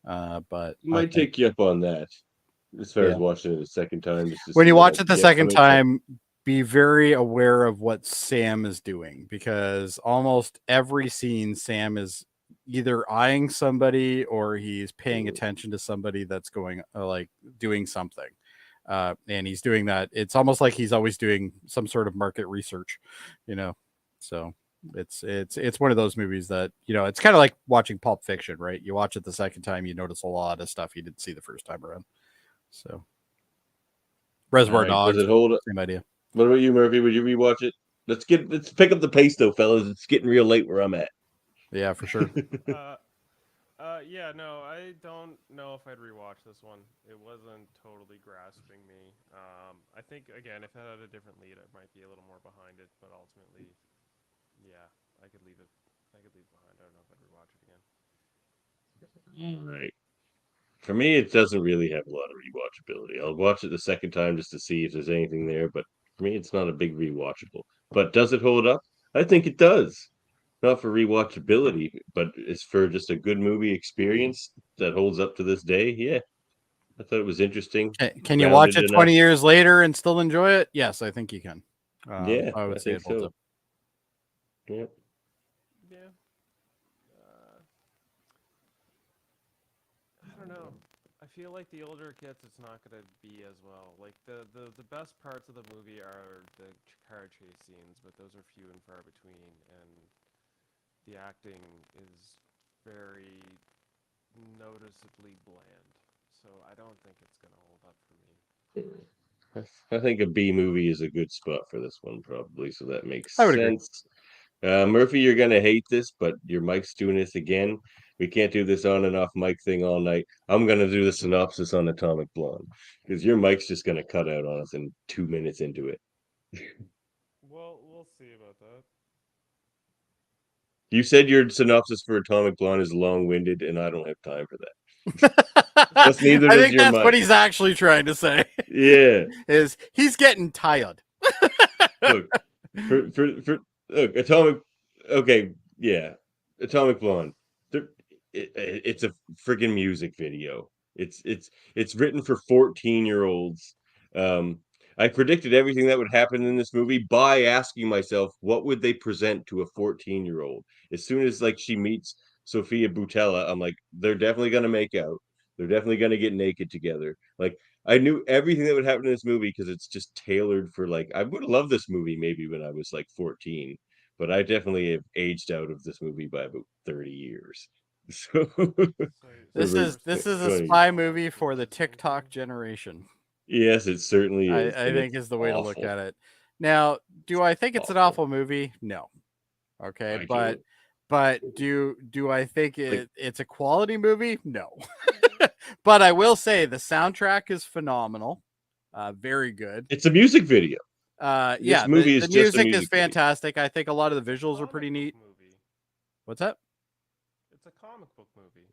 But might take you up on that as far as watching it a second time. When you watch it the second time, be very aware of what Sam is doing, because almost every scene Sam is either eyeing somebody or he's paying attention to somebody that's going doing something. And he's doing that. It's almost like he's always doing some sort of market research, so it's one of those movies that, it's kind of like watching Pulp Fiction, right? You watch it the second time, you notice a lot of stuff you didn't see the first time around. So Reservoir Dogs, does it hold up? Same idea. What about you, Murphy? Would you rewatch it? Let's pick up the pace, though, fellas. It's getting real late where I'm at. Yeah, for sure. Yeah, no, I don't know if I'd rewatch this one. It wasn't totally grasping me. I think, again, if it had a different lead, I might be a little more behind it. But ultimately, yeah, I could leave it behind. I don't know if I'd rewatch it again. All right. For me, it doesn't really have a lot of rewatchability. I'll watch it the second time just to see if there's anything there. But for me, it's not a big rewatchable. But does it hold up? I think it does. Not for rewatchability, but it's for just a good movie experience that holds up to this day. Yeah. I thought it was interesting. Can you watch it 20 years later and still enjoy it? Yes, I think you can. Yeah, I would say it holds up. Yeah. Yeah. I don't know. I feel like the older it gets, it's not gonna be as well. Like the best parts of the movie are the car chase scenes, but those are few and far between, and the acting is very noticeably bland. So I don't think it's gonna hold up for me. I think a B movie is a good spot for this one, probably. So that makes I would agree. sense. Murphy, you're gonna hate this, but your mic's doing this again. We can't do this on and off mic thing all night. I'm gonna do the synopsis on Atomic Blonde because your mic's just gonna cut out on us in 2 minutes into it. Well, we'll see about that. You said your synopsis for Atomic Blonde is long-winded, and I don't have time for that. That's neither I does think your that's what mic. he's actually trying to say. Yeah. Is he's getting tired. Look, for look, Atomic. Okay, yeah, Atomic Blonde. It's a freaking music video. It's written for 14-year-olds. Um, I predicted everything that would happen in this movie by asking myself, what would they present to a 14-year-old? As soon as like she meets Sophia Boutella, I'm like, they're definitely gonna make out. They're definitely gonna get naked together. Like I knew everything that would happen in this movie because it's just tailored for like I would have loved this movie maybe when I was like 14, but I definitely have aged out of this movie by about 30 years. So This is a 20. spy movie for the TikTok generation. Yes, it certainly is. I And think it's is the way to look awful. at it. Now, do I think it's an awful movie? No. Okay, I but do I think Like- it's a quality movie? No. But I will say the soundtrack is phenomenal. Very good. It's a music video. Yeah, This movie the is just a music is music video. fantastic. I think a lot of the visuals are pretty neat. Movie. What's that? It's a comic book movie.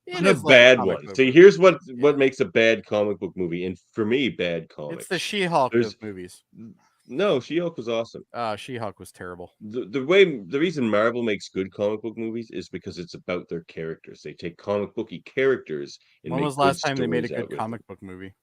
It Not is a like a bad comic one. book See, movie. here's what makes a bad comic book movie, and for me, bad comics. It's the She-Hulk There's- of movies. No, She-Hulk was awesome. She-Hulk was terrible. The reason Marvel makes good comic book movies is because it's about their characters. They take comic booky characters and When make was the last good time they made a stories out good with comic them. book movie?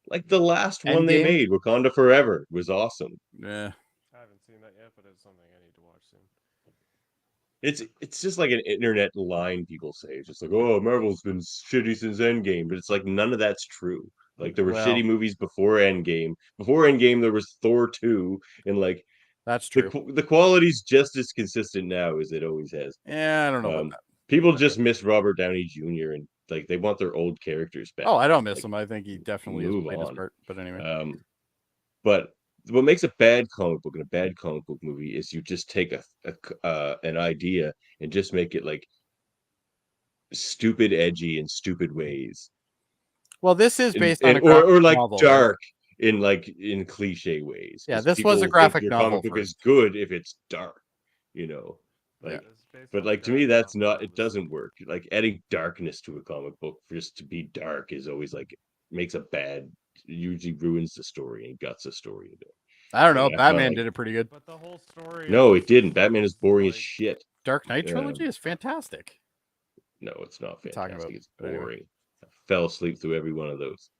Like the last one they Endgame? made, Wakanda Forever, was awesome. Yeah. I haven't seen that yet, but it's something I need to watch soon. It's just like an internet line people say. It's just like, oh, Marvel's been shitty since Endgame, but it's like none of that's true. Like there were Well- shitty movies before Endgame. Before Endgame, there was Thor 2, and like That's true. the quality's just as consistent now as it always has. Yeah, I don't know about that. People just miss Robert Downey Jr. and like they want their old characters back. Oh, I don't miss Like, him. I think he definitely has move played his on. part. But anyway. But what makes a bad comic book and a bad comic book movie is you just take an idea and just make it like stupid, edgy, in stupid ways. Well, this is based on And, a graphic or like novel, dark in cliche ways. Yeah, 'Cause this was a people think graphic your novel comic book first. is good if it's dark, you know. Like, but like to me, that's not. It doesn't work. Like adding darkness to a comic book just to be dark is always like makes a bad. Usually ruins the story and guts a story a bit. I don't know. And I found, Batman like- did it pretty good. But the whole story. No, it didn't. Batman is boring as shit. Dark Knight trilogy is fantastic. No, it's not What are you talking fantastic. about? It's But anyway. boring. I fell asleep through every one of those.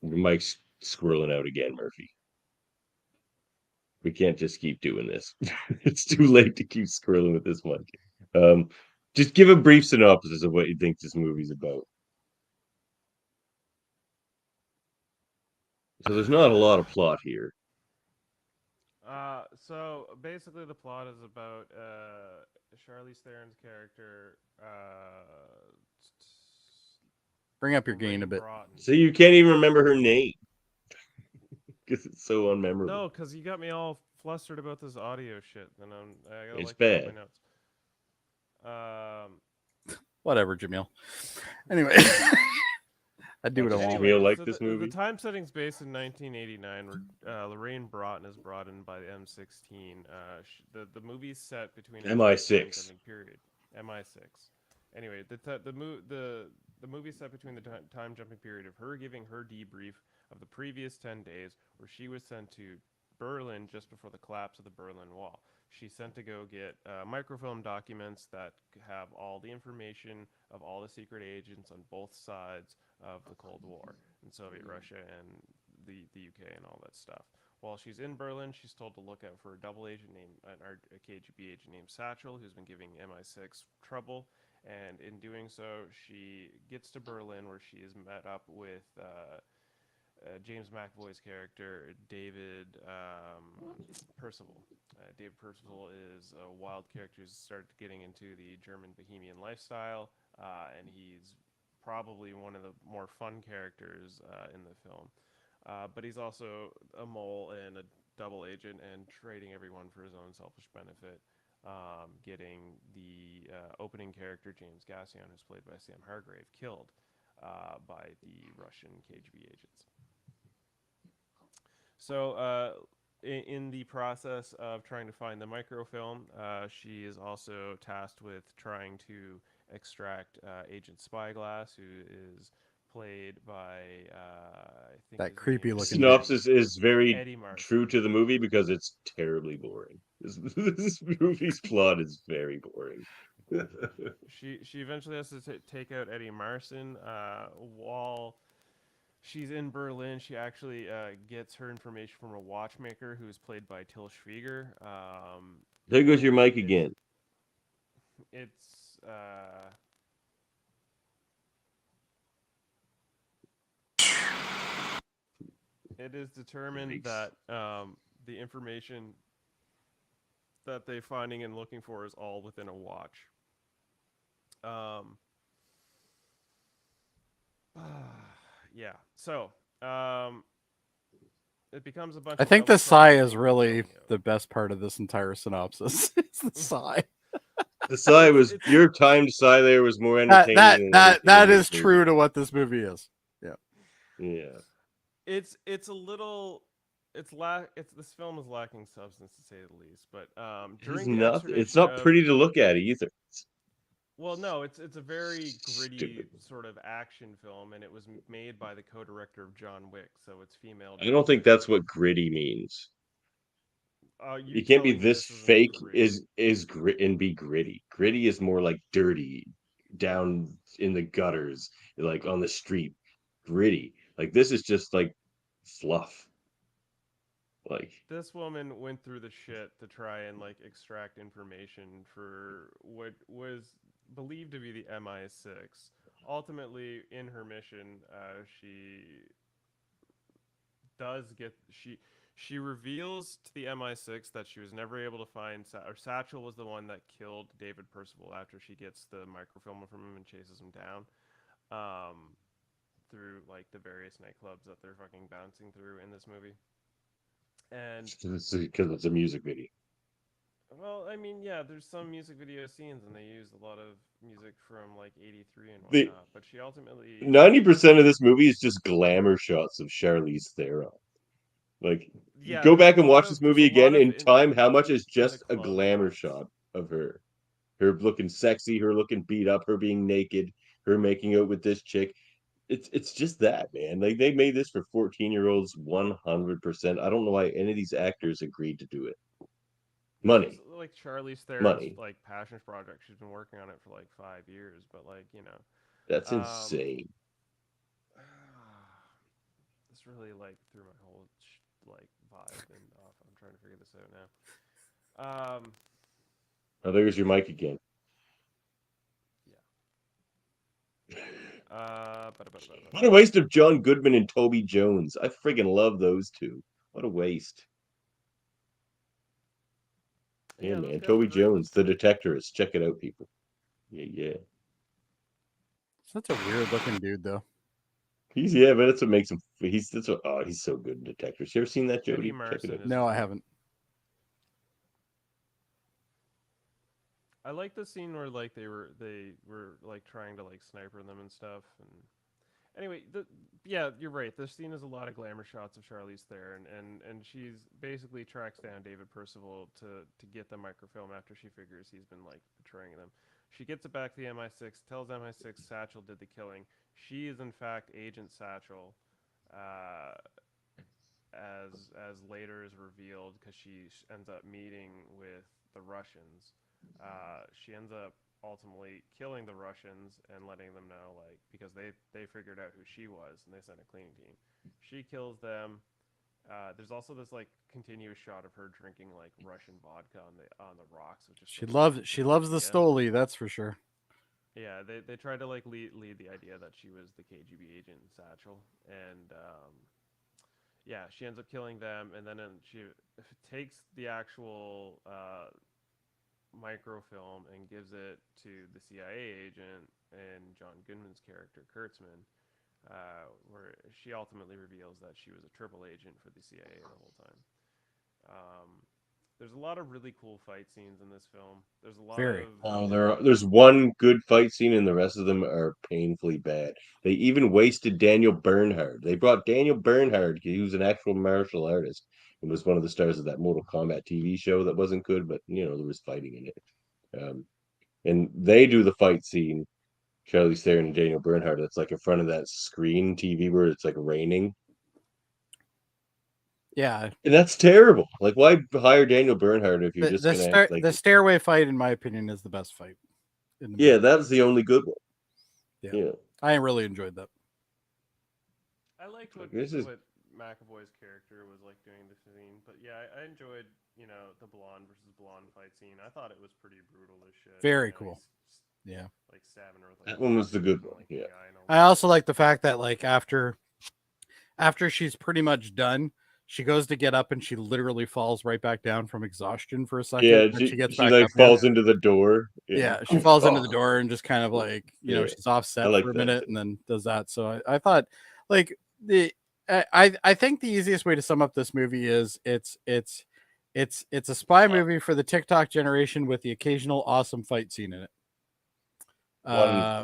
Mike's squirreling out again, Murphy. We can't just keep doing this. It's too late to keep squirreling with this one. Just give a brief synopsis of what you think this movie's about. So there's not a lot of plot here. So basically, the plot is about Charlize Theron's character. Bring up your gain a bit. So you can't even remember her name because it's so unmemorable. No, because you got me all flustered about this audio shit. And I gotta It's like get out bad. my notes. Whatever, Jaemeel. Anyway, I do what I want. Jaemeel like so this the movie? The time setting's based in 1989, where Lorraine Broughton is brought in by the M16. The movie's set between a MI6. time period. MI6. Anyway, the movie's set between the time jumping period of her giving her debrief of the previous 10 days, where she was sent to Berlin just before the collapse of the Berlin Wall. She's sent to go get microfilm documents that have all the information of all the secret agents on both sides of the Cold War in Soviet Russia and the UK and all that stuff. While she's in Berlin, she's told to look out for a double agent named a KGB agent named Satchel, who's been giving MI6 trouble, And in doing so, she gets to Berlin, where she is met up with James McAvoy's character, David Percival. David Percival is a wild character who's started getting into the German bohemian lifestyle, and he's probably one of the more fun characters in the film. But he's also a mole and a double agent and trading everyone for his own selfish benefit. Getting the opening character, James Gassion, who's played by Sam Hargrave, killed by the Russian KGB agents. So, in the process of trying to find the microfilm, she is also tasked with trying to extract Agent Spyglass, who is played by I think that creepy looking synopsis is very Eddie Martin. true to the movie because it's terribly boring. This movie's plot is very boring. She eventually has to take out Eddie Marson. While she's in Berlin, she actually gets her information from a watchmaker who's played by Till Schweiger. There goes your mic again. It's it is determined that the information that they're finding and looking for is all within a watch. Yeah. So, it becomes a bunch. I of think the double sigh crossing is really the best part of this entire synopsis. It's the sigh. The sigh was your timed sigh. There was more entertaining. That is true to what this movie is. Yeah. Yeah. It's a little. It's this film is lacking substance, to say the least. But It's not pretty to look at either. Well, no, it's a very gritty Stupid. sort of action film, and it was made by the co-director of John Wick, so it's female. I don't think that's what gritty means. You can't be this fake is grit and be gritty. Gritty is more like dirty, down in the gutters, like on the street. Gritty, like this is just like fluff. Like this woman went through the shit to try and like extract information for what was believed to be the MI6. Ultimately, in her mission, she reveals to the MI6 that she was never able to find, or Satchel was the one that killed David Percival after she gets the microfilm from him and chases him down, through like the various nightclubs that they're fucking bouncing through in this movie. And because it's a music video. Well, I mean, yeah, there's some music video scenes, and they use a lot of music from like '83 and whatnot. But she ultimately 90% of this movie is just glamour shots of Charlize Theron. Like, yeah, go back and watch this movie again in time. How much is just a glamour shots. shot of her? Her looking sexy, her looking beat up, her being naked, her making out with this chick. It's just that, man. Like they made this for 14-year-olds 100%. I don't know why any of these actors agreed to do it. Money. It's like Charlize Theron's Money. like passion project. She's been working on it for like 5 years, but like, you know. That's insane. This really like threw my whole like vibe and off. I'm trying to figure this out now. Oh, there's your mic again. What a waste of John Goodman and Toby Jones. I friggin' love those two. What a waste. Yeah, man. Toby Jones, the Detectorist. Check it out, people. Yeah. Such a weird looking dude, though. But that's what makes him. He's so good in Detectorist. You ever seen that, Jody? Check it out. No, I haven't. I like the scene where like they were like trying to like sniper them and stuff. And anyway, yeah, you're right. This scene is a lot of glamour shots of Charlize Theron, and she's basically tracks down David Percival to get the microfilm after she figures he's been like betraying them. She gets it back to the MI6, tells MI6 Satchel did the killing. She is in fact Agent Satchel, as later is revealed because she ends up meeting with the Russians. She ends up ultimately killing the Russians and letting them know, like, because they figured out who she was and they sent a cleaning team. She kills them. There's also this like continuous shot of her drinking like Russian vodka on the rocks, which is she loves the Stoli, that's for sure. Yeah, they tried to like lead the idea that she was the KGB agent in Satchel, and yeah, she ends up killing them, and then she takes the actual microfilm and gives it to the CIA agent and John Goodman's character Kurtzman, where she ultimately reveals that she was a triple agent for the CIA the whole time. There's a lot of really cool fight scenes in this film. There's a lot of there's one good fight scene, and the rest of them are painfully bad. They even wasted Daniel Bernhard. They brought Daniel Bernhard. He was an actual martial artist and was one of the stars of that Mortal Kombat TV show that wasn't good, but there was fighting in it. And they do the fight scene, Charlize Theron and Daniel Bernhard. That's like in front of that screen TV where it's like raining. Yeah, and that's terrible. Like, why hire Daniel Bernhard if you're the stairway fight, in my opinion, is the best fight. Yeah, that was the only good one. Yeah, I really enjoyed that. I liked what McAvoy's character was like doing the scene, but yeah, I enjoyed the blonde versus blonde fight scene. I thought it was pretty brutal as shit. Very cool. Yeah, like stabbing her. That one was the good one. Yeah, I also like the fact that like after she's pretty much done, she goes to get up and she literally falls right back down from exhaustion for a second. Yeah, she gets back like up falls into the door. Yeah, she falls into the door and just kind of like she's offset for a minute and then does that. So I thought like I think the easiest way to sum up this movie is it's a spy movie for the TikTok generation with the occasional awesome fight scene in it.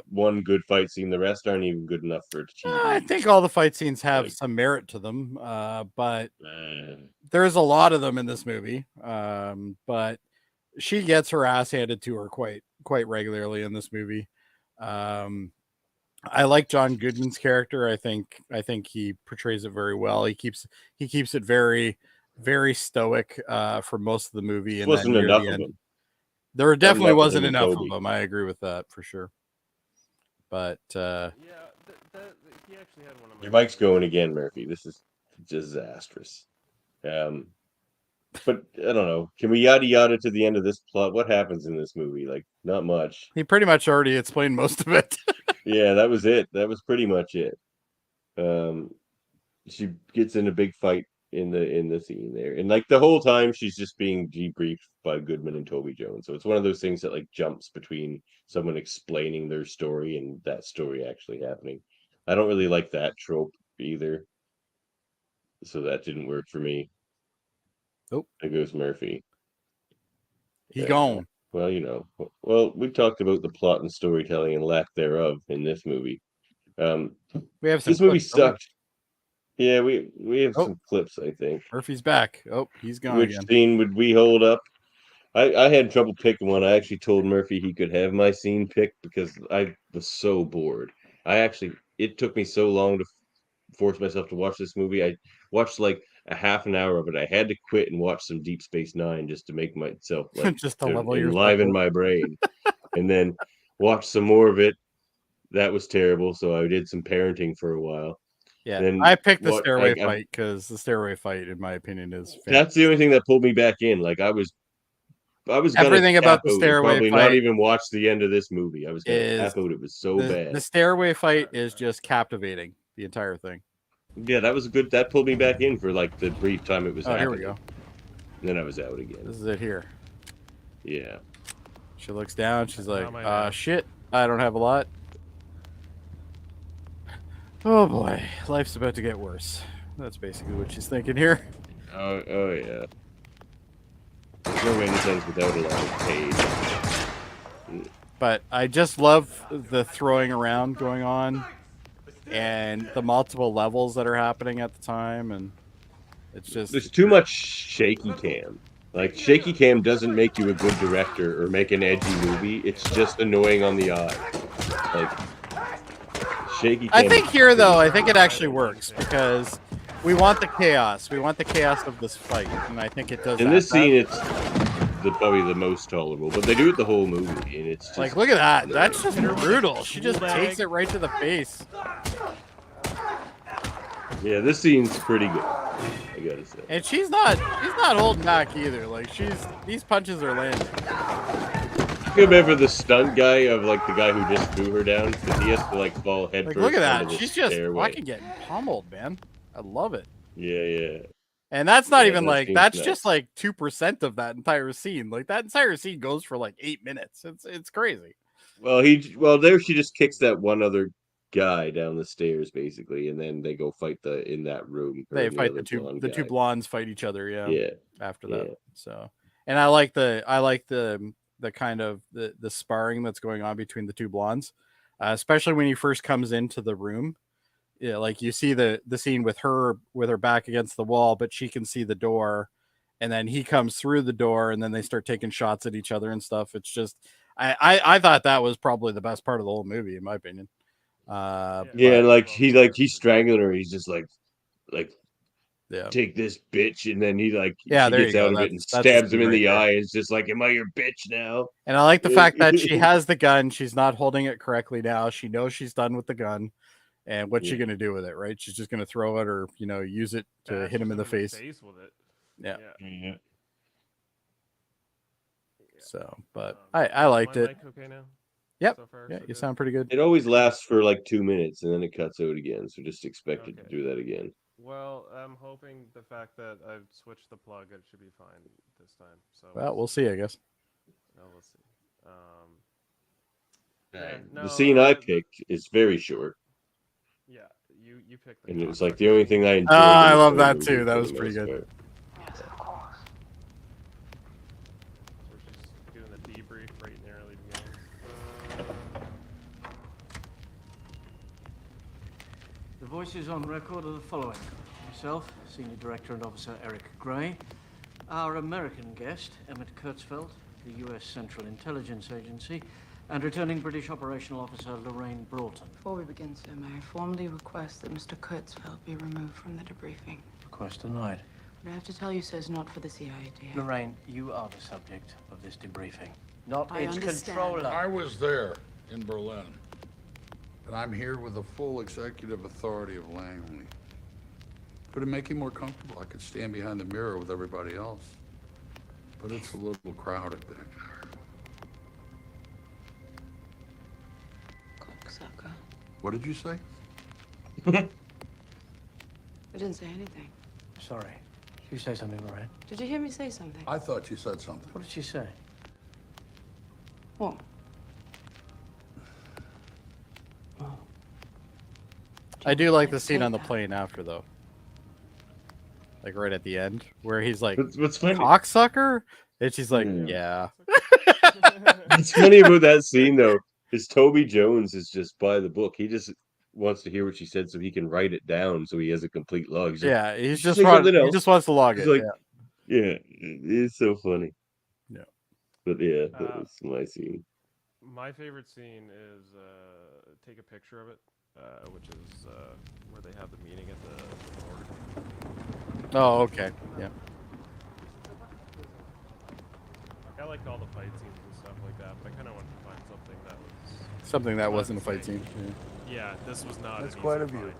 One good fight scene. The rest aren't even good enough for TV. I think all the fight scenes have some merit to them, but there's a lot of them in this movie. But she gets her ass handed to her quite regularly in this movie. I like John Goodman's character. I think he portrays it very well. He keeps it very, very stoic for most of the movie. And wasn't enough of them. There definitely wasn't enough of them. I agree with that for sure. But he actually had one of my. Your mic's going again, Murphy. This is disastrous. But I don't know. Can we yada yada to the end of this plot? What happens in this movie? Like, not much. He pretty much already explained most of it. Yeah, that was it. That was pretty much it. She gets in a big fight in the scene there, and like the whole time she's just being debriefed by Goodman and Toby Jones. So it's one of those things that like jumps between someone explaining their story and that story actually happening. I don't really like that trope either, so that didn't work for me. Nope. There goes Murphy. He gone. Well, we talked about the plot and storytelling and lack thereof in this movie. We have this movie sucked. Yeah, we have some clips, I think. Murphy's back. Oh, he's gone Which again. scene would we hold up? I had trouble picking one. I actually told Murphy he could have my scene picked because I was so bored. It took me so long to force myself to watch this movie. I watched like a half an hour of it. I had to quit and watch some Deep Space Nine just to make myself like just to level enliven my brain, and then watch some more of it. That was terrible. So I did some parenting for a while. Yeah, I picked the stairway fight because the stairway fight, in my opinion, is fantastic. That's the only thing that pulled me back in. Like I was everything about the stairway probably fight. Not even watch the end of this movie. I was going to tap out. It was so bad. The stairway fight is just captivating. The entire thing. Yeah, that was good. That pulled me back in for like the brief time it was. Here we go. And then I was out again. This is it here. Yeah. She looks down. She's like, "Shit, I don't have a lot." Oh boy, life's about to get worse. That's basically what she's thinking here. Oh yeah. There's no innocence without a lot of page. But I just love the throwing around going on, and the multiple levels that are happening at the time, and it's just there's too much shaky cam. Like shaky cam doesn't make you a good director or make an edgy movie. It's just annoying on the eye. Like. I think here, though, I think it actually works because we want the chaos. We want the chaos of this fight, and I think it does. In this scene, it's probably the most tolerable, but they do it the whole movie, and it's just, like, look at that. That's just brutal. She just takes it right to the face. Yeah, this scene's pretty good. I gotta say. And she's not holding back either. Like these punches are landing. feel bad for the stunt guy of like the guy who just threw her down because he has to like fall headfirst Like, look at onto that. the She's just stairway. fucking getting pummeled, man. I love it. Yeah. And that's not even that like, scene's that's nuts. just like 2% of that entire scene. Like that entire scene goes for like 8 minutes. It's crazy. Well, there she just kicks that one other guy down the stairs basically, and then they go fight in that room. They and fight other blonde the two guy. blondes fight each other. Yeah. After Yeah. that. So, and I like the kind of the sparring that's going on between the two blondes, especially when he first comes into the room. Yeah, like you see the scene with her back against the wall, but she can see the door, and then he comes through the door, and then they start taking shots at each other and stuff. It's just, I thought that was probably the best part of the whole movie, in my opinion. Yeah, and he's strangling her. He's just like, yeah, take this bitch, and then he yeah, she there you gets go. out of it and That's a stabs scene him in right the there. eye. And it's just like, am I your bitch now? And I like the fact that she has the gun. She's not holding it correctly now. She knows she's done with the gun. And what's she gonna do with it, right? She's just gonna throw it, or use it to hit him in the face. With it. Yeah. Yeah. So, but I liked it. Okay now? Yep. So far, Yeah, so you good? sound pretty good. It always lasts for like 2 minutes, and then it cuts out again. So just expect it to do that again. Well, I'm hoping the fact that I've switched the plug, it should be fine this time. So Well, we'll see, I guess. No, we'll see. The scene I picked is very short. Yeah, you picked. And it was like the only thing I enjoyed. I in the love whole that movie too. That for was the pretty most good. part. Yes, of course. We're just doing the debrief right in the early beginning. The voices on record are the following. Myself, Senior Director and Officer Eric Gray. Our American guest, Emmett Kurtzfeld, the U.S. Central Intelligence Agency, and returning British Operational Officer Lorraine Broughton. Before we begin, sir, may I formally request that Mr. Kurtzfeld be removed from the debriefing? Request denied. What I have to tell you, sir, is not for the CIA, dear. Lorraine, you are the subject of this debriefing, not I its understand. controller. I was there in Berlin, and I'm here with the full executive authority of Langley. Would it make you more comfortable? I could stand behind the mirror with everybody else, but it's a little crowded back there. Cocksucker. What did you say? I didn't say anything. Sorry. Did you say something, Lorraine? Did you hear me say something? I thought you said something. What did she say? What? I do like the scene on the plane after, though. Like right at the end, where he's like, what's funny? Cocksucker? And she's like, yeah. What's funny about that scene, though, is Toby Jones is just by the book. He just wants to hear what she said so he can write it down so he has a complete log. He's like, Yeah, he just wants to log He's it. like, yeah. yeah, it's so funny. Yeah. But yeah, that was my scene. My favorite scene is take a picture of it, which is where they have the meeting at the board. Oh, okay. Yeah. I like all the fight scenes and stuff like that, but I kind of wanted to find something Something that not wasn't a the fight same. scene. Yeah, this was not. That's an quite easy a view. fight.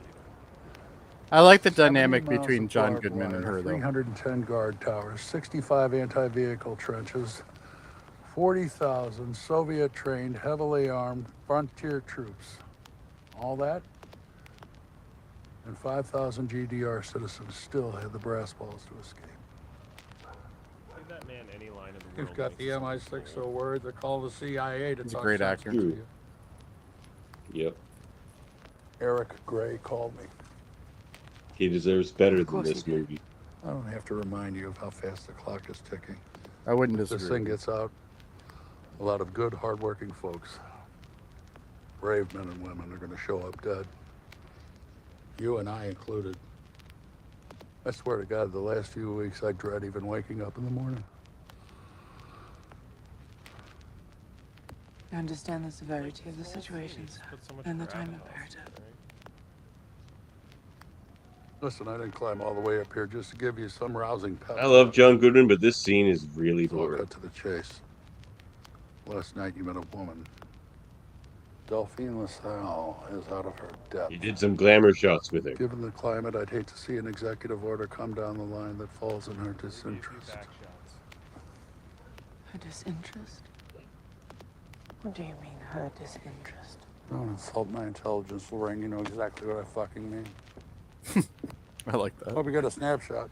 I like the 70 dynamic miles between of John barbed Goodman and wire, her, though. 310 guard towers, 65 anti-vehicle trenches, 40,000 Soviet-trained, heavily armed frontier troops. All that, and 5,000 GDR citizens still had the brass balls to escape. Give that man any line in the world. You've got the MI6 word. They're calling the CIA to He's a talk great sense actor. into you. Yep. Eric Gray called me. He deserves better than course this he did. movie. I don't have to remind you of how fast the clock is ticking. I wouldn't If this disagree. thing gets out, a lot of good, hardworking folks, brave men and women are going to show up dead. You and I included. I swear to God, the last few weeks I dread even waking up in the morning. I understand the severity of the situation, sir, Put so much and the crap time in all imperative. this, right? Listen, I didn't climb all the way up here just to give you some rousing pep. I love John Goodman, but this scene is really So I'll boring. cut to the chase. Last night you met a woman. Delphine LaSalle is out of her depth. He did some glamour shots with her. Given the climate, I'd hate to see an executive order come down the line that falls in her Maybe a few disinterest. back shots. Her disinterest? What do you mean, her disinterest? Don't insult my intelligence, Lorraine. You know exactly what I fucking mean. I like that. Hope you get a snapshot.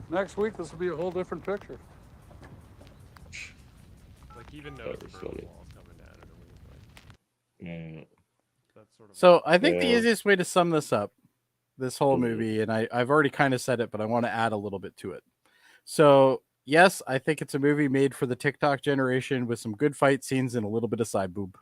Next week, this will be a whole different picture. Like even though That the was Berlin funny. Wall's coming down and everything. That's sort of So I think the Yeah. easiest way to sum this up, this whole movie, and I've already kind of said it, but I want to add a little bit to it. So yes, I think it's a movie made for the TikTok generation with some good fight scenes and a little bit of side boob.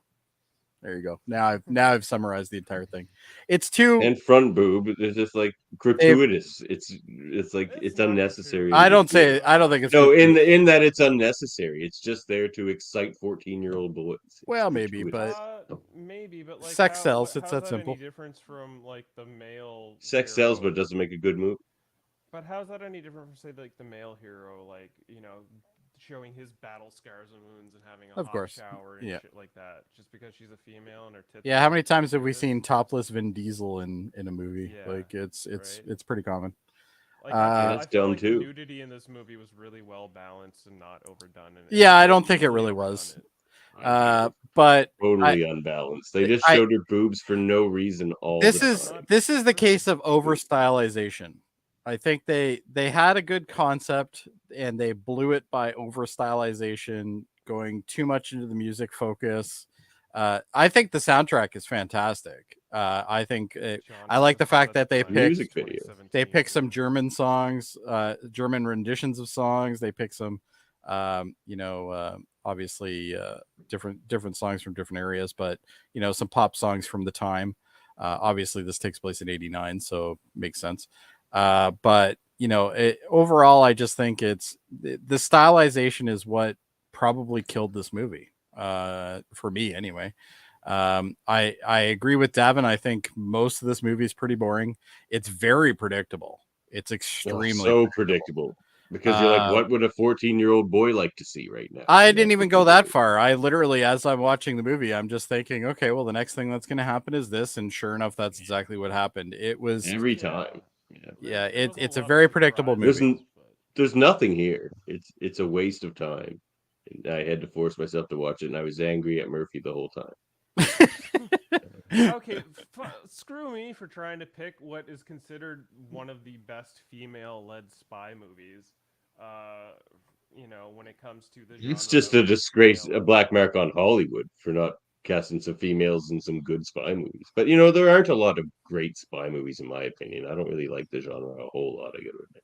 There you go. Now I've summarized the entire thing. It's too And front boob. It's just like gratuitous. It's like it's unnecessary. I don't say I don't think it's no gratuitous. in that it's unnecessary. It's just there to excite 14-year-old boys. Well, maybe, but maybe, but like sex sells. It's how's that that simple. any difference from like the male? Sex hero? sells, but it doesn't make a good movie. But how's that any different from say like the male hero, like showing his battle scars and wounds and having a Of hot course. shower and Yeah. shit like that, just because she's a female and her tits? Yeah, how many times have we seen topless Vin Diesel in a movie? Yeah, Like it's right? pretty common. Like, I That's feel dumb like too. The nudity in this movie was really well balanced and not overdone. Yeah, I don't think it really was. But Totally unbalanced. They just showed her boobs for no reason all the time. This is the case of over stylization. I think they had a good concept and they blew it by over stylization, going too much into the music focus. I think the soundtrack is fantastic. I think I like the fact that they music picked video. they picked some German songs, German renditions of songs. They picked some, obviously different songs from different areas, but some pop songs from the time. Obviously, this takes place in '89, so it makes sense. But overall, I just think it's the stylization is what probably killed this movie. For me anyway. I agree with Davan. I think most of this movie is pretty boring. It's very predictable. It's extremely predictable. Because you're like, what would a 14-year-old boy like to see right now? I didn't even go that far. I literally, as I'm watching the movie, I'm just thinking, okay, well, the next thing that's going to happen is this, and sure enough, that's exactly what happened. It was every time. Yeah, it's a very predictable movie. There's nothing here. It's a waste of time. And I had to force myself to watch it, and I was angry at Murphy the whole time. Okay, screw me for trying to pick what is considered one of the best female-led spy movies. When it comes to the It's just a disgrace, a black mark on Hollywood for not casting some females in some good spy movies. But there aren't a lot of great spy movies, in my opinion. I don't really like the genre a whole lot. I gotta admit.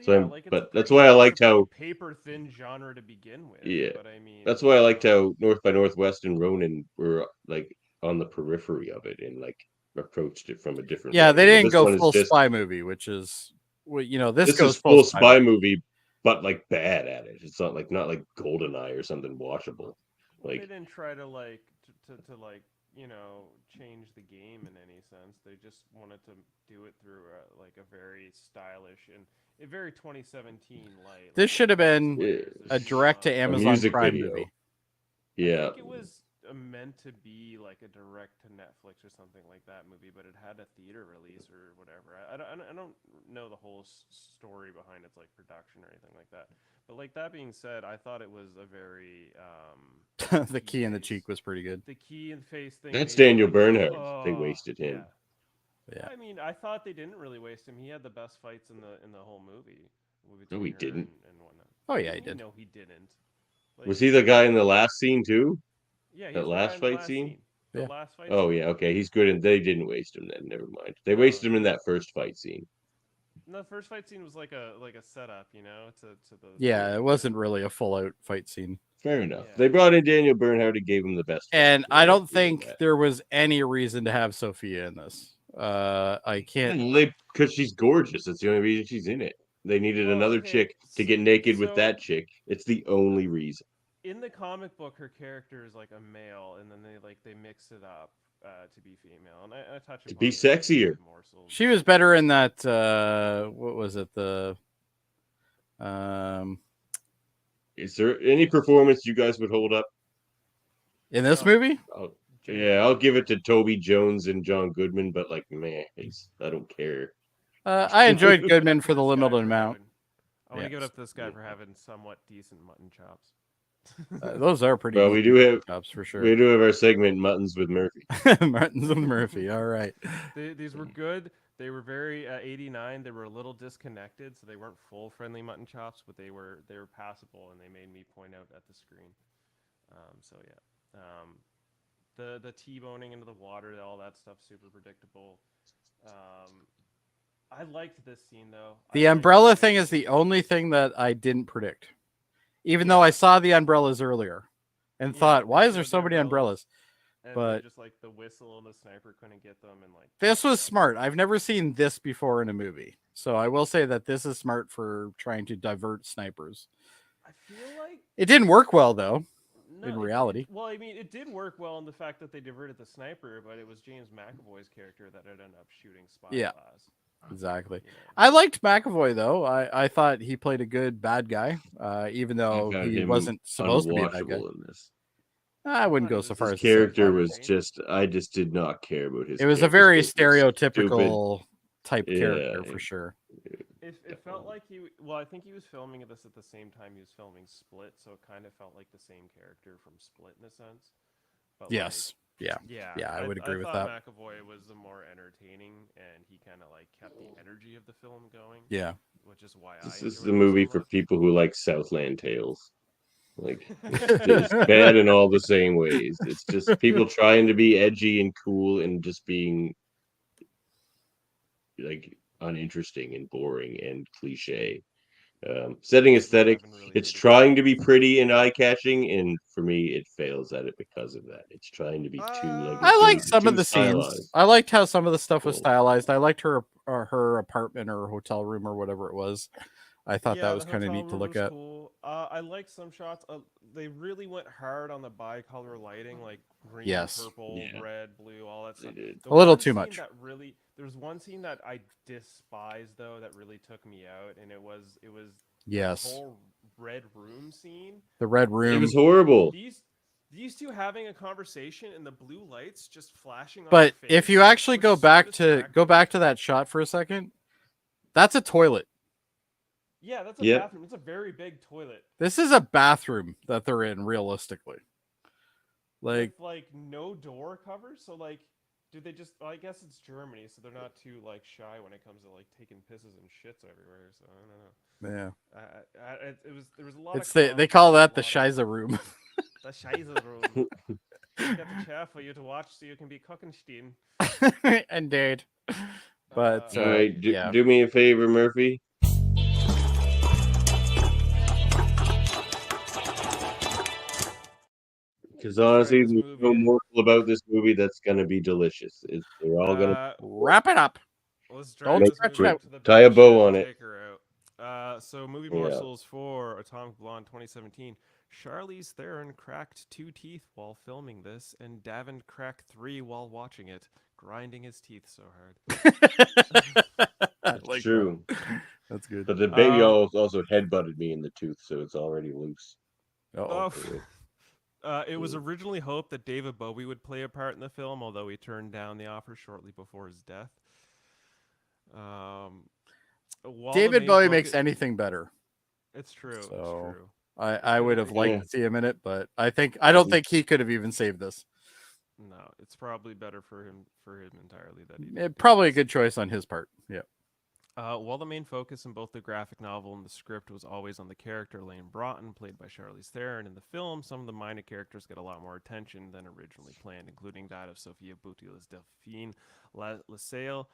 Well, but that's why I liked how paper-thin genre to begin with. Yeah, but I mean, that's why I liked how North by Northwest and Ronin were like on the periphery of it and like approached it from a different. Yeah, way. they didn't This go one is full just- spy movie, which is this This goes is full spy spy movie, but like bad at it. It's not like GoldenEye or something watchable. Well, Like they didn't try to change the game in any sense. They just wanted to do it through a very stylish and a very 2017 light. This should have been a direct to Amazon music Prime video. movie. Yeah. I think it was meant to be like a direct to Netflix or something like that movie, but it had a theater release or whatever. I don't know the whole story behind its like production or anything like that. But like that being said, I thought it was a very The key in the cheek was pretty good. the key and face thing. That's made me Daniel like, Bernhardt. oh, They wasted him. Yeah. I mean, I thought they didn't really waste him. He had the best fights in the whole movie. No, he between her didn't. and whatnot. Oh yeah, he You did. know he didn't. Was he the guy in the last scene too? Yeah, he that was the guy last in the fight last scene. scene. The last fight Oh scene. yeah, okay. He's good, and they didn't waste him then. Never mind. They wasted him in that first fight scene. No, the first fight scene was like a setup, to the. Yeah, it wasn't really a full out fight scene. Fair enough. They brought in Daniel Bernhardt and gave him the best. And I don't think there was any reason to have Sophia in this. I can't. Because she's gorgeous. That's the only reason she's in it. They needed another chick to get naked with that chick. It's the only reason. In the comic book, her character is like a male, and then they mix it up to be female, and I touch To upon be it sexier. She was better in that. What was it? Is there any performance you guys would hold up in this movie? I'll give it to Toby Jones and John Goodman, but I don't care. I enjoyed Goodman for the limited amount. I want to give it up to this guy for having somewhat decent mutton chops. Those are pretty. Well, we do have chops for sure. We do have our segment Muttons with Murphy. Muttons with Murphy. All right. These were good. They were very 89. They were a little disconnected, so they weren't full friendly mutton chops, but they were passable, and they made me point out at the screen. So yeah, the T-boning into the water, all that stuff, super predictable. I liked this scene though. The umbrella thing is the only thing that I didn't predict, even though I saw the umbrellas earlier, and thought, why is there so many umbrellas? And but just like the whistle, the sniper couldn't get them, and like this was smart. I've never seen this before in a movie, so I will say that this is smart for trying to divert snipers. I feel like it didn't work well though. No, in reality, well, I mean, it did work well in the fact that they diverted the sniper, but it was James McAvoy's character that ended up shooting spy class. Exactly. You know. I liked McAvoy though. I thought he played a good bad guy, even though he wasn't supposed to be a bad guy. In this. I wouldn't go so far. His character was I just did not care about his. It was a very stereotypical type character for sure. It felt like I think he was filming this at the same time he was filming Split, so it kind of felt like the same character from Split in a sense. But yes. Yeah, I would agree with that. McAvoy was the more entertaining, and he kind of like kept the energy of the film going. Yeah, which is why this is the movie for people who like Southland Tales. Like it's bad in all the same ways. It's just people trying to be edgy and cool and just being like uninteresting and boring and cliche. Setting aesthetic, it's trying to be pretty and eye-catching, and for me it fails at it because of that. It's trying to be I like some of the scenes. I liked how some of the stuff was stylized. I liked her apartment or hotel room or whatever it was. I thought that was kind of neat to look at. Cool. I liked some shots. They really went hard on the bicolor lighting, like green, purple, red, blue, all that stuff. A little too much. There's one scene that I despise though that really took me out, and it was the whole red room scene. The red room. It was horrible. These two having a conversation and the blue lights just flashing on But their face, if you actually go back to that shot for a second, that's a toilet. Yeah, that's a bathroom. It's a very big toilet. This is a bathroom that they're in, realistically. With, no door cover, so do they just? Well, I guess it's Germany, so they're not too shy when it comes to taking pisses and shits everywhere. So I don't know. Yeah. There was a lot. They call that the Scheiße room. The Scheiße room. Get the chair for you to watch, so you can be Kockenstein. Indeed. But all right, do me a favor, Murphy. Because honestly, there's no morsel about this movie that's going to be delicious. They're all going to wrap it up. Let's tie a bow on it. So movie morsels for Atomic Blonde 2017. Charlize Theron cracked 2 teeth while filming this, and Davan cracked 3 while watching it, grinding his teeth so hard. That's true. That's good. But the baby also headbutted me in the tooth, so it's already loose. It was originally hoped that David Bowie would play a part in the film, although he turned down the offer shortly before his death. David Bowie makes anything better. It's true. So it's true. I would have liked to see him in it, but I don't think he could have even saved this. No, it's probably better for him entirely that he probably a good choice on his part. Yeah. While the main focus in both the graphic novel and the script was always on the character Lane Broughton, played by Charlize Theron, in the film, some of the minor characters get a lot more attention than originally planned, including that of Sophia Boutell's Delphine Lassalle.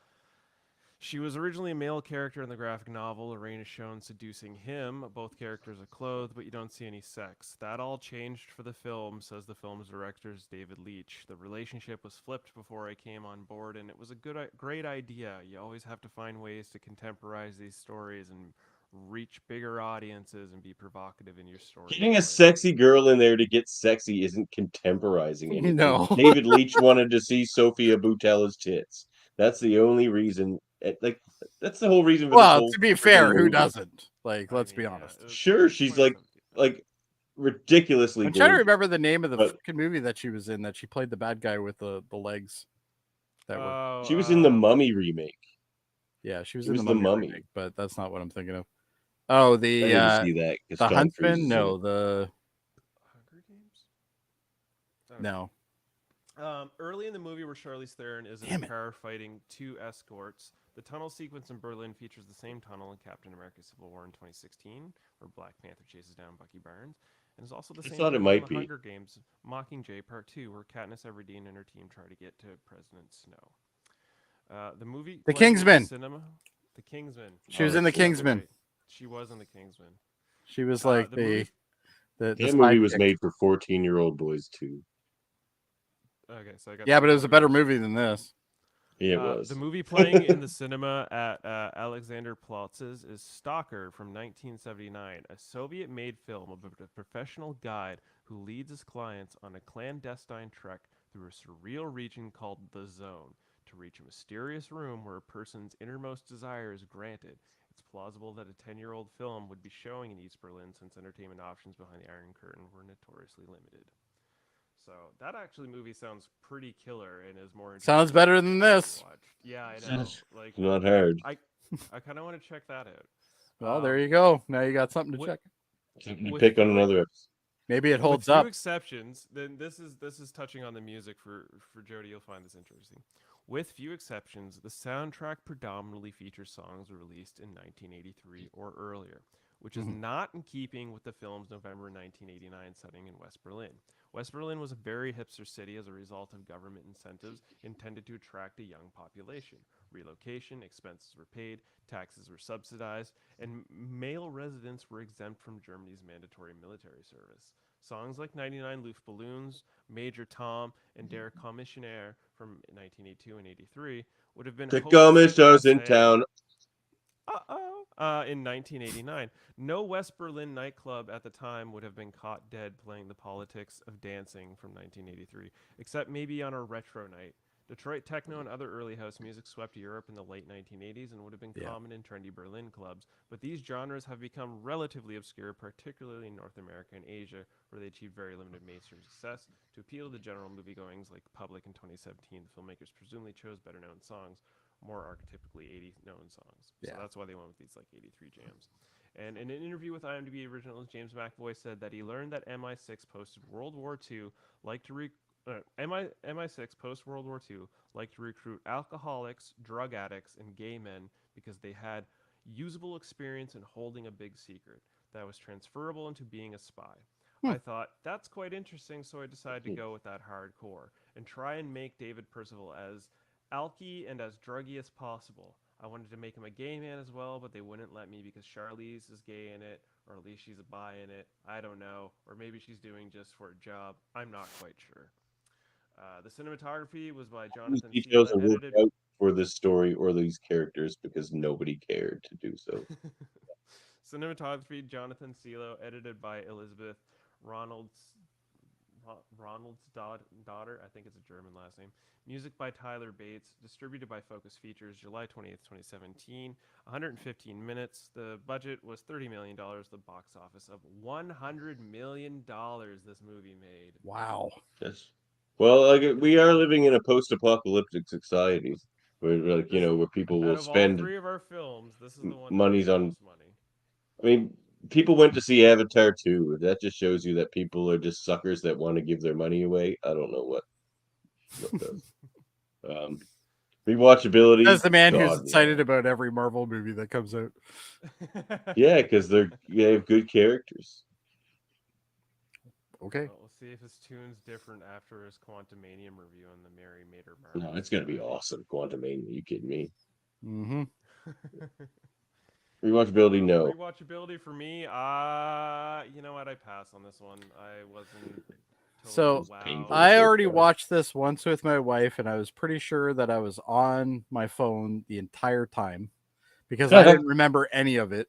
She was originally a male character in the graphic novel. Lorraine is shown seducing him. Both characters are clothed, but you don't see any sex. That all changed for the film, says the film's director, David Leitch. The relationship was flipped before I came on board, and it was a great idea. You always have to find ways to contemporize these stories and reach bigger audiences and be provocative in your story. Getting a sexy girl in there to get sexy isn't contemporizing anything. No. David Leitch wanted to see Sophia Boutella's tits. That's the only reason. That's the whole reason. Well, to be fair, who doesn't? Let's be honest. Sure, she's like ridiculously. I'm trying to remember the name of the fucking movie that she was in. That she played the bad guy with the legs. She was in the Mummy remake. Yeah, she was in the Mummy remake, but that's not what I'm thinking of. Oh, the see that the Huntsman. No, No. Early in the movie, where Charlize Theron is in a car fighting 2 escorts, the tunnel sequence in Berlin features the same tunnel in Captain America: Civil War in 2016, where Black Panther chases down Bucky Barnes, and is also the same thought it tunnel might in The be. Hunger Games: Mockingjay Part 2, where Katniss Everdeen and her team try to get to President Snow. The movie The playing in Kingsman. cinema. The Kingsman. She was in The Kingsman. Right. She was in The Kingsman. She was like the That movie was sidekick. made for 14-year-old boys too. Okay, so I got. Yeah, but it was a better movie than this. Yeah, it was. The movie playing in the cinema at Alexander Plotz's is Stalker from 1979, a Soviet-made film about a professional guide who leads his clients on a clandestine trek through a surreal region called the Zone to reach a mysterious room where a person's innermost desire is granted. It's plausible that a 10-year-old film would be showing in East Berlin since entertainment options behind the Iron Curtain were notoriously limited. So that actually movie sounds pretty killer and is more. Sounds better than this. Yeah, I know. Like, not hard. I kind of want to check that out. Well, there you go. Now you got something to check. You pick on another episode. Maybe it holds with up. Few exceptions, then this is touching on the music for Jody. You'll find this interesting. With few exceptions, the soundtrack predominantly features songs released in 1983 or earlier, which is not in keeping with the film's November 1989 setting in West Berlin. West Berlin was a very hipster city as a result of government incentives intended to attract a young population. Relocation, expenses were paid, taxes were subsidized, and male residents were exempt from Germany's mandatory military service. Songs like 99 Luftballons, Major Tom, and Der Kommissionär from 1982 and 83 would have been The hopelessly Commissioners in passé town. in 1989. No West Berlin nightclub at the time would have been caught dead playing The Politics of Dancing from 1983, except maybe on a retro night. Detroit techno and other early house music swept Europe in the late 1980s and would have been common in trendy Berlin clubs, but these genres have become relatively obscure, particularly in North America and Asia, where they achieved very limited mainstream success. To appeal to general moviegoings like Public in 2017, the filmmakers presumably chose better-known songs, more archetypically 80s known songs. So that's why they went with these like 83 jams. And in an interview with IMDb Originals, James McAvoy said that he learned that MI6 posted World War II liked to MI6 post World War II liked to recruit alcoholics, drug addicts, and gay men because they had usable experience in holding a big secret that was transferable into being a spy. I thought that's quite interesting, so I decided to go with that hardcore and try and make David Percival as alky and as druggy as possible. I wanted to make him a gay man as well, but they wouldn't let me because Charlize is gay in it, or at least she's a bi in it. I don't know. Or maybe she's doing just for a job. I'm not quite sure. The cinematography was by Jonathan These details Sela, are worked edited out for this story or these characters because nobody cared to do so. Cinematography, Jonathan Selo, edited by Elizabeth Ronald's daughter. I think it's a German last name. Music by Tyler Bates. Distributed by Focus Features, July 20th, 2017. 115 minutes. The budget was $30 million. The box office of $100 million this movie made. Wow. Yes. Well, like we are living in a post-apocalyptic society where, like, you know, where people will Out of spend all three of our films, this is the one monies that made on. most money. I mean, people went to see Avatar too. That just shows you that people are just suckers that want to give their money away. I don't know what does. Rewatchability. As the man God, who's excited about every Marvel movie that comes out. Yeah, because they have good characters. Okay. Well, we'll see if his tune's different after his Quantumanium review on the Mary Mater Marvel. No, it's gonna be awesome. Quantumania. You kidding me? Mm-hmm. Rewatchability, no. Rewatchability for me, you know what? I pass on this one. I wasn't. So I already watched this once with my wife, and I was pretty sure that I was on my phone the entire time because I didn't remember any of it.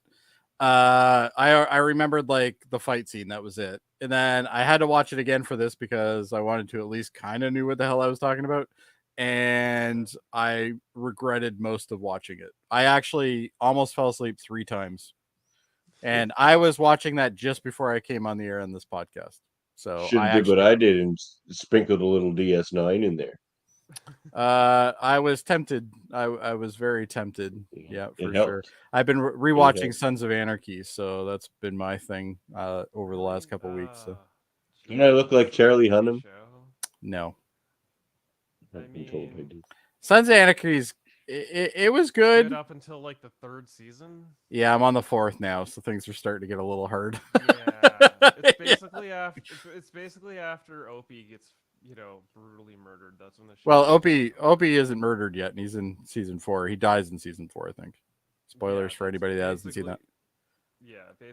I remembered like the fight scene, that was it. And then I had to watch it again for this because I wanted to at least kind of knew what the hell I was talking about. And I regretted most of watching it. I actually almost fell asleep 3 times. And I was watching that just before I came on the air on this podcast. So should have did what I did and sprinkled a little DS9 in there. I was tempted. I was very tempted. Yeah, for sure. I've been rewatching Sons of Anarchy, so that's been my thing over the last couple of weeks. So. Don't I look like Charlie Hunnam? No. I've been told I do. Sons of Anarchy's it was good. Up until like the 3rd season. Yeah, I'm on the 4th now, so things are starting to get a little hard. Yeah, it's basically after. It's basically after Opie gets, brutally murdered. That's when the show. Well, Opie isn't murdered yet, and he's in season 4. He dies in season 4, I think. Spoilers for anybody that hasn't seen that.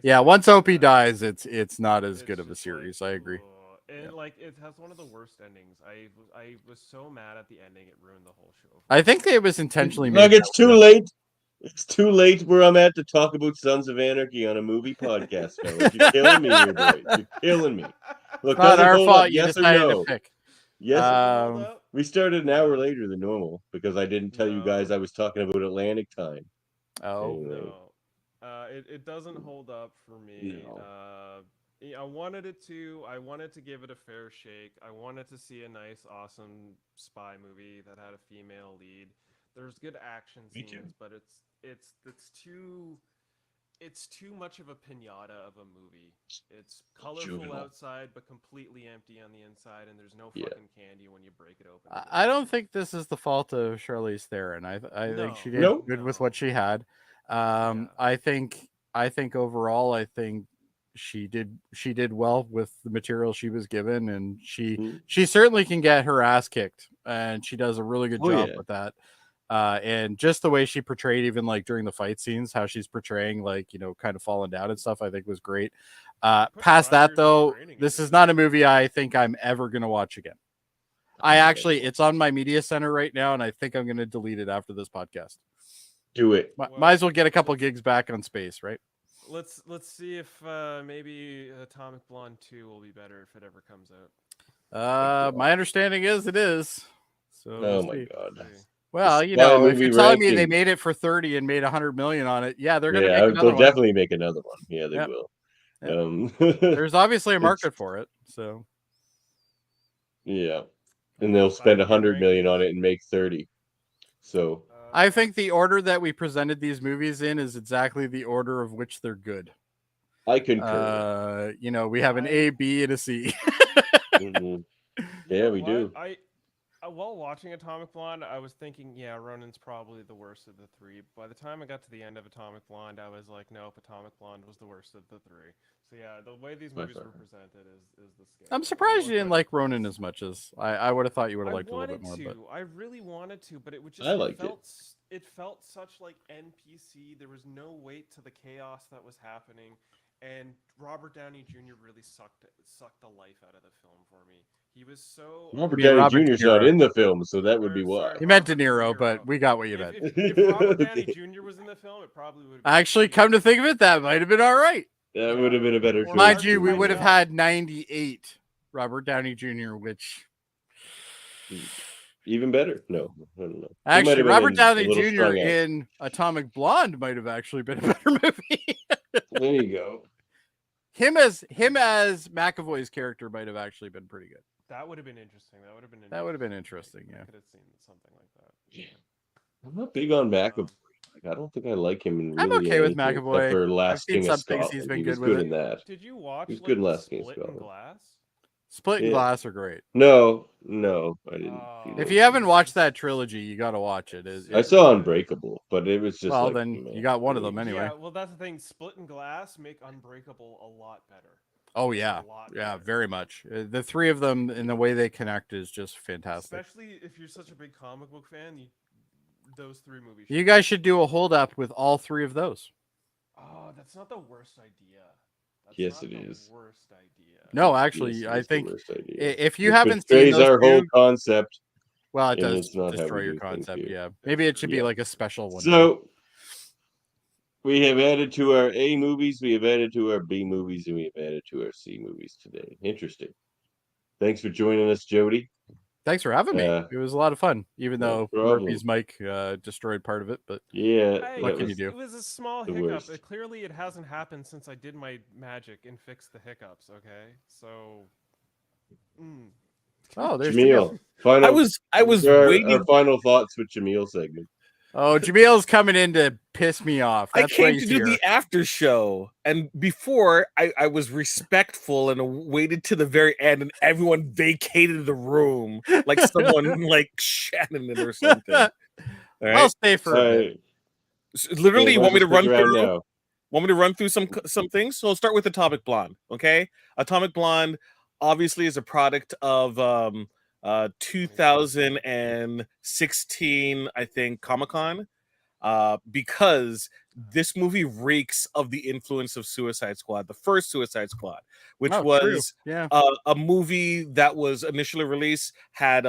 Yeah, once Opie dies, it's not as good of a series. I agree. And it has one of the worst endings. I was so mad at the ending; it ruined the whole show. I think it was intentionally made. Look, it's too late. It's too late where I'm at to talk about Sons of Anarchy on a movie podcast, fellas. You're killing me here, boys. You're killing me. Look, not our hold fault. up. You Yes or decided no? to pick. Yes. We started an hour later than normal because I didn't tell you guys I was talking about Atlantic time. Oh anyway. No, it doesn't hold up for me. No. I wanted it to. I wanted to give it a fair shake. I wanted to see a nice, awesome spy movie that had a female lead. There's good action scenes, but it's too much of a pinata of a movie. It's colorful outside, but completely empty on the inside, and there's no fucking candy when you break it open. I don't think this is the fault of Charlize Theron. I think she did good with what she had. I think overall, I think she did well with the material she was given, and she certainly can get her ass kicked, and she does a really good job with that. And just the way she portrayed, even like during the fight scenes, how she's portraying, kind of falling down and stuff, I think was great. Past that, though, this is not a movie I think I'm ever going to watch again. It's on my media center right now, and I think I'm going to delete it after this podcast. Do it. Might as well get a couple gigs back on space, right? Let's see if maybe Atomic Blonde 2 will be better if it ever comes out. My understanding is it is. So oh my god. Well, if you're telling me they made it for 30 and made 100 million on it, yeah, they're going to make another one. They'll definitely make another one. Yeah, they will. Yep. There's obviously a market for it, so yeah, and they'll spend 100 million on it and make 30. So I think the order that we presented these movies in is exactly the order of which they're good. I concur. We have an A, B, and a C. Yeah, we do. While watching Atomic Blonde, I was thinking, Ronin's probably the worst of the 3. By the time I got to the end of Atomic Blonde, I was like, nope, Atomic Blonde was the worst of the 3. So yeah, the way these movies were presented is the scale. I'm surprised you didn't like Ronin as much as I would have thought you would have liked it a little bit more. But I really wanted to, but it would just it felt such like NPC. There was no weight to the chaos that was happening, and Robert Downey Jr. really sucked the life out of the film for me. He was so Robert Downey Jr.'s not in the film, so that would be why. He meant De Niro, but we got what you meant. If Robert Downey Jr. was in the film, it probably would have been actually come to think of it, that might have been all right. That would have been a better choice. Mind you, we would have had 98 Robert Downey Jr., which even better. No, I don't know. Actually, Robert Downey Jr. in Atomic Blonde might have actually been a better movie. There you go. Him as McAvoy's character might have actually been pretty good. That would have been interesting. That would have been interesting. Yeah, I could have seen something like that. Yeah. I'm not big on McAvoy. I don't think I like him in really. I'm okay with McAvoy. For Last King of Scotland. He's been good with good it. in that. Did you watch? He's good in Last King of Split and Scotland. Glass? Split and Glass are great. No, I didn't. If you haven't watched that trilogy, you got to watch it. I saw Unbreakable, but it was just then you got one of them anyway. Yeah, well, that's the thing. Split and Glass make Unbreakable a lot better. Oh yeah, very much. The 3 of them and the way they connect is just fantastic. Especially if you're such a big comic book fan, those 3 movies. You guys should do a hold up with all 3 of those. Oh, that's not the worst idea. Yes, it is. Worst idea. No, actually, I think if you it haven't seen those our whole concept. Well, it does destroy your concept. Yeah, maybe it should be like a special one. So we have added to our A movies, we have added to our B movies, and we have added to our C movies today. Interesting. Thanks for joining us, Jody. Thanks for having me. It was a lot of fun, even though Murphy's mic destroyed part of it. But what can you do? It was a small hiccup. Clearly, it hasn't happened since I did my magic and fixed the hiccups. Okay, so. Oh, there's Jaemeel. I was waiting. Our final thoughts with Jaemeel segment. Oh, Jameel's coming in to piss me off. I That's came to do the after show, and before I was respectful and waited to the very end, and everyone vacated the room like someone like Shannon or something. All right? I'll stay for a bit. Literally, you want me to run through? Now. Want me to run through some things? So I'll start with Atomic Blonde. Okay, Atomic Blonde obviously is a product of 2016, I think, Comic-Con, because this movie reeks of the influence of Suicide Squad, the first Suicide Squad, which was a movie that was initially released, had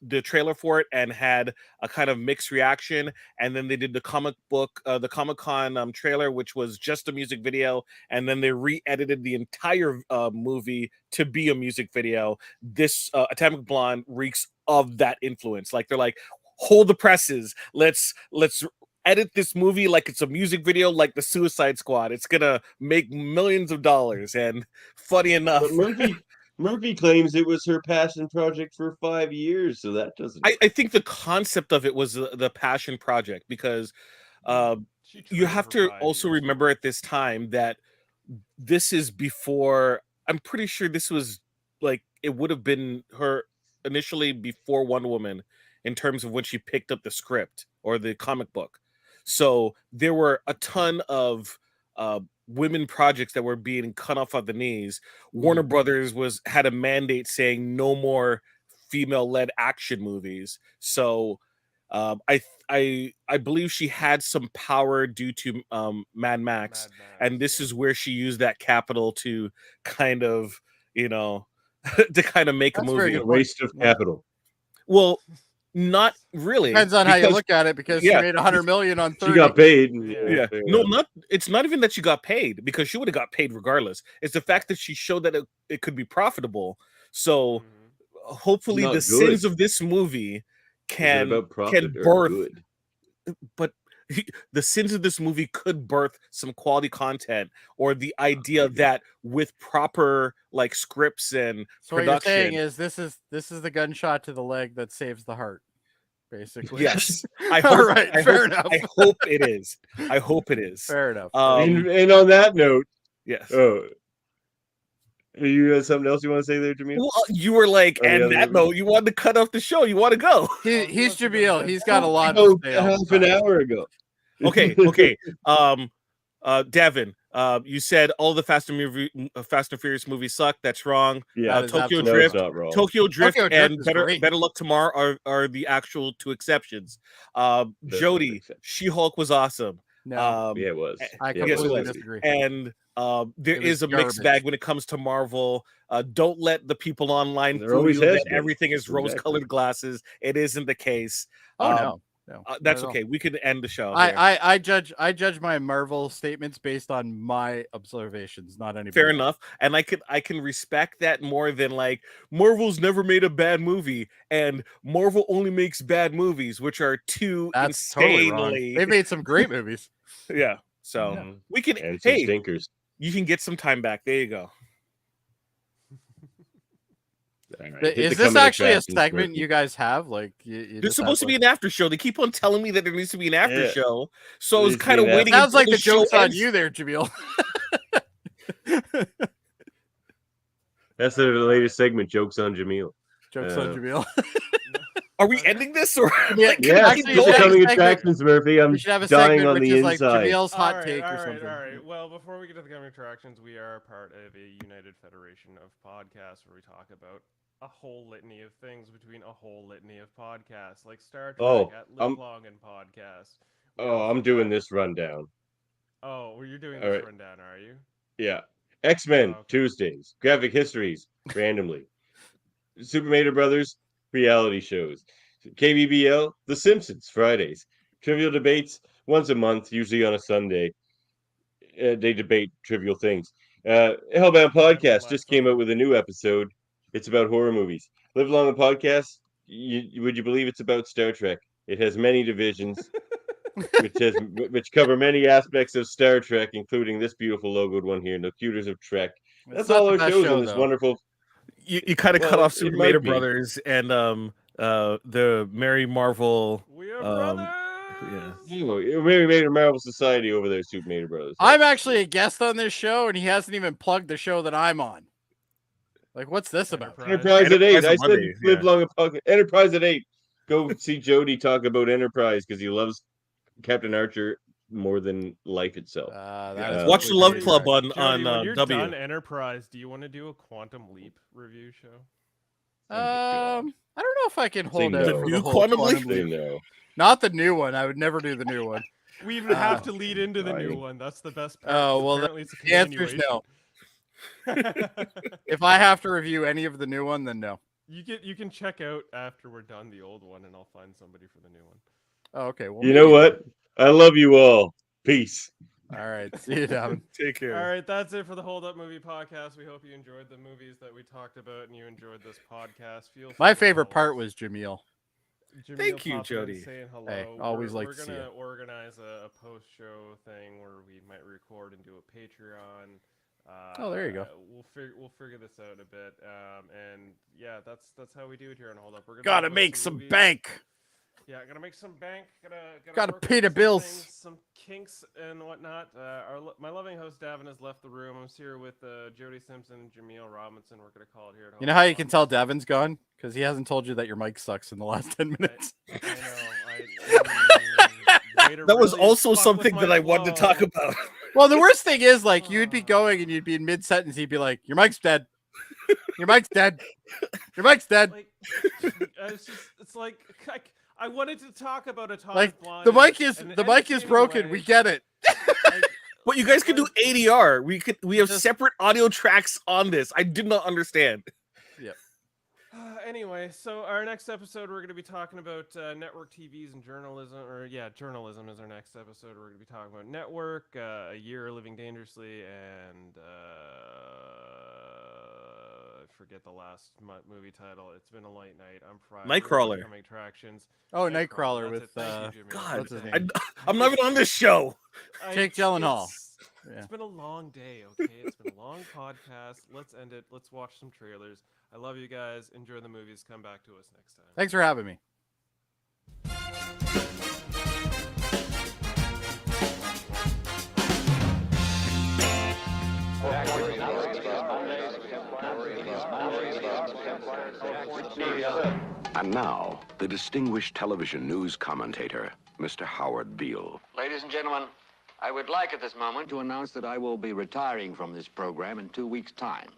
the trailer for it and had a kind of mixed reaction, and then they did the Comic-Con trailer, which was just a music video, and then they re-edited the entire movie to be a music video. This Atomic Blonde reeks of that influence. Like, they're like, hold the presses, let's edit this movie like it's a music video, like the Suicide Squad. It's gonna make millions of dollars. And funny enough, but Murphy claims it was her passion project for 5 years, so that doesn't. I think the concept of it was the passion project, because you have to also remember at this time that this is before. I'm pretty sure this was like, it would have been her initially before Wonder Woman in terms of when she picked up the script or the comic book. So there were a ton of women projects that were being cut off at the knees. Warner Brothers had a mandate saying no more female-led action movies. So I believe she had some power due to Mad Max, and this is where she used that capital to kind of, to kind of make a movie. A waste of capital. Well, not really. Depends on how you look at it, because she made $100 million on 30. She got paid. Yeah. No, it's not even that she got paid, because she would have got paid regardless. It's the fact that she showed that it could be profitable. So hopefully the sins of this movie can birth, but the sins of this movie could birth some quality content, or the idea that with proper like scripts and so production. What you're saying is this is the gunshot to the leg that saves the heart, basically. Yes. I hope, fair enough. I hope it is. I hope it is. Fair enough. And on that note, yes. You have something else you want to say there, Jaemeel? Well, you were like, and that note, you wanted to cut off the show. You want to go. He's Jaemeel. He's got a lot to say. Half an hour ago. Okay. Davan, you said all the Fast and Furious movies suck. That's wrong. Yeah, Tokyo Drift, and Better Luck Tomorrow are the actual two exceptions. Jody, She-Hulk was awesome. No, yeah, it was. I completely disagree. And there is a mixed bag when it comes to Marvel. Don't let the people online fool you that everything is rose-colored glasses. It isn't the case. No, that's okay. We can end the show. I judge my Marvel statements based on my observations, not anybody. Fair enough, and I can respect that more than like Marvel's never made a bad movie, and Marvel only makes bad movies, which are That's totally wrong. They've made some great movies. Yeah, so we can. And some stinkers. You can get some time back. There you go. Right, is this actually a segment you guys have? Like, there's supposed to be an after show. They keep on telling me that there needs to be an after show, so I was kind of waiting. Sounds like the joke's on you there, Jaemeel. That's the latest segment. Jokes on Jaemeel. Jokes on Jaemeel. Are we ending this or? Yeah, becoming attractions, Murphy. I'm dying on the inside. Like Jameel's hot take or something. All right. Well, before we get to the coming attractions, we are part of a united federation of podcasts where we talk about a whole litany of things between a whole litany of podcasts, like Star Trek at Live Long and Podcast. I'm doing this rundown. Oh, well, you're doing this rundown, are you? Yeah. X-Men Tuesdays, Graphic Histories randomly, Super Mario Brothers reality shows, KBBL The Simpsons Fridays, Trivial Debates once a month, usually on a Sunday. They debate trivial things. Hellbound Podcast just came out with a new episode. It's about horror movies. Live Long and Podcast, would you believe it's about Star Trek? It has many divisions, which cover many aspects of Star Trek, including this beautiful logoed one here, No Cuters of Trek. That's all our shows on this wonderful. You kind of cut off Super Mario Brothers and the Mary Marvel. We are brothers. Yeah. Maybe made a Marvel Society over there, Super Mario Brothers. I'm actually a guest on this show, and he hasn't even plugged the show that I'm on. Like, what's this about? Enterprise at 8. I said Monday, live long and pocket. Enterprise at 8. Go see Jody talk about Enterprise because he loves Captain Archer more than life itself. Watch the Love Club on Jody, when you're W. done Enterprise, do you want to do a Quantum Leap review show? I don't know if I can hold Say out no. for new the whole Quantum Quantum Leap? Leap. Say no. Not the new one. I would never do the new one. We even have to lead into the new one. That's the best part. Oh, well, Apparently it's a the answer's no. If I have to review any of the new one, then no. You can check out after we're done the old one, and I'll find somebody for the new one. Oh, okay. Well, You know what? I love you all. Peace. All right. See you, Davan. Take care. All right, that's it for the Hold Up Movie Podcast. We hope you enjoyed the movies that we talked about and you enjoyed this podcast. My favorite part was Jaemeel. Thank you, Jody. Saying hello. Hey, always like we're to see gonna you. organize a post-show thing where we might record and do a Patreon. Oh, there you go. We'll figure this out a bit. And yeah, that's how we do it here on Hold Up. We're gonna Gotta talk about make some movies. bank. Yeah, gotta make some bank. Gotta work pay out the some bills. things, some kinks and whatnot. My loving host Davan has left the room. I'm here with Jody Simpson and Jaemeel Robinson. We're gonna call it here. At You know how you can tell Davan's gone? Because he hasn't told you that your mic sucks in the last 10 minutes. I know. That was also something that I wanted to talk about. Well, the worst thing is, like, you'd be going and you'd be in mid-sentence. He'd be like, your mic's dead. Your mic's dead. Your mic's dead. Like, it's like I wanted to talk about a Todd Like, Blind the mic is in an broken. entertaining We way. get it. But you guys can do ADR. We have separate audio tracks on this. I did not understand. Yeah. Anyway, so our next episode, we're going to be talking about network TVs and journalism, journalism is our next episode. We're going to be talking about network, a year living dangerously, and I forget the last movie title. It's been a late night. I'm fried. Nightcrawler. Coming attractions. Oh, Nightcrawler with Thank you, Jimmy. God, what's his name? I'm not even on this show. Jake Gyllenhaal. It's been a long day, okay? It's been a long podcast. Let's end it. Let's watch some trailers. I love you guys. Enjoy the movies. Come back to us next time. Thanks for having me. And now, the distinguished television news commentator, Mr. Howard Beale. Ladies and gentlemen, I would like at this moment to announce that I will be retiring from this program in 2 weeks' time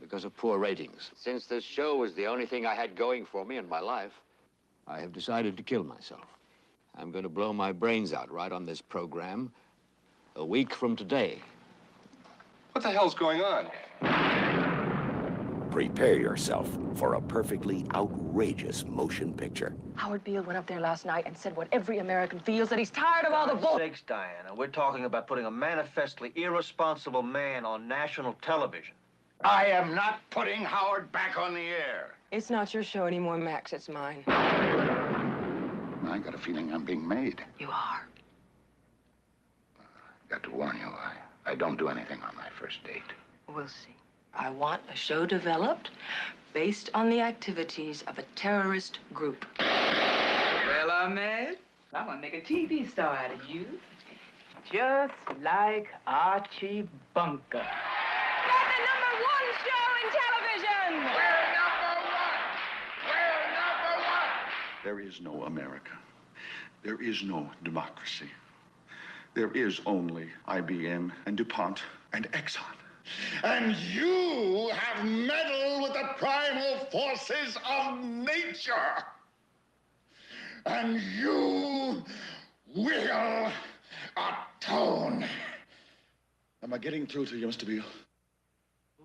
because of poor ratings. Since this show was the only thing I had going for me in my life, I have decided to kill myself. I'm going to blow my brains out right on this program a week from today. What the hell's going on? Prepare yourself for a perfectly outrageous motion picture. Howard Beale went up there last night and said what every American feels, that he's tired of all the bull. Sakes, Diana, we're talking about putting a manifestly irresponsible man on national television. I am not putting Howard back on the air. It's not your show anymore, Max. It's mine. I got a feeling I'm being made. You are. Got to warn you, I don't do anything on my first date. We'll see. I want a show developed based on the activities of a terrorist group. Well, Ahmed, I'm gonna make a TV star out of you. Just like Archie Bunker. We're the #1 show in television! We're number one! There is no America. There is no democracy. There is only IBM and DuPont and Exxon. And you have meddled with the primal forces of nature. And you will atone. Am I getting through to you, Mr. Beale?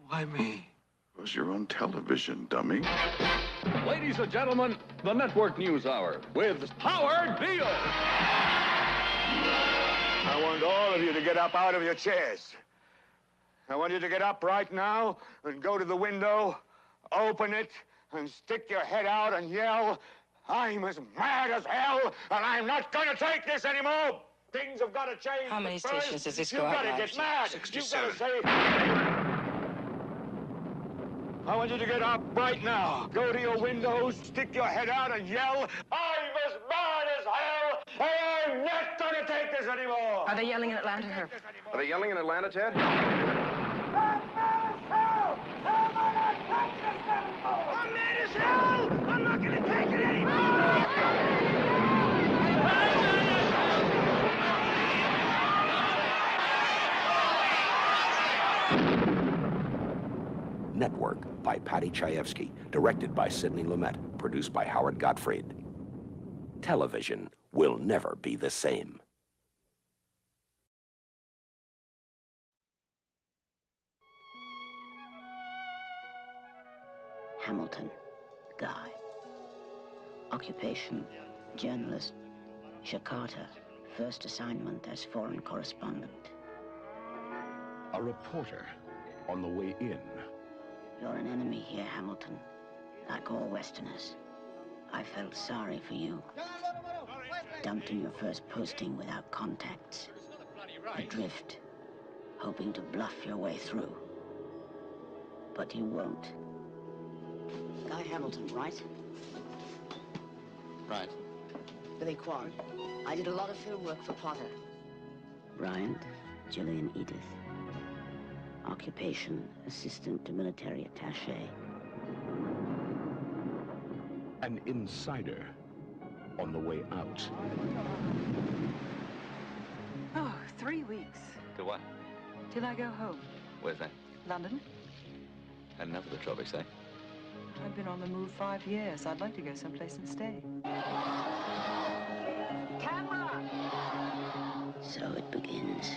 Why me? Because you're on television, dummy. Ladies and gentlemen, the Network News Hour with Howard Beale. I want all of you to get up out of your chairs. I want you to get up right now and go to the window, open it, and stick your head out and yell, I'm as mad as hell, and I'm not going to take this anymore. Things have got to change. How many but first, stations does this you've go out got to live get to? mad. 67. You've got to say... I want you to get up right now. Go to your windows, stick your head out, and yell, I'm as mad as hell, and I'm not gonna take this anymore! Are they yelling in Atlanta, Herb? Are they yelling in Atlanta, Ted? I'm mad as hell! I'm not gonna take it anymore! Network by Patty Chayefsky, directed by Sidney Lumet, produced by Howard Gottfried. Television will never be the same. Hamilton, Guy. Occupation, journalist. Jakarta, first assignment as foreign correspondent. A reporter on the way in. You're an enemy here, Hamilton. Like all Westerners. I felt sorry for you. Dumped in your first posting without contacts. Adrift, hoping to bluff your way through. But you won't. Guy Hamilton, right? Right. Billy Kwan. I did a lot of film work for Potter. Bryant, Gillian Edith. Occupation, assistant to military attaché. An insider on the way out. Oh, 3 weeks. To what? Till I go home. Where's that? London? Had enough of the tropics, eh? I've been on the move 5 years. I'd like to go someplace and stay. Camera! So it begins.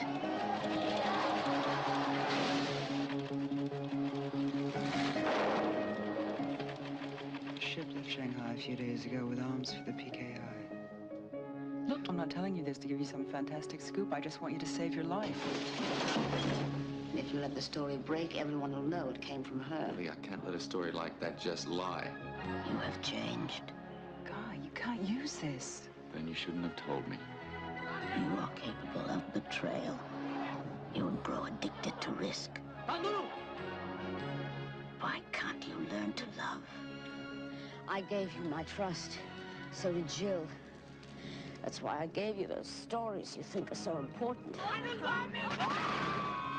A ship left Shanghai a few days ago with arms for the PKI. Look, I'm not telling you this to give you some fantastic scoop. I just want you to save your life. If you let the story break, everyone will know it came from her. Lee, I can't let a story like that just lie. You have changed. Guy, you can't use this. Then you shouldn't have told me. You are capable of betrayal. You would grow addicted to risk. Why can't you learn to love? I gave you my trust. So did Jill. That's why I gave you those stories you think are so important.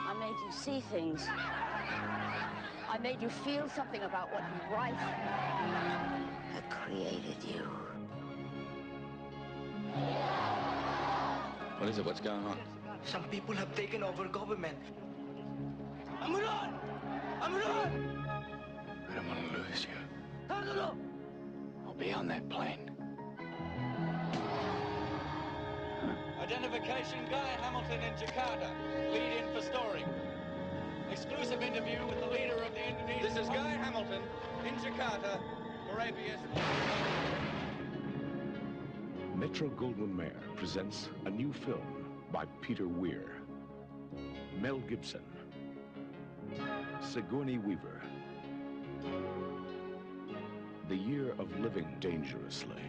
I made you see things. I made you feel something about what you write. I created you. What is it? What's going on? Some people have taken over government. Amran! Amran! I don't want to lose you. I'll be on that plane. Identification, Guy Hamilton in Jakarta. Lead in for story. Exclusive interview with the leader of the Indonesian... This is Guy Hamilton in Jakarta for ABS. Metro-Goldwyn-Mayer presents a new film by Peter Weir. Mel Gibson. Sigourney Weaver. The Year of Living Dangerously.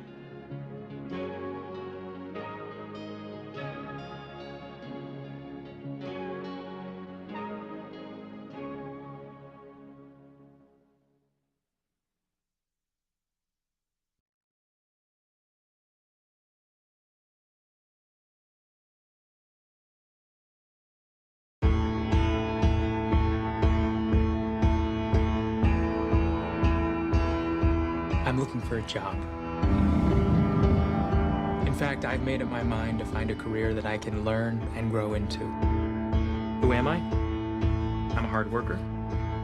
I'm looking for a job. In fact, I've made up my mind to find a career that I can learn and grow into. Who am I? I'm a hard worker.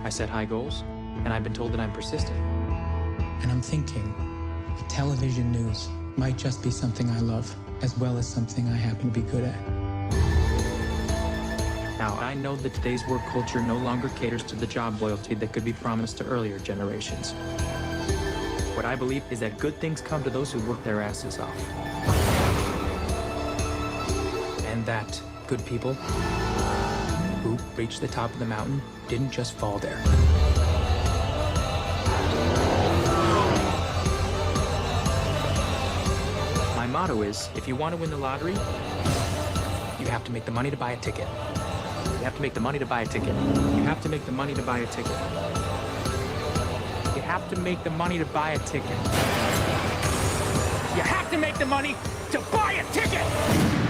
I set high goals, and I've been told that I'm persistent. And I'm thinking, television news might just be something I love, as well as something I happen to be good at. Now, I know that today's work culture no longer caters to the job loyalty that could be promised to earlier generations. What I believe is that good things come to those who work their asses off. And that good people who reached the top of the mountain didn't just fall there. My motto is, if you want to win the lottery, you have to make the money to buy a ticket. You have to make the money to buy a ticket. You have to make the money to buy a ticket. You have to make the money to buy a ticket. You have to make the money to buy a ticket!